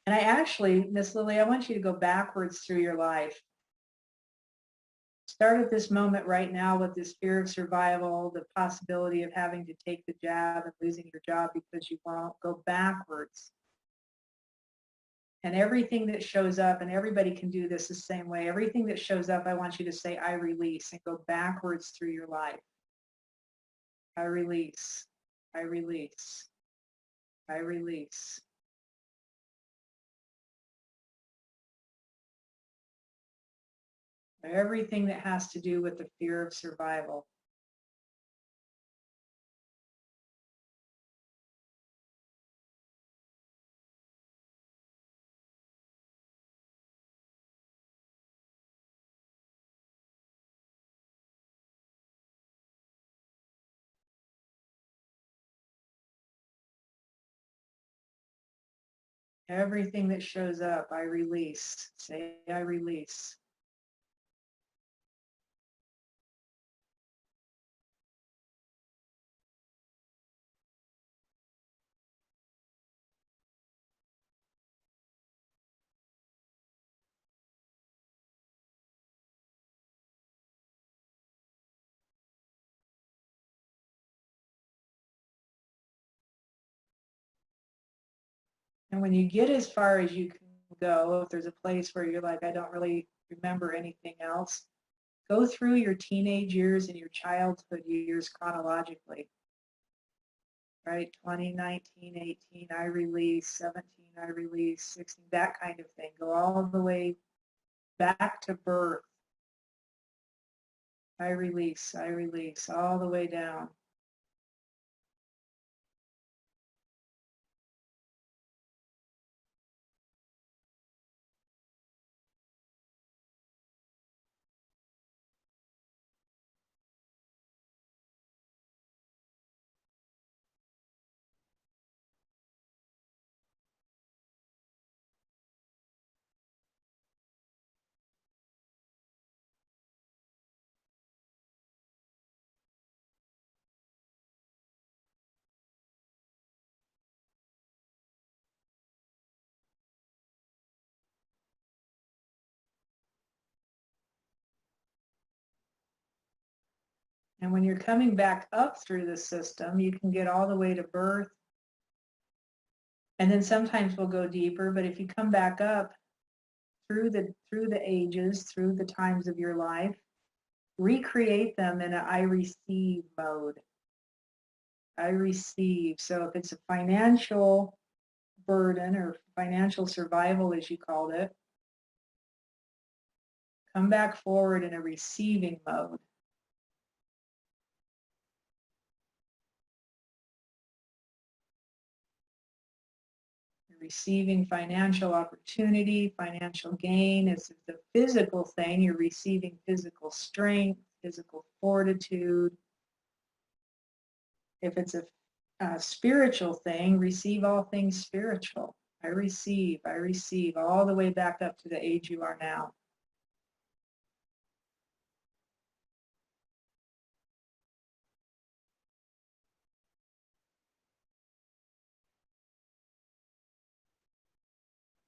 Speaker 1: And I actually, Miss Lily, I want you to go backwards through your life. Start at this moment right now with this fear of survival, the possibility of having to take the jab and losing your job because you won't. Go backwards. And everything that shows up, and everybody can do this the same way, everything that shows up, I want you to say, I release, and go backwards through your life. I release, I release, I release. Everything that has to do with the fear of survival. Everything that shows up, I release. Say, I release. And when you get as far as you can go, if there's a place where you're like, I don't really remember anything else, go through your teenage years and your childhood years chronologically. Right? 20, 19, 18, I release, 17, I release, 16, that kind of thing. Go all the way back to birth. I release, all the way down. And when you're coming back up through the system, you can get all the way to birth. And then sometimes we'll go deeper, but if you come back up through the ages, through the times of your life, recreate them in an I receive mode. I receive. So if it's a financial burden or financial survival, as you called it, come back forward in a receiving mode. Receiving financial opportunity, financial gain. If it's a physical thing, you're receiving physical strength, physical fortitude. If it's a spiritual thing, receive all things spiritual. I receive all the way back up to the age you are now.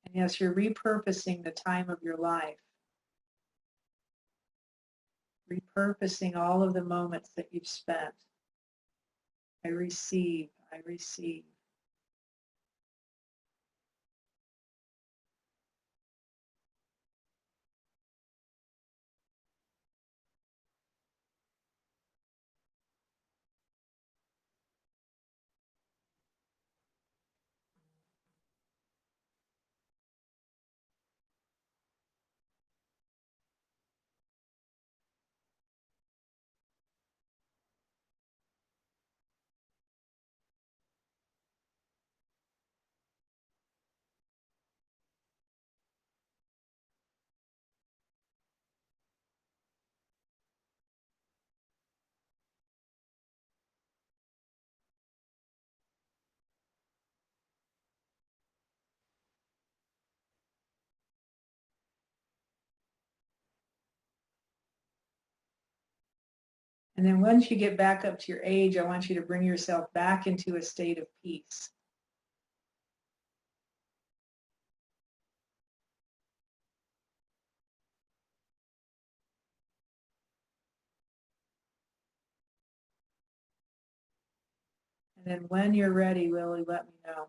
Speaker 1: And yes, you're repurposing the time of your life. Repurposing all of the moments that you've spent. I receive, I receive. And then once you get back up to your age, I want you to bring yourself back into a state of peace. And then when you're ready, Lily, let me know.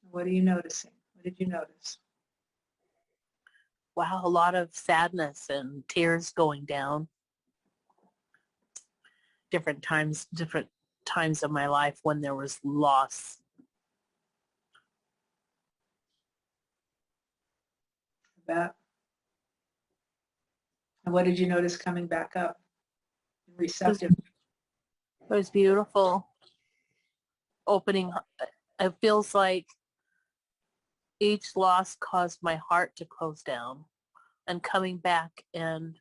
Speaker 1: What are you noticing? What did you notice?
Speaker 2: Wow, a lot of sadness and tears going down. Different times of my life when there was loss.
Speaker 1: That. And what did you notice coming back up? Receptive.
Speaker 2: It was beautiful. Opening, it feels like each loss caused my heart to close down, and coming back and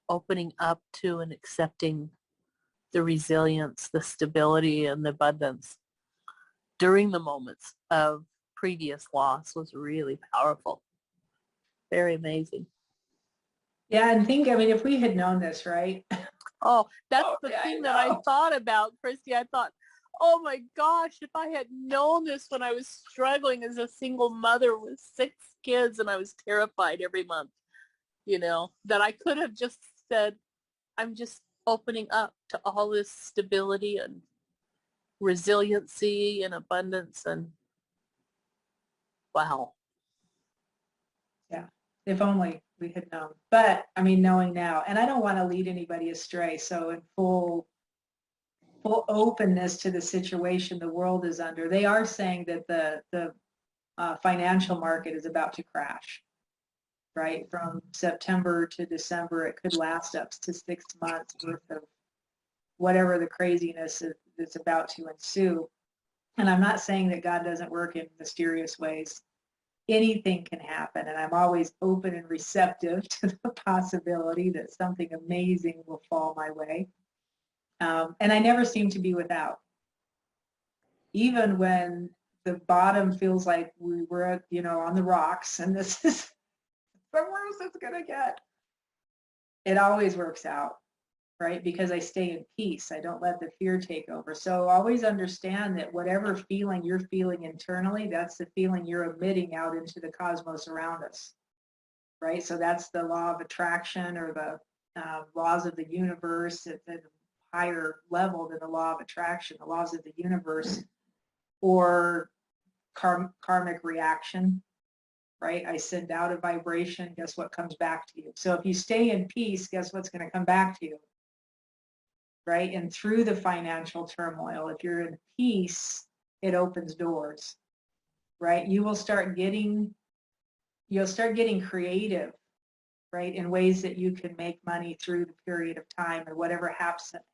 Speaker 2: opening up to and accepting the resilience, the stability, and the abundance during the moments of previous loss was really powerful. Very amazing.
Speaker 1: Yeah, and think, I mean, if we had known this, right?
Speaker 2: Oh, that's the thing that I thought about, Christy. I thought, oh my gosh, if I had known this when I was struggling as a single mother with 6 kids and I was terrified every month, that I could have just said, I'm just opening up to all this stability and resiliency and abundance, and wow.
Speaker 1: Yeah, if only we had known. But I mean, knowing now, and I don't want to lead anybody astray. So in full openness to the situation the world is under, they are saying that the financial market is about to crash. Right, from September to December, it could last up to 6 months worth of whatever the craziness is about to ensue. And I'm not saying that God doesn't work in mysterious ways. anything can happen, and I'm always open and receptive to the possibility that something amazing will fall my way. And I never seem to be without, even when the bottom feels like we were, on the rocks, and this is the worst it's gonna get. It always works out, right? Because I stay in peace. I don't let the fear take over. So always understand that whatever feeling you're feeling internally, that's the feeling you're emitting out into the cosmos around us, right? So that's the law of attraction, or the laws of the universe at a higher level than the law of attraction, the laws of the universe, or karmic reaction, right? I send out a vibration, guess what comes back to you? So if you stay in peace, guess what's going to come back to you? Right? And through the financial turmoil, if you're in peace, it opens doors, right? You'll start getting creative, right? In ways that you can make money through the period of time, or whatever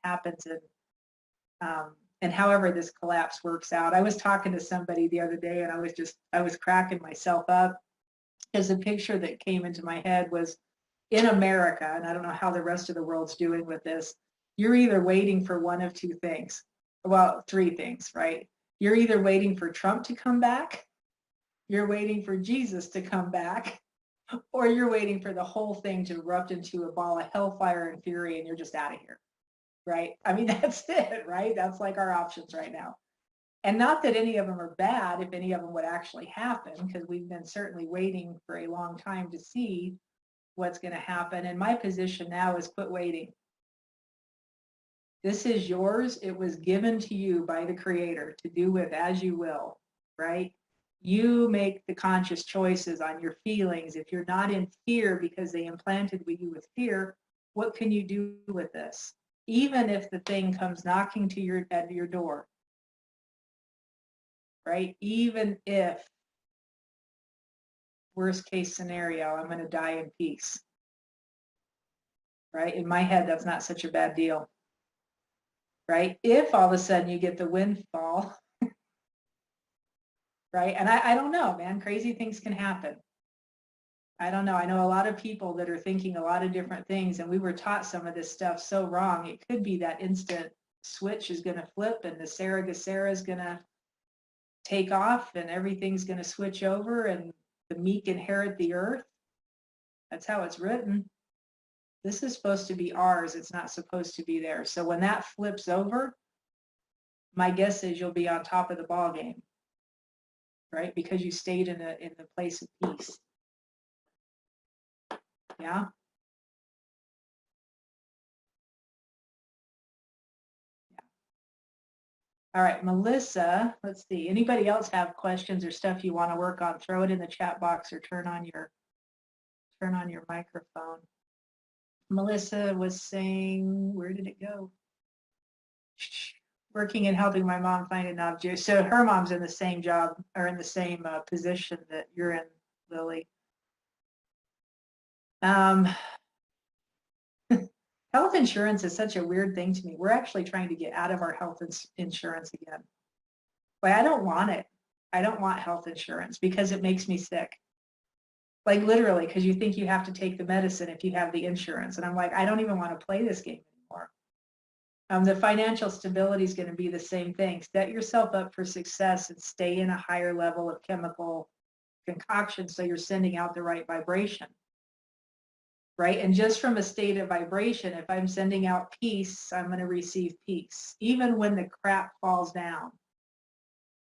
Speaker 1: happens and however this collapse works out. I was talking to somebody the other day, and I was cracking myself up, because the picture that came into my head was, in America, and I don't know how the rest of the world's doing with this, you're either waiting for one of two things. Well, three things, right? You're either waiting for Trump to come back, you're waiting for Jesus to come back, or you're waiting for the whole thing to erupt into a ball of hellfire and fury, and you're just out of here, right? I mean, that's it, right? That's like our options right now. And not that any of them are bad, if any of them would actually happen, because we've been certainly waiting for a long time to see what's going to happen. And my position now is quit waiting. This is yours. It was given to you by the Creator to do with as you will, right? You make the conscious choices on your feelings. If you're not in fear because they implanted you with fear, what can you do with this? Even if the thing comes knocking at your door, right? Even if, worst case scenario, I'm going to die in peace, right? In my head, that's not such a bad deal, right? If all of a sudden you get the windfall, right? And I don't know, man, crazy things can happen. I don't know. I know a lot of people that are thinking a lot of different things, and we were taught some of this stuff so wrong. It could be that instant switch is going to flip, and the Sarah Gessera is going to take off, and everything's going to switch over, and the meek inherit the earth. That's how it's written. This is supposed to be ours. It's not supposed to be there. So when that flips over, my guess is you'll be on top of the ball game, right? Because you stayed in the place of peace. Yeah. All right, Melissa, let's see. Anybody else have questions or stuff you want to work on? Throw it in the chat box or turn on your microphone. Melissa was saying, where did it go? Working and helping my mom find an object. So her mom's in the same job, or in the same position that you're in, Lily. Health insurance is such a weird thing to me. We're actually trying to get out of our health insurance again. But I don't want it. I don't want health insurance because it makes me sick. Like literally, because you think you have to take the medicine if you have the insurance. And I'm like, I don't even want to play this game anymore. The financial stability is going to be the same thing. Set yourself up for success and stay in a higher level of chemical concoction so you're sending out the right vibration. Right? And just from a state of vibration, if I'm sending out peace, I'm going to receive peace, even when the crap falls down.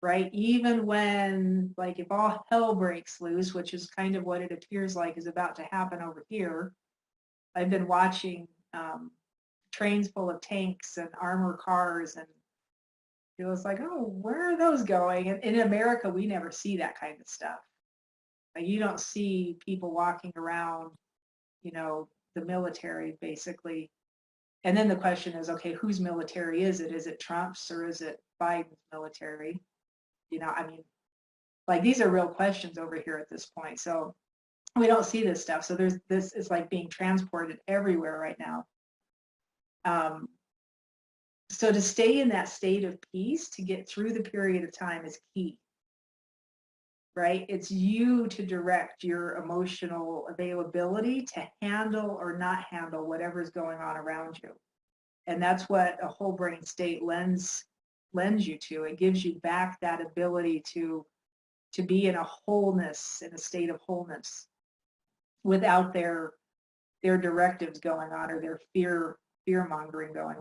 Speaker 1: Right? Even when, like, if all hell breaks loose, which is kind of what it appears like is about to happen over here. I've been watching trains full of tanks and armored cars, and it was like, oh, where are those going? And in America, we never see that kind of stuff. Like, you don't see people walking around, the military basically. And then the question is, okay, whose military is it? Is it Trump's or is it Biden's military? I mean, like, these are real questions over here at this point. So we don't see this stuff. So this is like being transported everywhere right now. So to stay in that state of peace, to get through the period of time is key. right? It's you to direct your emotional availability to handle or not handle whatever's going on around you. And that's what a whole brain state lends you to. It gives you back that ability to be in a wholeness, in a state of wholeness, without their directives going on or their fear mongering going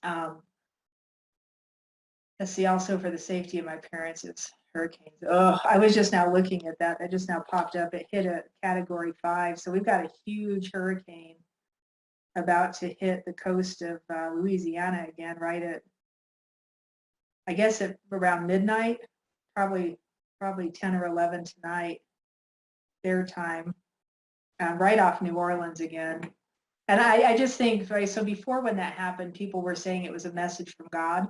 Speaker 1: on. Let's see, also for the safety of my parents, it's hurricanes. Oh, I was just now looking at that. That just now popped up. It hit a category 5. So we've got a huge hurricane about to hit the coast of Louisiana again, right at, I guess at around midnight, probably 10 or 11 tonight, their time, right off New Orleans again. And I just think, right, so before when that happened, people were saying it was a message from God,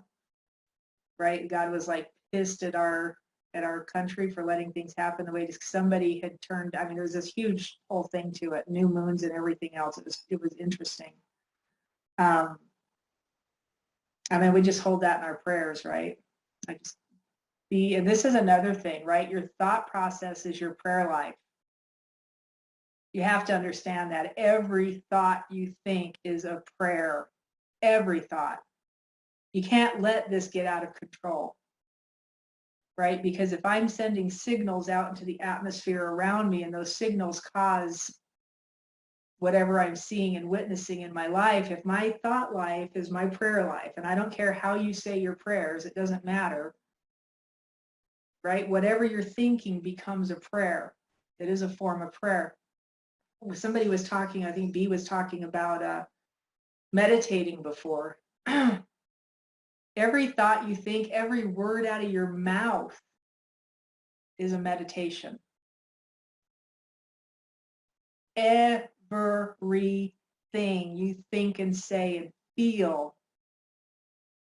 Speaker 1: right? God was like pissed at our country for letting things happen the way somebody had turned. I mean, there was this huge whole thing to it, new moons and everything else. It was interesting. I mean, we just hold that in our prayers, right? And this is another thing, right? Your thought process is your prayer life. You have to understand that every thought you think is a prayer. Every thought. You can't let this get out of control, right? Because if I'm sending signals out into the atmosphere around me and those signals cause whatever I'm seeing and witnessing in my life, if my thought life is my prayer life, and I don't care how you say your prayers, it doesn't matter, right? Whatever you're thinking becomes a prayer. It is a form of prayer. Somebody was talking, I think B was talking about meditating before. Every thought you think, every word out of your mouth is a meditation. Everything you think and say and feel,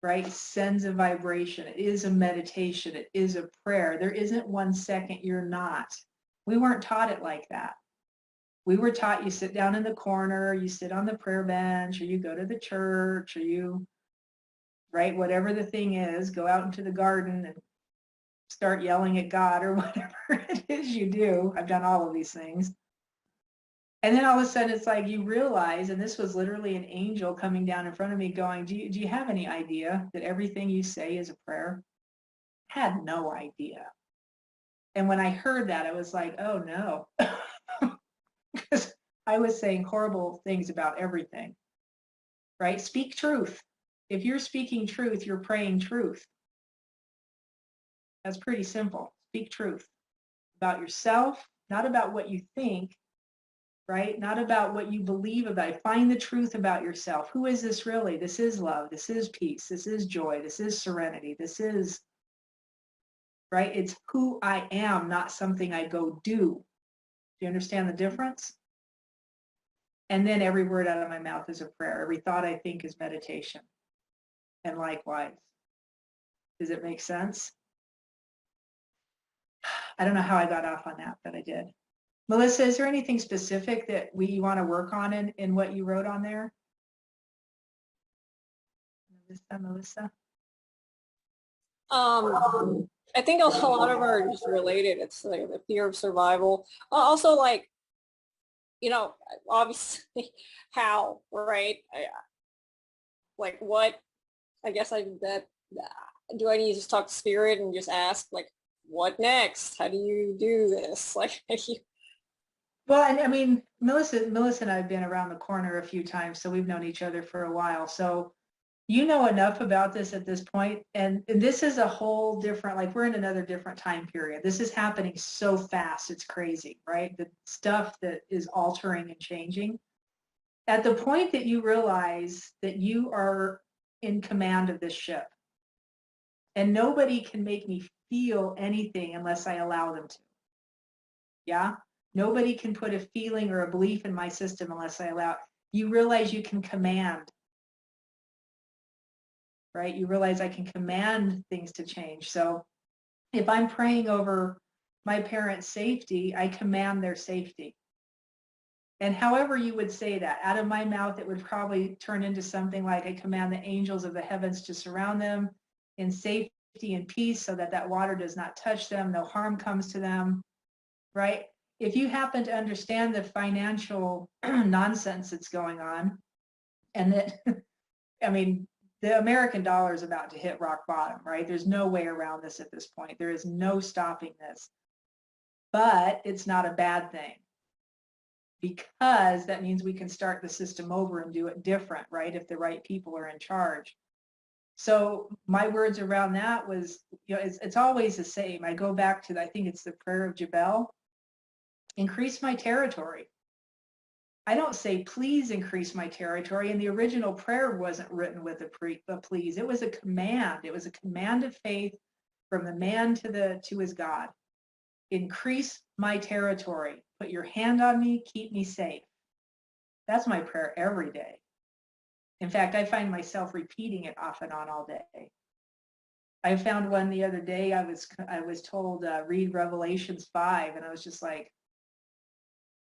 Speaker 1: right, sends a vibration. It is a meditation. It is a prayer. There isn't 1 second you're not. We weren't taught it like that. We were taught you sit down in the corner, you sit on the prayer bench, or you go to the church, or you, right, whatever the thing is, go out into the garden and start yelling at God or whatever it is you do. I've done all of these things. And then all of a sudden it's like you realize, and this was literally an angel coming down in front of me going, do you have any idea that everything you say is a prayer? I had no idea. And when I heard that, I was like, oh no. Because I was saying horrible things about everything, right? Speak truth. If you're speaking truth, you're praying truth. That's pretty simple. Speak truth about yourself, not about what you think, right? Not about what you believe about. Find the truth about yourself. Who is this really? This is love. This is peace. This is joy. This is serenity. This is, right? It's who I am, not something I go do. Do you understand the difference? And then every word out of my mouth is a prayer. Every thought I think is meditation. And likewise. Does it make sense? I don't know how I got off on that, but I did. Melissa, is there anything specific that you want to work on in what you wrote on there? Melissa?
Speaker 3: I think a lot of are just related. It's like the fear of survival. Also, like, obviously how, right? Like what, I guess do I need to just talk to spirit and just ask, like, what next? How do you do this? Like,
Speaker 1: Well, and I mean, Melissa and I have been around the corner a few times, so we've known each other for a while. So you know enough about this at this point, and this is a whole different, like we're in another different time period. This is happening so fast, it's crazy, right? The stuff that is altering and changing. At the point that you realize that you are in command of this ship, and nobody can make me feel anything unless I allow them to. Yeah? Nobody can put a feeling or a belief in my system unless I allow it. You realize you can command, right? You realize I can command things to change. So if I'm praying over my parents' safety, I command their safety. And however you would say that, out of my mouth, it would probably turn into something like I command the angels of the heavens to surround them in safety and peace so that that water does not touch them, no harm comes to them, right? If you happen to understand the financial nonsense that's going on, and that, I mean, the American dollar is about to hit rock bottom, right? There's no way around this at this point. There is no stopping this. But it's not a bad thing, because that means we can start the system over and do it different, right? If the right people are in charge. So my words around that was, you know, it's always the same. I go back to, I think it's the prayer of Jabal, increase my territory. I don't say, please increase my territory. And the original prayer wasn't written with a please. It was a command. It was a command of faith from the man to his God. Increase my territory. Put your hand on me. Keep me safe. That's my prayer every day. In fact, I find myself repeating it off and on all day. I found one the other day. I was told read Revelations 5, and I was just like,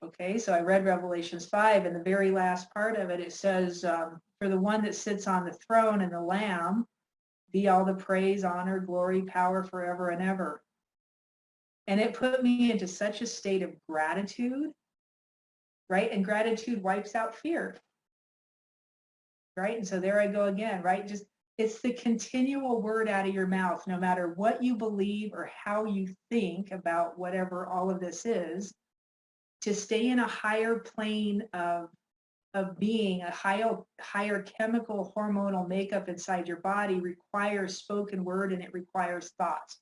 Speaker 1: okay. So I read Revelations 5, and the very last part of it, it says, for the one that sits on the throne and the Lamb, be all the praise, honor, glory, power forever and ever. And it put me into such a state of gratitude, right? And gratitude wipes out fear, right? And so there I go again, right? Just, it's the continual word out of your mouth, no matter what you believe or how you think about whatever all of this is, to stay in a higher plane of being, a higher chemical hormonal makeup inside your body requires spoken word, and it requires thought.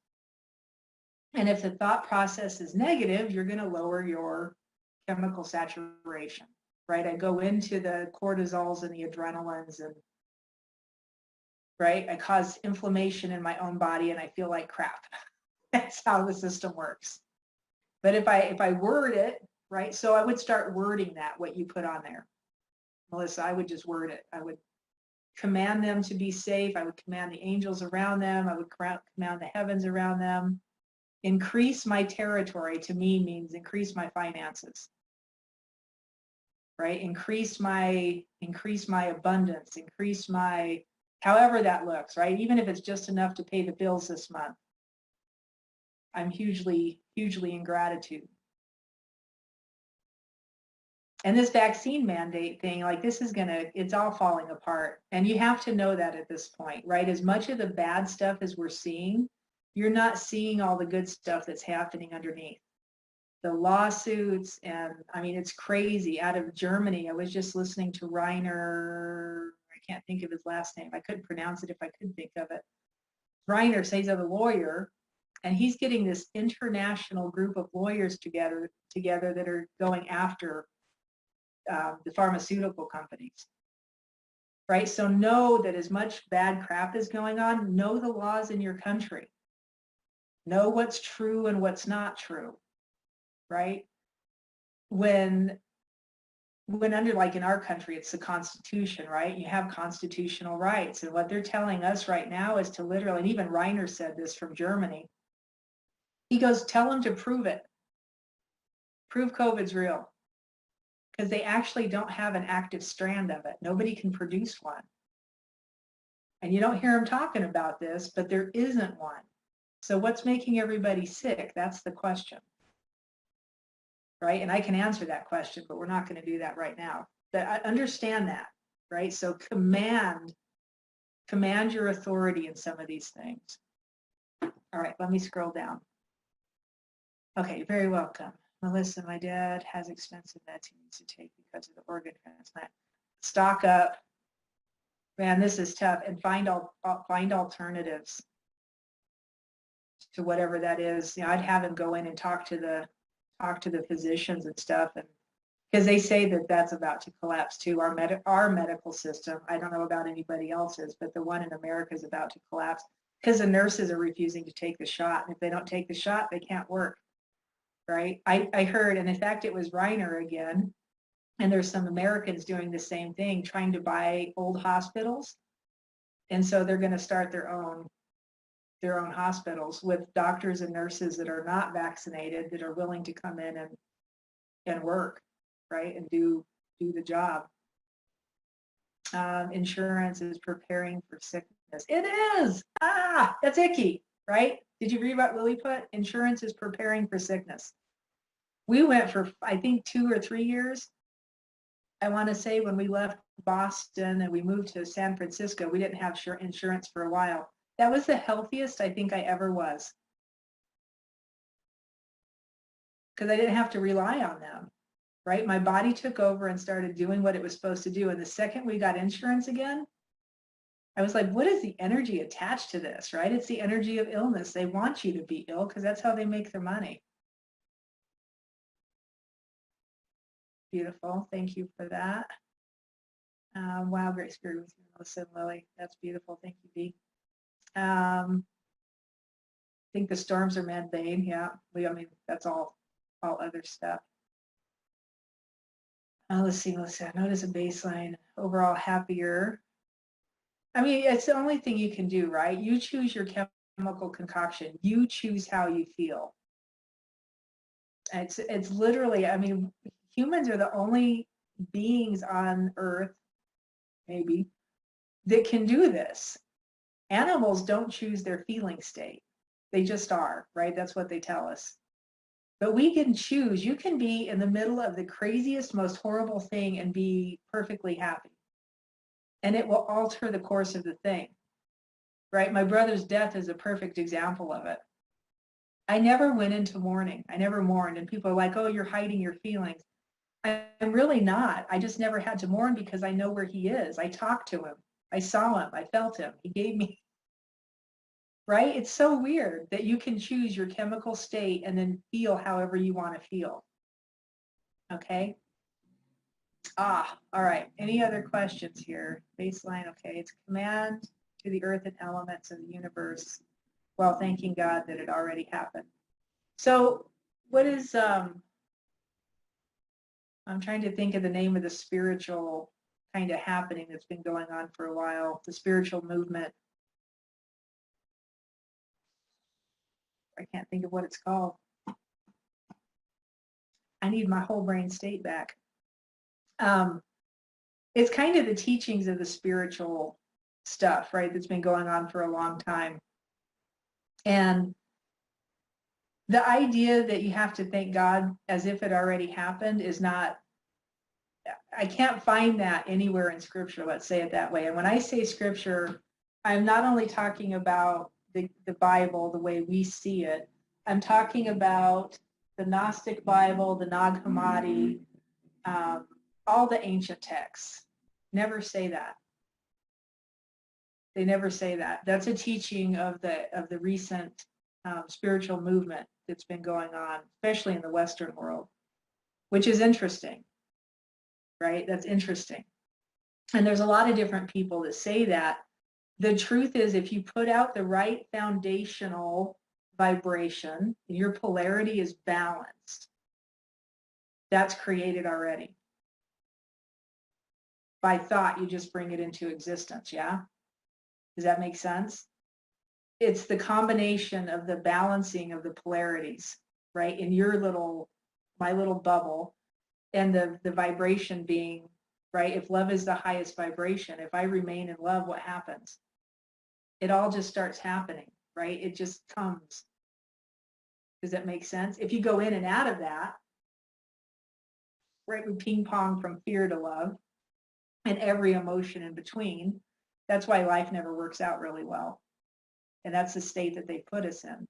Speaker 1: And if the thought process is negative, you're going to lower your chemical saturation, right? I go into the cortisols and the adrenalines, and right, I cause inflammation in my own body, and I feel like crap. That's how the system works. But if I word it, right, so I would start wording that, what you put on there, Melissa. I would just word it. I would command them to be safe. I would command the angels around them. I would command the heavens around them. Increase my territory, to me, means increase my finances, right? Increase my abundance, increase my, however that looks, right? Even if it's just enough to pay the bills this month, I'm hugely in gratitude. And this vaccine mandate thing, like, this is it's all falling apart. And you have to know that at this point, right? As much of the bad stuff as we're seeing, you're not seeing all the good stuff that's happening underneath. The lawsuits, and I mean, it's crazy. Out of Germany, I was just listening to Reiner, I can't think of his last name. I couldn't pronounce it if I could think of it. Reiner says he's a lawyer, and he's getting this international group of lawyers together that are going after the pharmaceutical companies. Right? So know that as much bad crap is going on, know the laws in your country. Know what's true and what's not true, right? When under, like in our country, it's the Constitution, right? You have constitutional rights. And what they're telling us right now is to literally, and even Reiner said this from Germany, he goes, tell them to prove it. Prove COVID's real. Because they actually don't have an active strand of it. Nobody can produce one. And you don't hear them talking about this, but there isn't one. So what's making everybody sick? That's the question, right? And I can answer that question, but we're not going to do that right now. But I understand that, right? So command your authority in some of these things. All right, let me scroll down. Okay, you're very welcome. Melissa, my dad has expensive meds he needs to take because of the organ transplant. Stock up. Man, this is tough. And find alternatives to whatever that is. You know, I'd have him go in and talk to the physicians and stuff, and because they say that that's about to collapse too. Our medical system, I don't know about anybody else's, but the one in America is about to collapse because the nurses are refusing to take the shot. And if they don't take the shot, they can't work, right? I heard, and in fact, it was Reiner again, and there's some Americans doing the same thing, trying to buy old hospitals. And so they're going to start their own hospitals with doctors and nurses that are not vaccinated, that are willing to come in and work, right, and do the job. Insurance is preparing for sickness. It is. That's icky, right? Did you read what Lily put? Insurance is preparing for sickness. We went for, I think, 2 or 3 years. I want to say when we left Boston and we moved to San Francisco, we didn't have insurance for a while. That was the healthiest I think I ever was. Because I didn't have to rely on them, right? My body took over and started doing what it was supposed to do. And the second we got insurance again, I was like, what is the energy attached to this, right? It's the energy of illness. They want you to be ill because that's how they make their money. Beautiful. Thank you for that. Wow, great spirit with you, Melissa and Lily. That's beautiful. Thank you, Dee. I think the storms are man-made. Yeah, I mean, that's all other stuff. Let's see, Melissa. Notice a baseline. Overall happier. I mean, it's the only thing you can do, right? You choose your chemical concoction. You choose how you feel. It's literally, I mean, humans are the only beings on Earth, maybe, that can do this. Animals don't choose their feeling state. They just are, right? That's what they tell us. But we can choose. You can be in the middle of the craziest, most horrible thing and be perfectly happy. And it will alter the course of the thing, right? My brother's death is a perfect example of it. I never went into mourning. I never mourned. And people are like, oh, you're hiding your feelings. I'm really not. I just never had to mourn because I know where he is. I talked to him. I saw him. I felt him. He gave me, right? It's so weird that you can choose your chemical state and then feel however you want to feel. Okay. All right. Any other questions here? Baseline. Okay. It's command to the earth and elements of the universe while thanking God that it already happened. So what is, I'm trying to think of the name of the spiritual kind of happening that's been going on for a while, the spiritual movement. I can't think of what it's called. I need my whole brain state back. It's kind of the teachings of the spiritual stuff, right, that's been going on for a long time. And the idea that you have to thank God as if it already happened is not, I can't find that anywhere in scripture, let's say it that way. And when I say scripture, I'm not only talking about the Bible, the way we see it, I'm talking about the Gnostic Bible, the Nag Hammadi, all the ancient texts. Never say that. They never say that. That's a teaching of the recent spiritual movement that's been going on, especially in the Western world, which is interesting, right? That's interesting. And there's a lot of different people that say that. The truth is, if you put out the right foundational vibration, your polarity is balanced, that's created already. By thought, you just bring it into existence, yeah? Does that make sense? It's the combination of the balancing of the polarities, right? In my little bubble, and the vibration being, right? If love is the highest vibration, if I remain in love, what happens? It all just starts happening, right? It just comes. Does that make sense? If you go in and out of that, right, we ping pong from fear to love and every emotion in between. That's why life never works out really well. And that's the state that they put us in.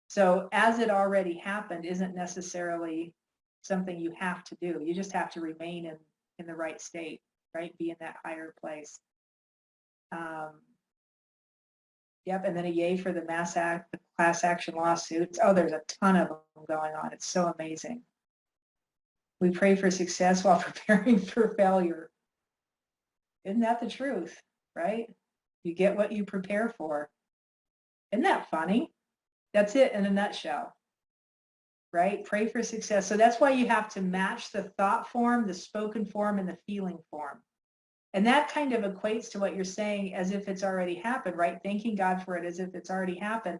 Speaker 1: So as it already happened isn't necessarily something you have to do. You just have to remain in the right state, right? Be in that higher place. Yep, and then a yay for the the class action lawsuits. Oh, there's a ton of them going on. It's so amazing. We pray for success while preparing for failure. Isn't that the truth, right? You get what you prepare for. Isn't that funny? That's it in a nutshell, right? Pray for success. So that's why you have to match the thought form, the spoken form, and the feeling form. And that kind of equates to what you're saying as if it's already happened, right? Thanking God for it as if it's already happened.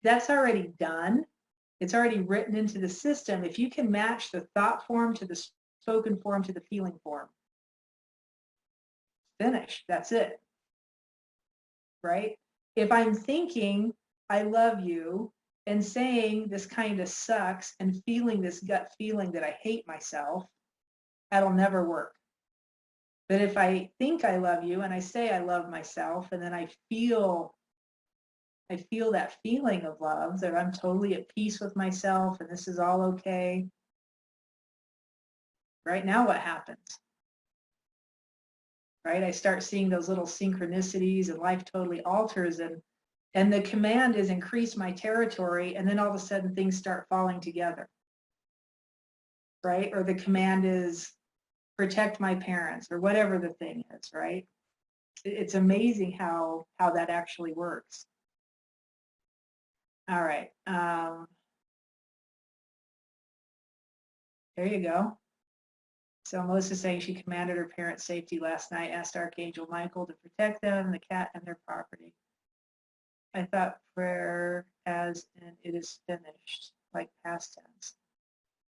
Speaker 1: That's already done. It's already written into the system. If you can match the thought form to the spoken form to the feeling form. Finished. That's it. Right? If I'm thinking I love you and saying this kind of sucks and feeling this gut feeling that I hate myself, that'll never work. But if I think I love you and I say I love myself and then I feel that feeling of love, that I'm totally at peace with myself and this is all okay. Right now, what happens? Right? I start seeing those little synchronicities and life totally alters, and the command is increase my territory, and then all of a sudden things start falling together. Right? Or the command is protect my parents, or whatever the thing is, right? It's amazing how that actually works. All right. There you go. So Melissa's saying she commanded her parents' safety last night, asked Archangel Michael to protect them, the cat, and their property. I thought prayer as in it is finished, like past tense.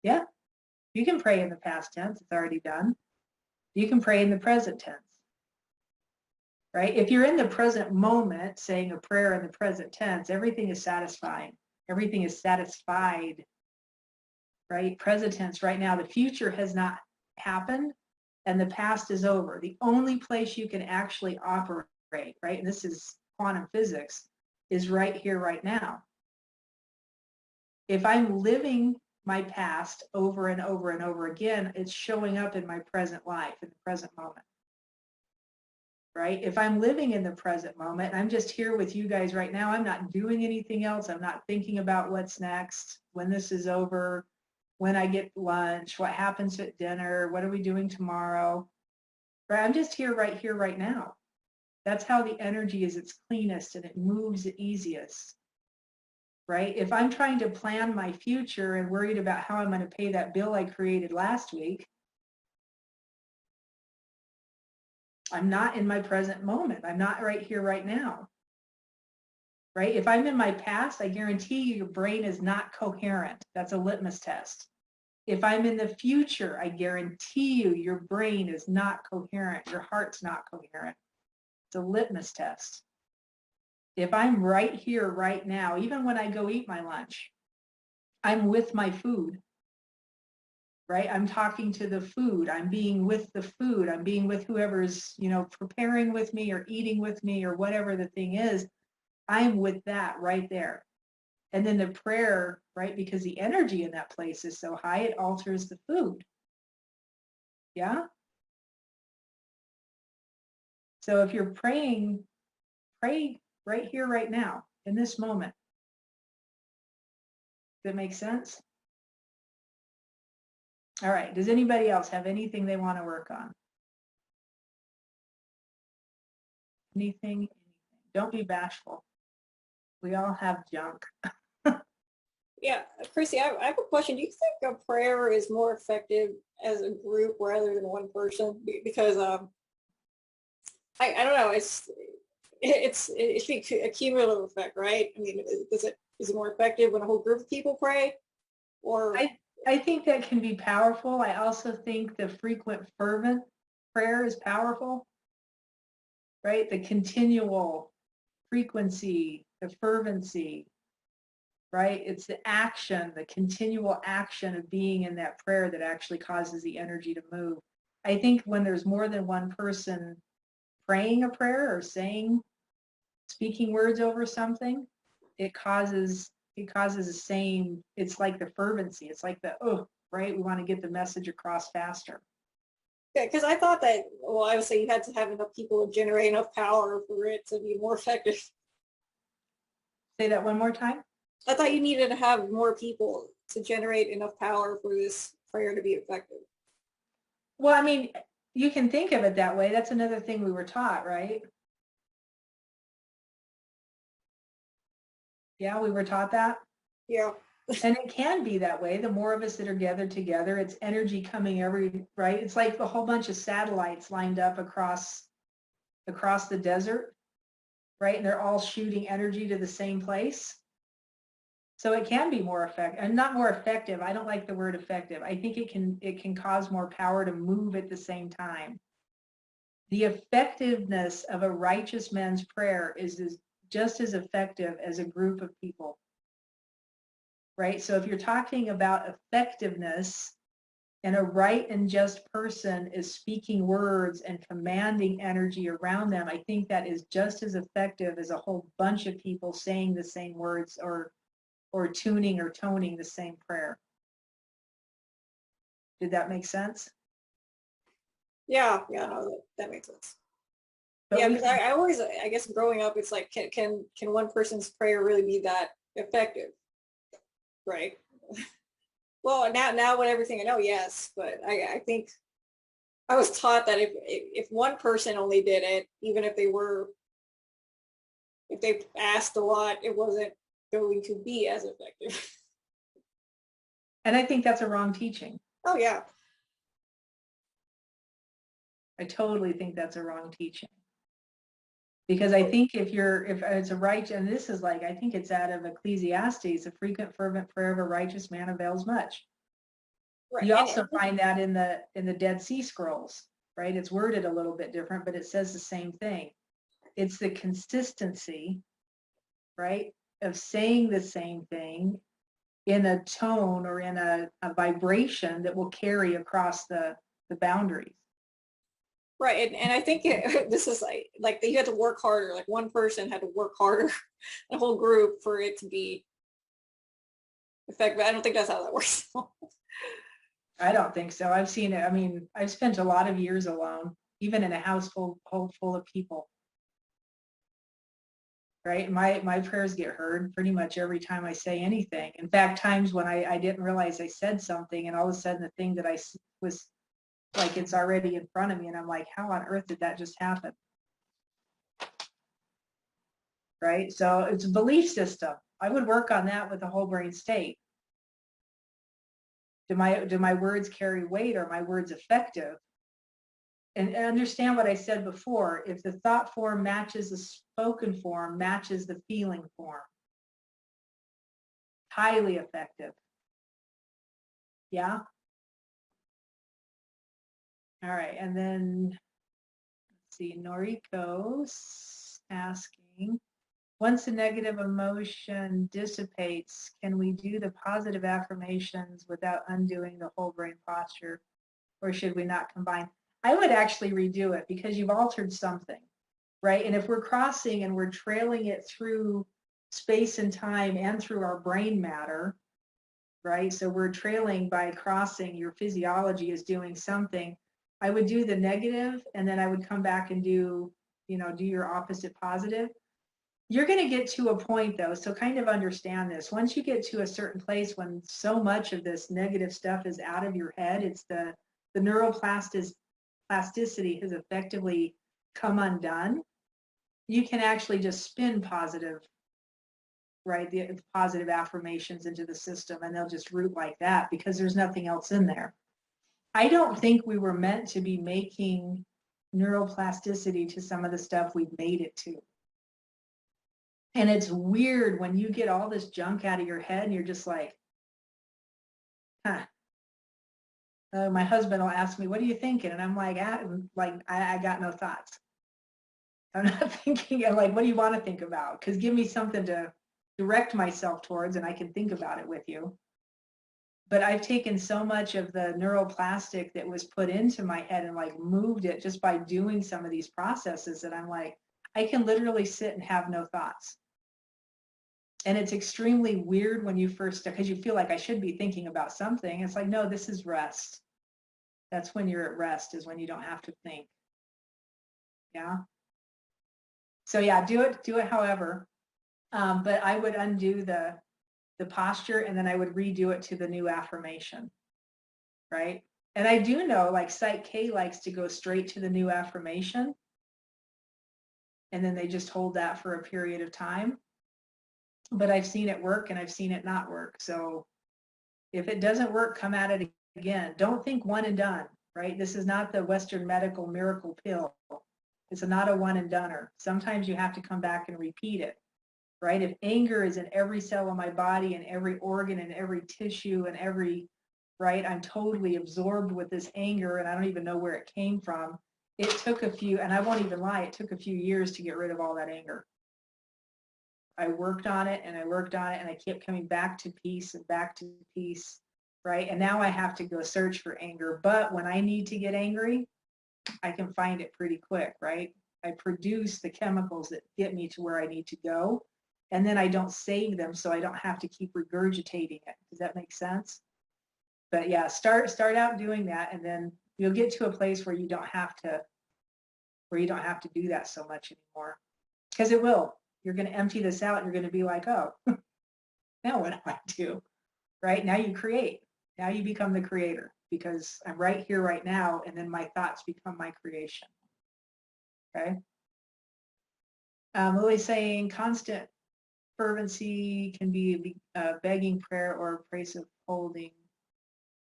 Speaker 1: Yeah, you can pray in the past tense. It's already done. You can pray in the present tense. Right? If you're in the present moment saying a prayer in the present tense, everything is satisfying. Everything is satisfied. Right? Present tense right now. The future has not happened and the past is over. The only place you can actually operate, right? And this is quantum physics, is right here, right now. If I'm living my past over and over and over again, it's showing up in my present life, in the present moment. Right? If I'm living in the present moment, I'm just here with you guys right now, I'm not doing anything else. I'm not thinking about what's next, when this is over, when I get lunch, what happens at dinner, what are we doing tomorrow? Right? I'm just here, right now. That's how the energy is its cleanest and it moves the easiest. Right? If I'm trying to plan my future and worried about how I'm going to pay that bill I created last week, I'm not in my present moment. I'm not right here, right now. Right? If I'm in my past, I guarantee you your brain is not coherent. That's a litmus test. If I'm in the future, I guarantee you your brain is not coherent. Your heart's not coherent. It's a litmus test. If I'm right here, right now, even when I go eat my lunch, I'm with my food. Right? I'm talking to the food. I'm being with the food. I'm being with whoever's, preparing with me or eating with me or whatever the thing is. I'm with that right there. And then the prayer, right? Because the energy in that place is so high, it alters the food. Yeah? So if you're praying, pray right here, right now, in this moment. Does that make sense? All right. Does anybody else have anything they want to work on? Anything? Don't be bashful. We all have junk.
Speaker 3: Yeah, Christy, I have a question. Do you think a prayer is more effective as a group rather than one person? Because I don't know. It's a cumulative effect, right? I mean, is it more effective when a whole group of people pray, or?
Speaker 1: I think that can be powerful. I also think the frequent fervent prayer is powerful, right? The continual frequency, the fervency, right? It's the action, the continual action of being in that prayer that actually causes the energy to move. I think when there's more than one person praying a prayer or speaking words over something, it causes the same, it's like the fervency. It's like right? We want to get the message across faster.
Speaker 3: Yeah, because I thought that, well, I would say you had to have enough people to generate enough power for it to be more effective.
Speaker 1: Say that one more time.
Speaker 3: I thought you needed to have more people to generate enough power for this prayer to be effective.
Speaker 1: Well, I mean, you can think of it that way. That's another thing we were taught, right? Yeah, we were taught that.
Speaker 3: Yeah.
Speaker 1: And it can be that way. The more of us that are gathered together, it's energy coming right? It's like a whole bunch of satellites lined up across the desert, right? And they're all shooting energy to the same place. So it can be more effective, and not more effective. I don't like the word effective. I think it can cause more power to move at the same time. The effectiveness of a righteous man's prayer is just as effective as a group of people, right? So if you're talking about effectiveness, and a right and just person is speaking words and commanding energy around them, I think that is just as effective as a whole bunch of people saying the same words or tuning or toning the same prayer. Did that make sense?
Speaker 3: Yeah, no, that makes sense.
Speaker 1: But
Speaker 3: yeah, because I always, I guess growing up, it's like, can one person's prayer really be that effective, right? Well, now with everything I know, yes, but I think I was taught that if one person only did it, even if they asked a lot, it wasn't going to be as effective.
Speaker 1: And I think that's a wrong teaching.
Speaker 3: Oh yeah.
Speaker 1: I totally think that's a wrong teaching. Because I think if it's a right, and this is like, I think it's out of Ecclesiastes, a frequent fervent prayer of a righteous man avails much. Right. You also find that in the Dead Sea Scrolls, right? It's worded a little bit different, but it says the same thing. It's the consistency, right, of saying the same thing in a tone or in a vibration that will carry across the boundaries.
Speaker 3: Right, and I think this is like you had to work harder. Like one person had to work harder, the whole group, for it to be effective. I don't think that's how that works.
Speaker 1: I don't think so. I've seen it. I mean, I've spent a lot of years alone, even in a household full of people. Right, my prayers get heard pretty much every time I say anything. In fact, times when I didn't realize I said something, and all of a sudden the thing that I was like, it's already in front of me, and I'm like, how on earth did that just happen? Right, so it's a belief system. I would work on that with the whole brain state. Do my words carry weight? Are my words effective? And understand what I said before. If the thought form matches the spoken form, matches the feeling form. Highly effective. Yeah. All right, and then let's see, Noriko's asking, once a negative emotion dissipates, can we do the positive affirmations without undoing the whole brain posture, or should we not combine? I would actually redo it because you've altered something, right? And if we're crossing and we're trailing it through space and time and through our brain matter, right? So we're trailing by crossing, your physiology is doing something. I would do the negative, and then I would come back and do your opposite positive. You're going to get to a point though, so kind of understand this. Once you get to a certain place when so much of this negative stuff is out of your head, it's the neuroplasticity has effectively come undone. You can actually just spin positive, right? The positive affirmations into the system, and they'll just root like that because there's nothing else in there. I don't think we were meant to be making neuroplasticity to some of the stuff we've made it to. And it's weird when you get all this junk out of your head and you're just like, huh. My husband will ask me, what are you thinking? And I'm like, I got no thoughts. I'm not thinking. I'm like, what do you want to think about? Because give me something to direct myself towards and I can think about it with you. But I've taken so much of the neuroplastic that was put into my head and like moved it just by doing some of these processes that I'm like, I can literally sit and have no thoughts. And it's extremely weird when you first, because you feel like I should be thinking about something. It's like, no, this is rest. That's when you're at rest, is when you don't have to think. Yeah. So yeah, do it however. But I would undo the posture, and then I would redo it to the new affirmation, right? And I do know, like, psych-k likes to go straight to the new affirmation, and then they just hold that for a period of time. But I've seen it work and I've seen it not work. So if it doesn't work, come at it again. Don't think one and done, right? This is not the Western medical miracle pill. It's not a one and doneer. Sometimes you have to come back and repeat it, right? If anger is in every cell of my body and every organ and every tissue and every, right, I'm totally absorbed with this anger and I don't even know where it came from. it took a few, and I won't even lie, it took a few years to get rid of all that anger. I worked on it and I worked on it and I kept coming back to peace and back to peace, right? And now I have to go search for anger. But when I need to get angry, I can find it pretty quick, right? I produce the chemicals that get me to where I need to go. And then I don't save them, so I don't have to keep regurgitating it. Does that make sense? But yeah, start out doing that, and then you'll get to a place where you don't have to do that so much anymore. Because it will. You're going to empty this out and you're going to be like, oh, now what do I do? Right? Now you create. Now you become the creator, because I'm right here, right now, and then my thoughts become my creation. Okay? Lily's saying constant fervency can be begging prayer or a place of holding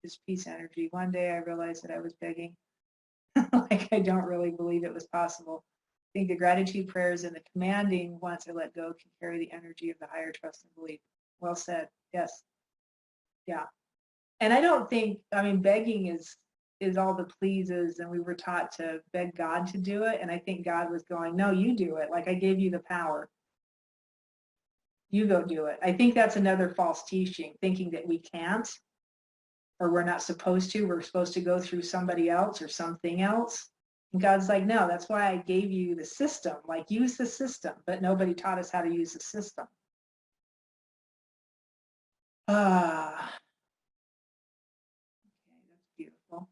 Speaker 1: this peace energy. One day I realized that I was begging. Like I don't really believe it was possible. I think the gratitude prayers and the commanding, once I let go, can carry the energy of the higher trust and belief. Well said. Yes. Yeah. And I don't think, I mean, begging is all the pleases, and we were taught to beg God to do it. And I think God was going, no, you do it. Like I gave you the power. You go do it. I think that's another false teaching, thinking that we can't, or we're not supposed to. We're supposed to go through somebody else or something else. And God's like, no, that's why I gave you the system. Like, use the system. But nobody taught us how to use the system. Okay, that's beautiful.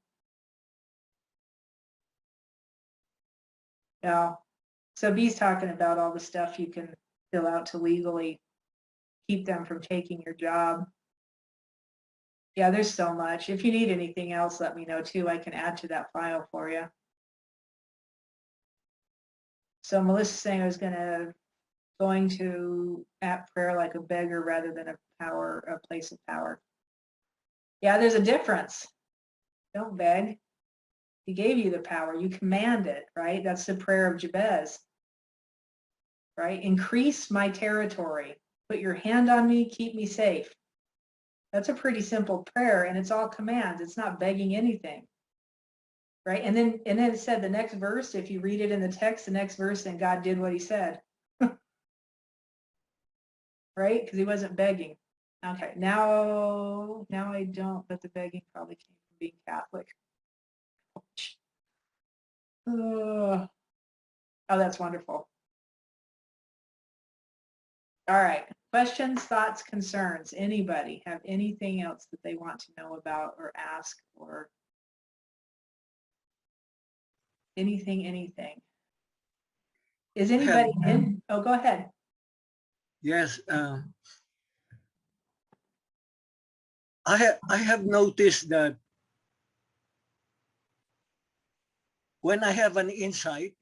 Speaker 1: Yeah. So B's talking about all the stuff you can fill out to legally keep them from taking your job. Yeah, there's so much. If you need anything else, let me know too. I can add to that file for you. So Melissa's saying I was going to act prayer like a beggar rather than a place of power. Yeah, there's a difference. Don't beg. He gave you the power. You command it, right? That's the prayer of Jabez, right? Increase my territory. Put your hand on me. Keep me safe. That's a pretty simple prayer, and it's all commands. It's not begging anything, right? And then it said the next verse, if you read it in the text, the next verse, then God did what he said, right? Because he wasn't begging. Okay, now I don't, but the begging probably came from being Catholic. Oh, that's wonderful. All right, questions, thoughts, concerns. Anybody have anything else that they want to know about or ask, or anything? Is anybody in? Oh, go ahead.
Speaker 4: Yes, I have noticed that when I have an insight,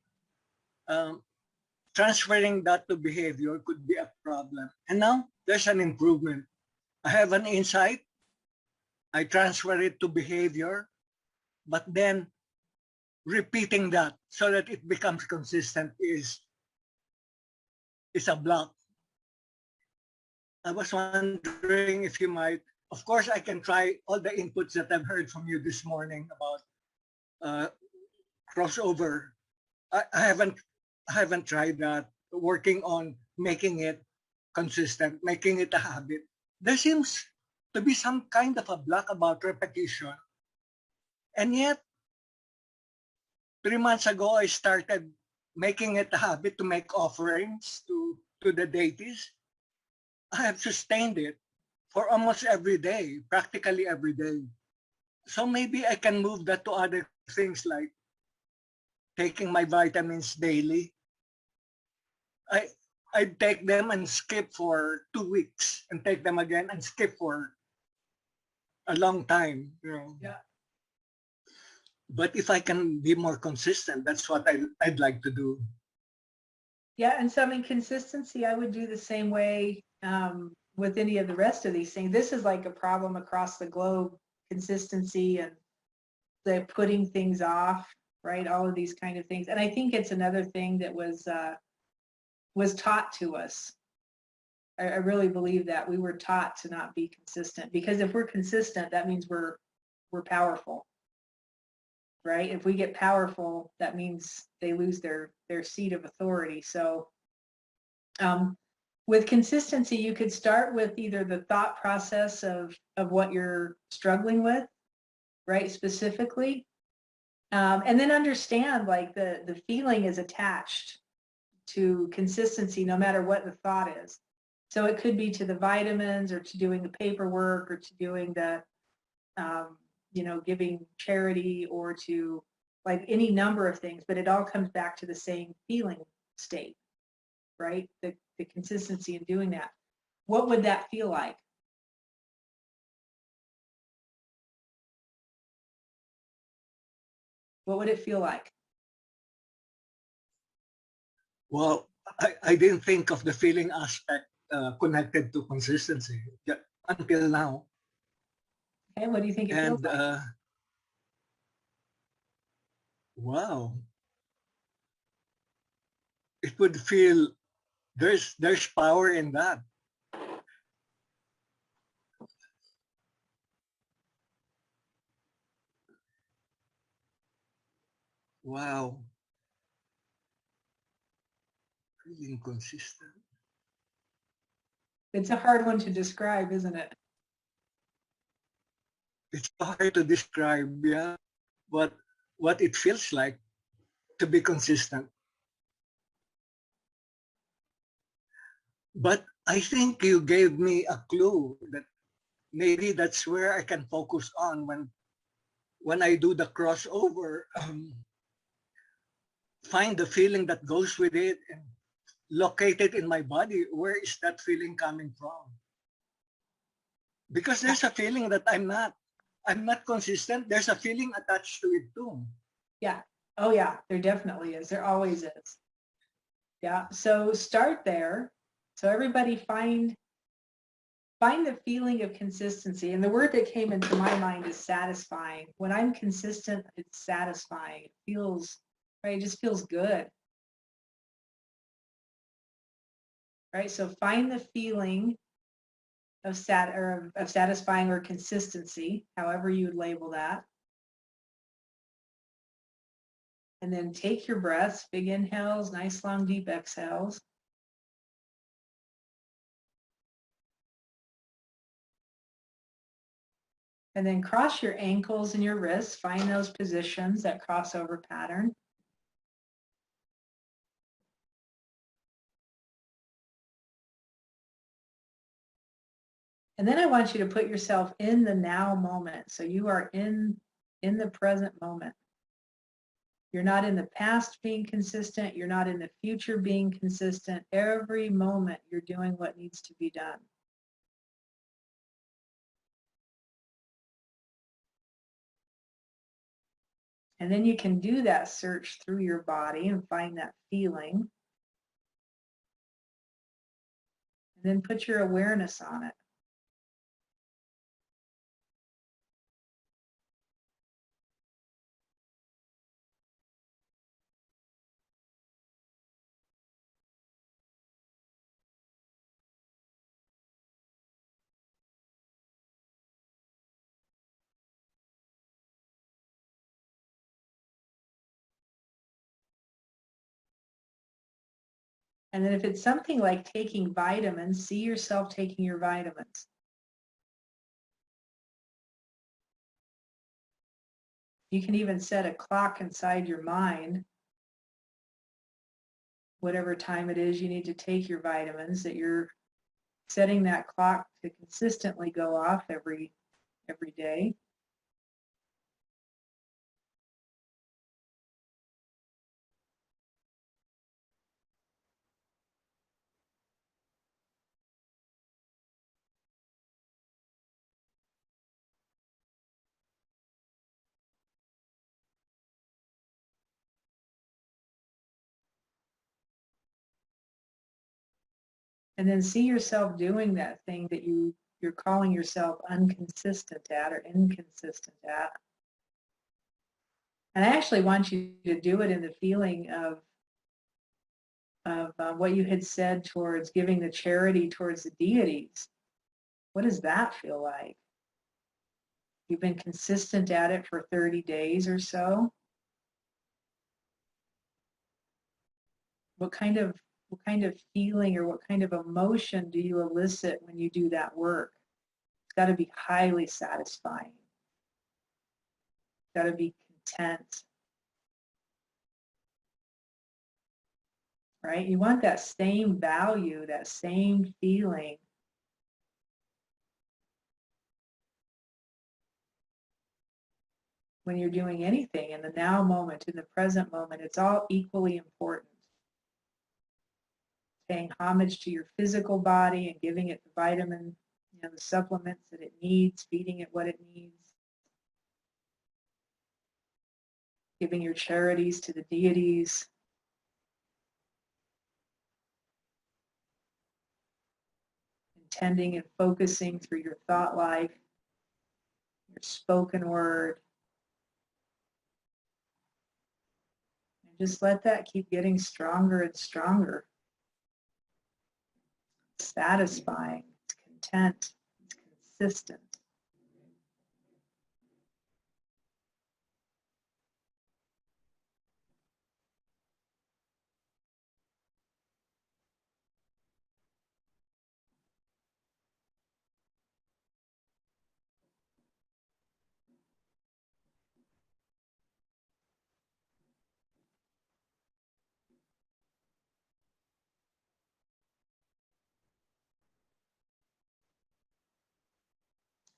Speaker 4: transferring that to behavior could be a problem. And now there's an improvement. I have an insight, I transfer it to behavior, but then repeating that so that it becomes consistent is a block. I was wondering if you might, of course, I can try all the inputs that I've heard from you this morning about crossover. I haven't tried that, working on making it consistent, making it a habit. There seems to be some kind of a block about repetition. And yet, 3 months ago, I started making it a habit to make offerings to the deities. I have sustained it for almost every day, practically every day. So maybe I can move that to other things like taking my vitamins daily. I take them and skip for 2 weeks and take them again and skip for a long time, you know.
Speaker 1: Yeah.
Speaker 4: But if I can be more consistent, that's what I'd like to do.
Speaker 1: Yeah, and so I mean, consistency, I would do the same way with any of the rest of these things. This is like a problem across the globe, consistency and the putting things off, right? All of these kind of things. And I think it's another thing that was taught to us. I really believe that we were taught to not be consistent, because if we're consistent, that means we're powerful. right? If we get powerful, that means they lose their seat of authority. So with consistency, you could start with either the thought process of what you're struggling with, right, specifically, and then understand like the feeling is attached to consistency no matter what the thought is. So it could be to the vitamins or to doing the paperwork or to doing the, giving charity or to like any number of things, but it all comes back to the same feeling state, right? The consistency in doing that. What would that feel like? What would it feel like?
Speaker 4: Well, I didn't think of the feeling aspect connected to consistency until now.
Speaker 1: Okay, what do you think it feels
Speaker 4: And
Speaker 1: like?
Speaker 4: wow, it would feel there's power in that. Wow, feeling consistent.
Speaker 1: It's a hard one to describe, isn't it?
Speaker 4: It's hard to describe, yeah, what it feels like to be consistent. But I think you gave me a clue that maybe that's where I can focus on when I do the crossover. Find the feeling that goes with it and locate it in my body. Where is that feeling coming from? Because there's a feeling that I'm not consistent. There's a feeling attached to it too.
Speaker 1: Yeah. Oh yeah, there definitely is. There always is. Yeah. So start there. So everybody find the feeling of consistency. And the word that came into my mind is satisfying. When I'm consistent, it's satisfying. It feels, right? It just feels good. Right. So find the feeling of satisfying or consistency, however you would label that. And then take your breaths, big inhales, nice long deep exhales. And then cross your ankles and your wrists. Find those positions, that crossover pattern. And then I want you to put yourself in the now moment. So you are in the present moment. You're not in the past being consistent. You're not in the future being consistent. Every moment you're doing what needs to be done. And then you can do that search through your body and find that feeling. And then put your awareness on it. And then if it's something like taking vitamins, see yourself taking your vitamins. You can even set a clock inside your mind, whatever time it is you need to take your vitamins, that you're setting that clock to consistently go off every day. And then see yourself doing that thing that you're calling yourself inconsistent at or inconsistent at. And I actually want you to do it in the feeling of what you had said towards giving the charity towards the deities. What does that feel like? You've been consistent at it for 30 days or so. What kind of feeling or what kind of emotion do you elicit when you do that work? It's got to be highly satisfying. It's got to be content. Right? You want that same value, that same feeling. When you're doing anything in the now moment, in the present moment, it's all equally important. Paying homage to your physical body and giving it the vitamin, the supplements that it needs, feeding it what it needs. Giving your charities to the deities. Intending and focusing through your thought life, your spoken word. And just let that keep getting stronger and stronger. It's satisfying, it's content, it's consistent.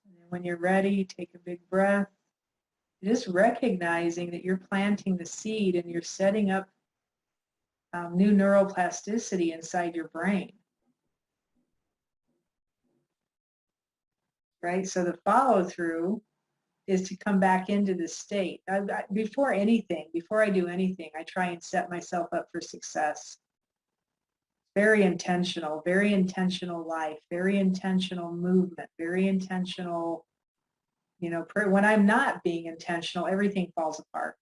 Speaker 1: And then when you're ready, take a big breath. Just recognizing that you're planting the seed and you're setting up new neuroplasticity inside your brain. Right? So the follow through is to come back into this state. Before I do anything, I try and set myself up for success. Very intentional life, very intentional movement, very intentional, when I'm not being intentional, everything falls apart.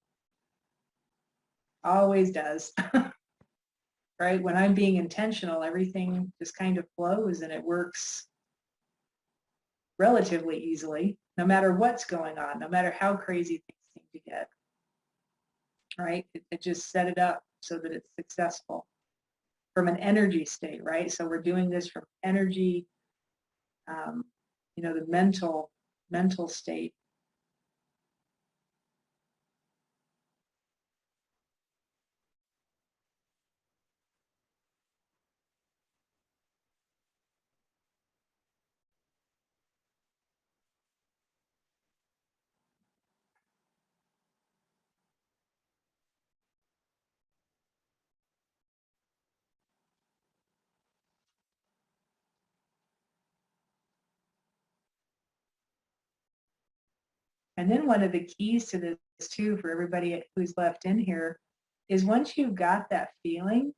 Speaker 1: Always does. Right? When I'm being intentional, everything just kind of flows and it works relatively easily, no matter what's going on, no matter how crazy things seem to get. Right? It just set it up so that it's successful from an energy state, right? So we're doing this from energy, the mental state. And then one of the keys to this too, for everybody who's left in here, is once you've got that feeling,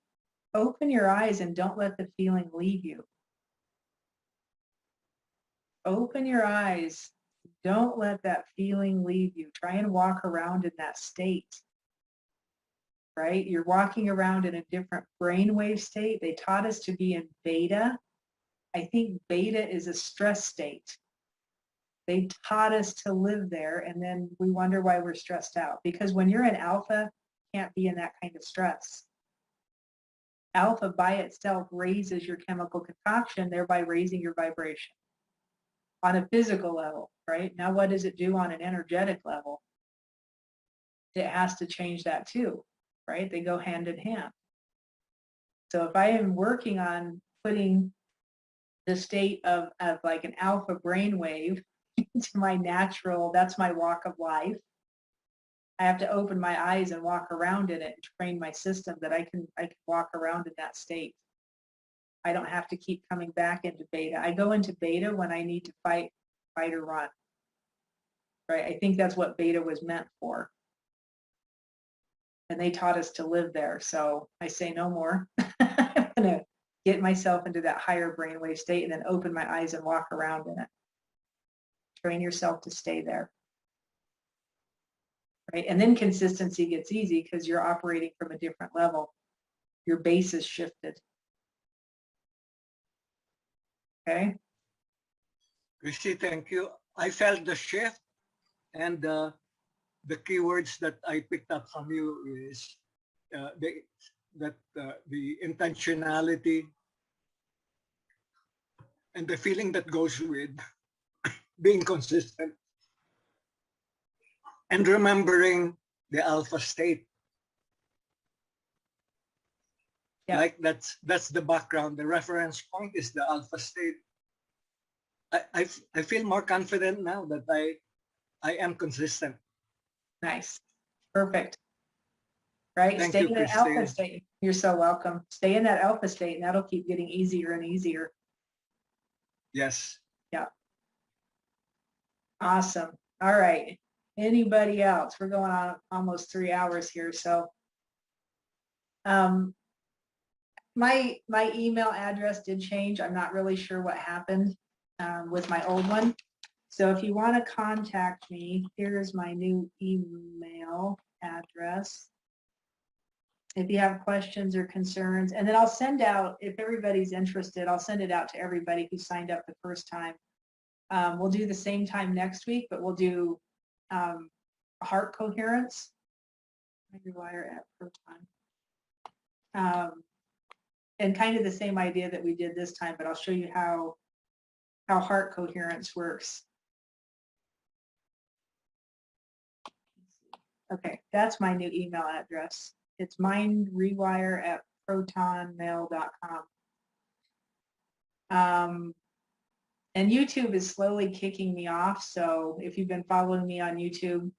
Speaker 1: open your eyes and don't let the feeling leave you. Open your eyes. Don't let that feeling leave you. Try and walk around in that state. Right? You're walking around in a different brainwave state. They taught us to be in beta. I think beta is a stress state. They taught us to live there, and then we wonder why we're stressed out. Because when you're in alpha, you can't be in that kind of stress. Alpha by itself raises your chemical concoction, thereby raising your vibration on a physical level, right? Now, what does it do on an energetic level? It has to change that too, right? They go hand in hand. So if I am working on putting the state of like an alpha brainwave into my natural, that's my walk of life, I have to open my eyes and walk around in it and train my system that I can walk around in that state. I don't have to keep coming back into beta. I go into beta when I need to fight or run. Right? I think that's what beta was meant for. And they taught us to live there. So I say no more. I'm going to get myself into that higher brainwave state and then open my eyes and walk around in it. Train yourself to stay there. Right? And then consistency gets easy because you're operating from a different level. Your base is shifted. Okay?
Speaker 4: Christy, thank you. I felt the shift And the keywords that I picked up from you is the intentionality and the feeling that goes with being consistent and remembering the alpha state.
Speaker 1: Yeah.
Speaker 4: Like that's the background. The reference point is the alpha state. I feel more confident now that I am consistent.
Speaker 1: Nice. Perfect. Right?
Speaker 4: Thank
Speaker 1: Stay
Speaker 4: you,
Speaker 1: in the alpha
Speaker 4: Christine.
Speaker 1: state. You're so welcome. Stay in that alpha state, and that'll keep getting easier and easier.
Speaker 4: Yes.
Speaker 1: Yeah. Awesome. All right. Anybody else? We're going on almost 3 hours here. So my email address did change. I'm not really sure what happened with my old one. So if you want to contact me, here's my new email address. If you have questions or concerns, and then I'll send out, if everybody's interested, I'll send it out to everybody who signed up the first time. We'll do the same time next week, but we'll do heart coherence. Rewire at Proton. And kind of the same idea that we did this time, but I'll show you how heart coherence works. Okay, that's my new email address. It's mindrewire@protonmail.com. And YouTube is slowly kicking me off. So if you've been following me on YouTube,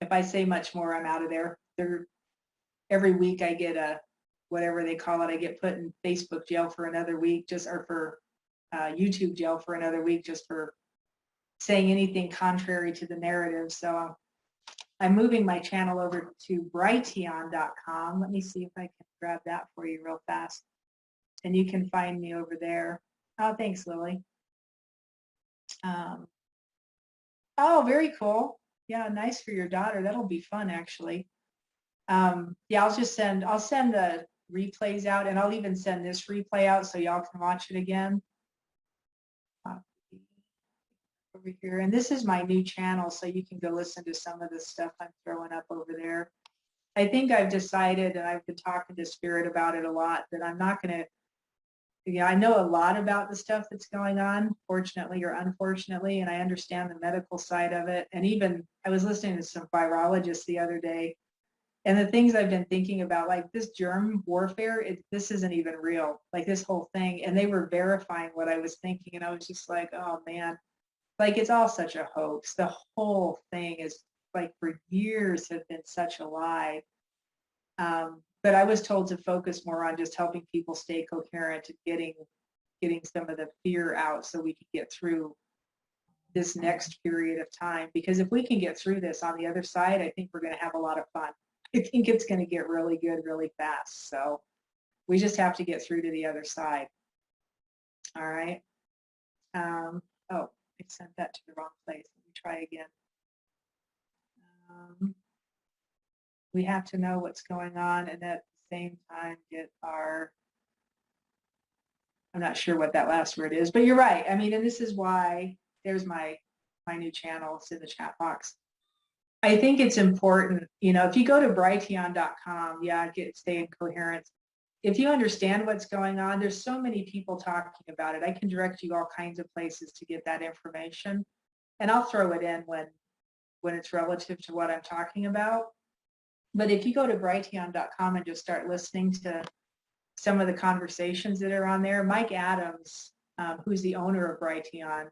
Speaker 1: if I say much more, I'm out of there. Every week I get a, whatever they call it, I get put in Facebook jail for another week, or for YouTube jail for another week, just for saying anything contrary to the narrative. So I'm moving my channel over to brighteon.com. Let me see if I can grab that for you real fast. And you can find me over there. Oh, thanks, Lily. Oh, very cool. Yeah, nice for your daughter. That'll be fun, actually. Yeah, I'll send the replays out, and I'll even send this replay out so y'all can watch it again. Over here, and this is my new channel, so you can go listen to some of the stuff I'm throwing up over there. I think I've decided, and I've been talking to Spirit about it a lot, that I'm not going to, I know a lot about the stuff that's going on, fortunately or unfortunately, and I understand the medical side of it. And even I was listening to some virologists the other day, and the things I've been thinking about, like this germ warfare, this isn't even real, like this whole thing. And they were verifying what I was thinking, and I was just like, oh man. Like, it's all such a hoax. The whole thing is, like, for years have been such a lie. But I was told to focus more on just helping people stay coherent and getting some of the fear out so we can get through this next period of time. Because if we can get through this on the other side, I think we're going to have a lot of fun. I think it's going to get really good really fast. So we just have to get through to the other side. All right. Oh. I sent that to the wrong place. Let me try again. We have to know what's going on and at the same time get our, I'm not sure what that last word is, but you're right. I mean, and this is why there's my new channel. It's in the chat box. I think it's important, if you go to brighteon.com, stay in coherence. If you understand what's going on, there's so many people talking about it. I can direct you all kinds of places to get that information. And I'll throw it in when it's relative to what I'm talking about. But if you go to brighteon.com and just start listening to some of the conversations that are on there, Mike Adams, who's the owner of Brighteon,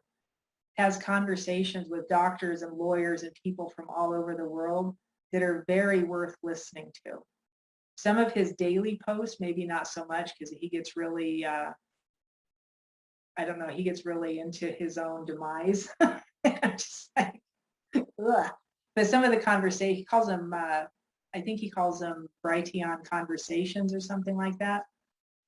Speaker 1: has conversations with doctors and lawyers and people from all over the world that are very worth listening to. Some of his daily posts, maybe not so much, because he gets really, he gets really into his own demise. I'm just like, ugh. But some of the conversation, he calls them, I think he calls them Brighteon conversations or something like that.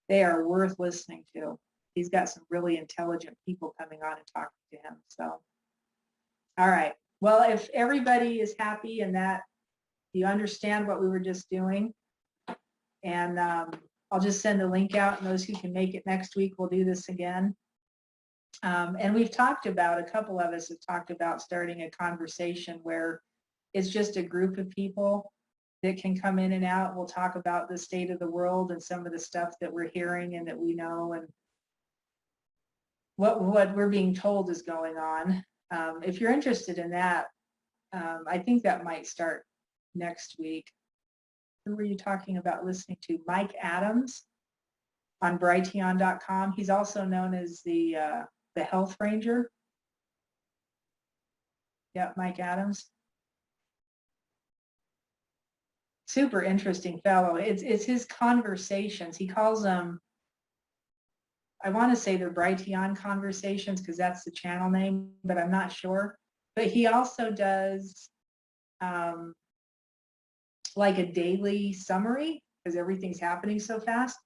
Speaker 1: They are worth listening to. He's got some really intelligent people coming on and talking to him. So, all right. Well, if everybody is happy and that you understand what we were just doing, and I'll just send the link out, and those who can make it next week, we'll do this again. And we've talked about, a couple of us have talked about starting a conversation where it's just a group of people that can come in and out. We'll talk about the state of the world and some of the stuff that we're hearing and that we know and what we're being told is going on. If you're interested in that, I think that might start next week. Who were you talking about listening to? Mike Adams on Brighteon.com. He's also known as the Health Ranger. Yeah, Mike Adams. Super interesting fellow. It's his conversations. He calls them, I want to say they're Brighteon conversations because that's the channel name, but I'm not sure. But he also does like a daily summary because everything's happening so fast.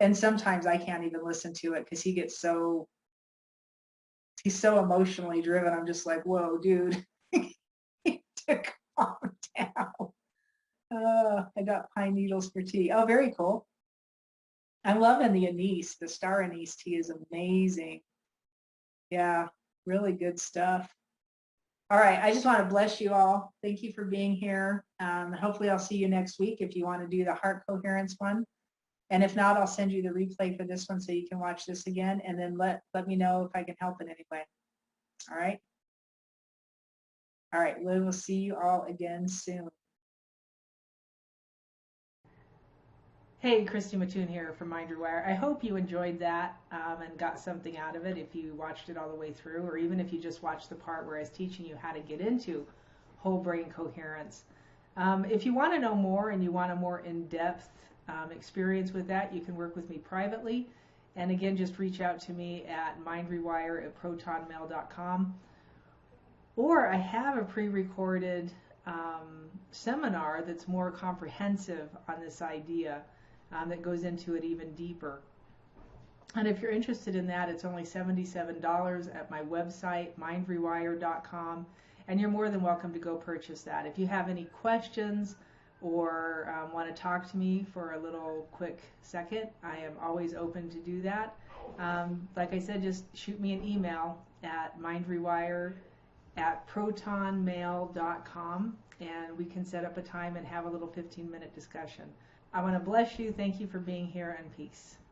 Speaker 1: And sometimes I can't even listen to it because he's so emotionally driven. I'm just like, whoa, dude, to calm down. I got pine needles for tea. Oh, very cool. I'm loving the anise. The star anise tea is amazing. Yeah, really good stuff. All right, I just want to bless you all. Thank you for being here. Hopefully I'll see you next week if you want to do the heart coherence one. And if not, I'll send you the replay for this one so you can watch this again and then let me know if I can help in any way. All right? All right, we will see you all again soon. Hey, Christy Mattoon here from Rewire. I hope you enjoyed that and got something out of it if you watched it all the way through, or even if you just watched the part where I was teaching you how to get into whole brain coherence. If you want to know more and you want a more in-depth experience with that, you can work with me privately. And again, just reach out to me at mindrewire@protonmail.com. Or I have a pre-recorded seminar that's more comprehensive on this idea that goes into it even deeper. And if you're interested in that, it's only $77 at my website, mindrewire.com, and you're more than welcome to go purchase that. If you have any questions or want to talk to me for a little quick second, I am always open to do that. Like I said, just shoot me an email at mindrewire@protonmail.com, and we can set up a time and have a little 15-minute discussion. I want to bless you. Thank you for being here, and peace.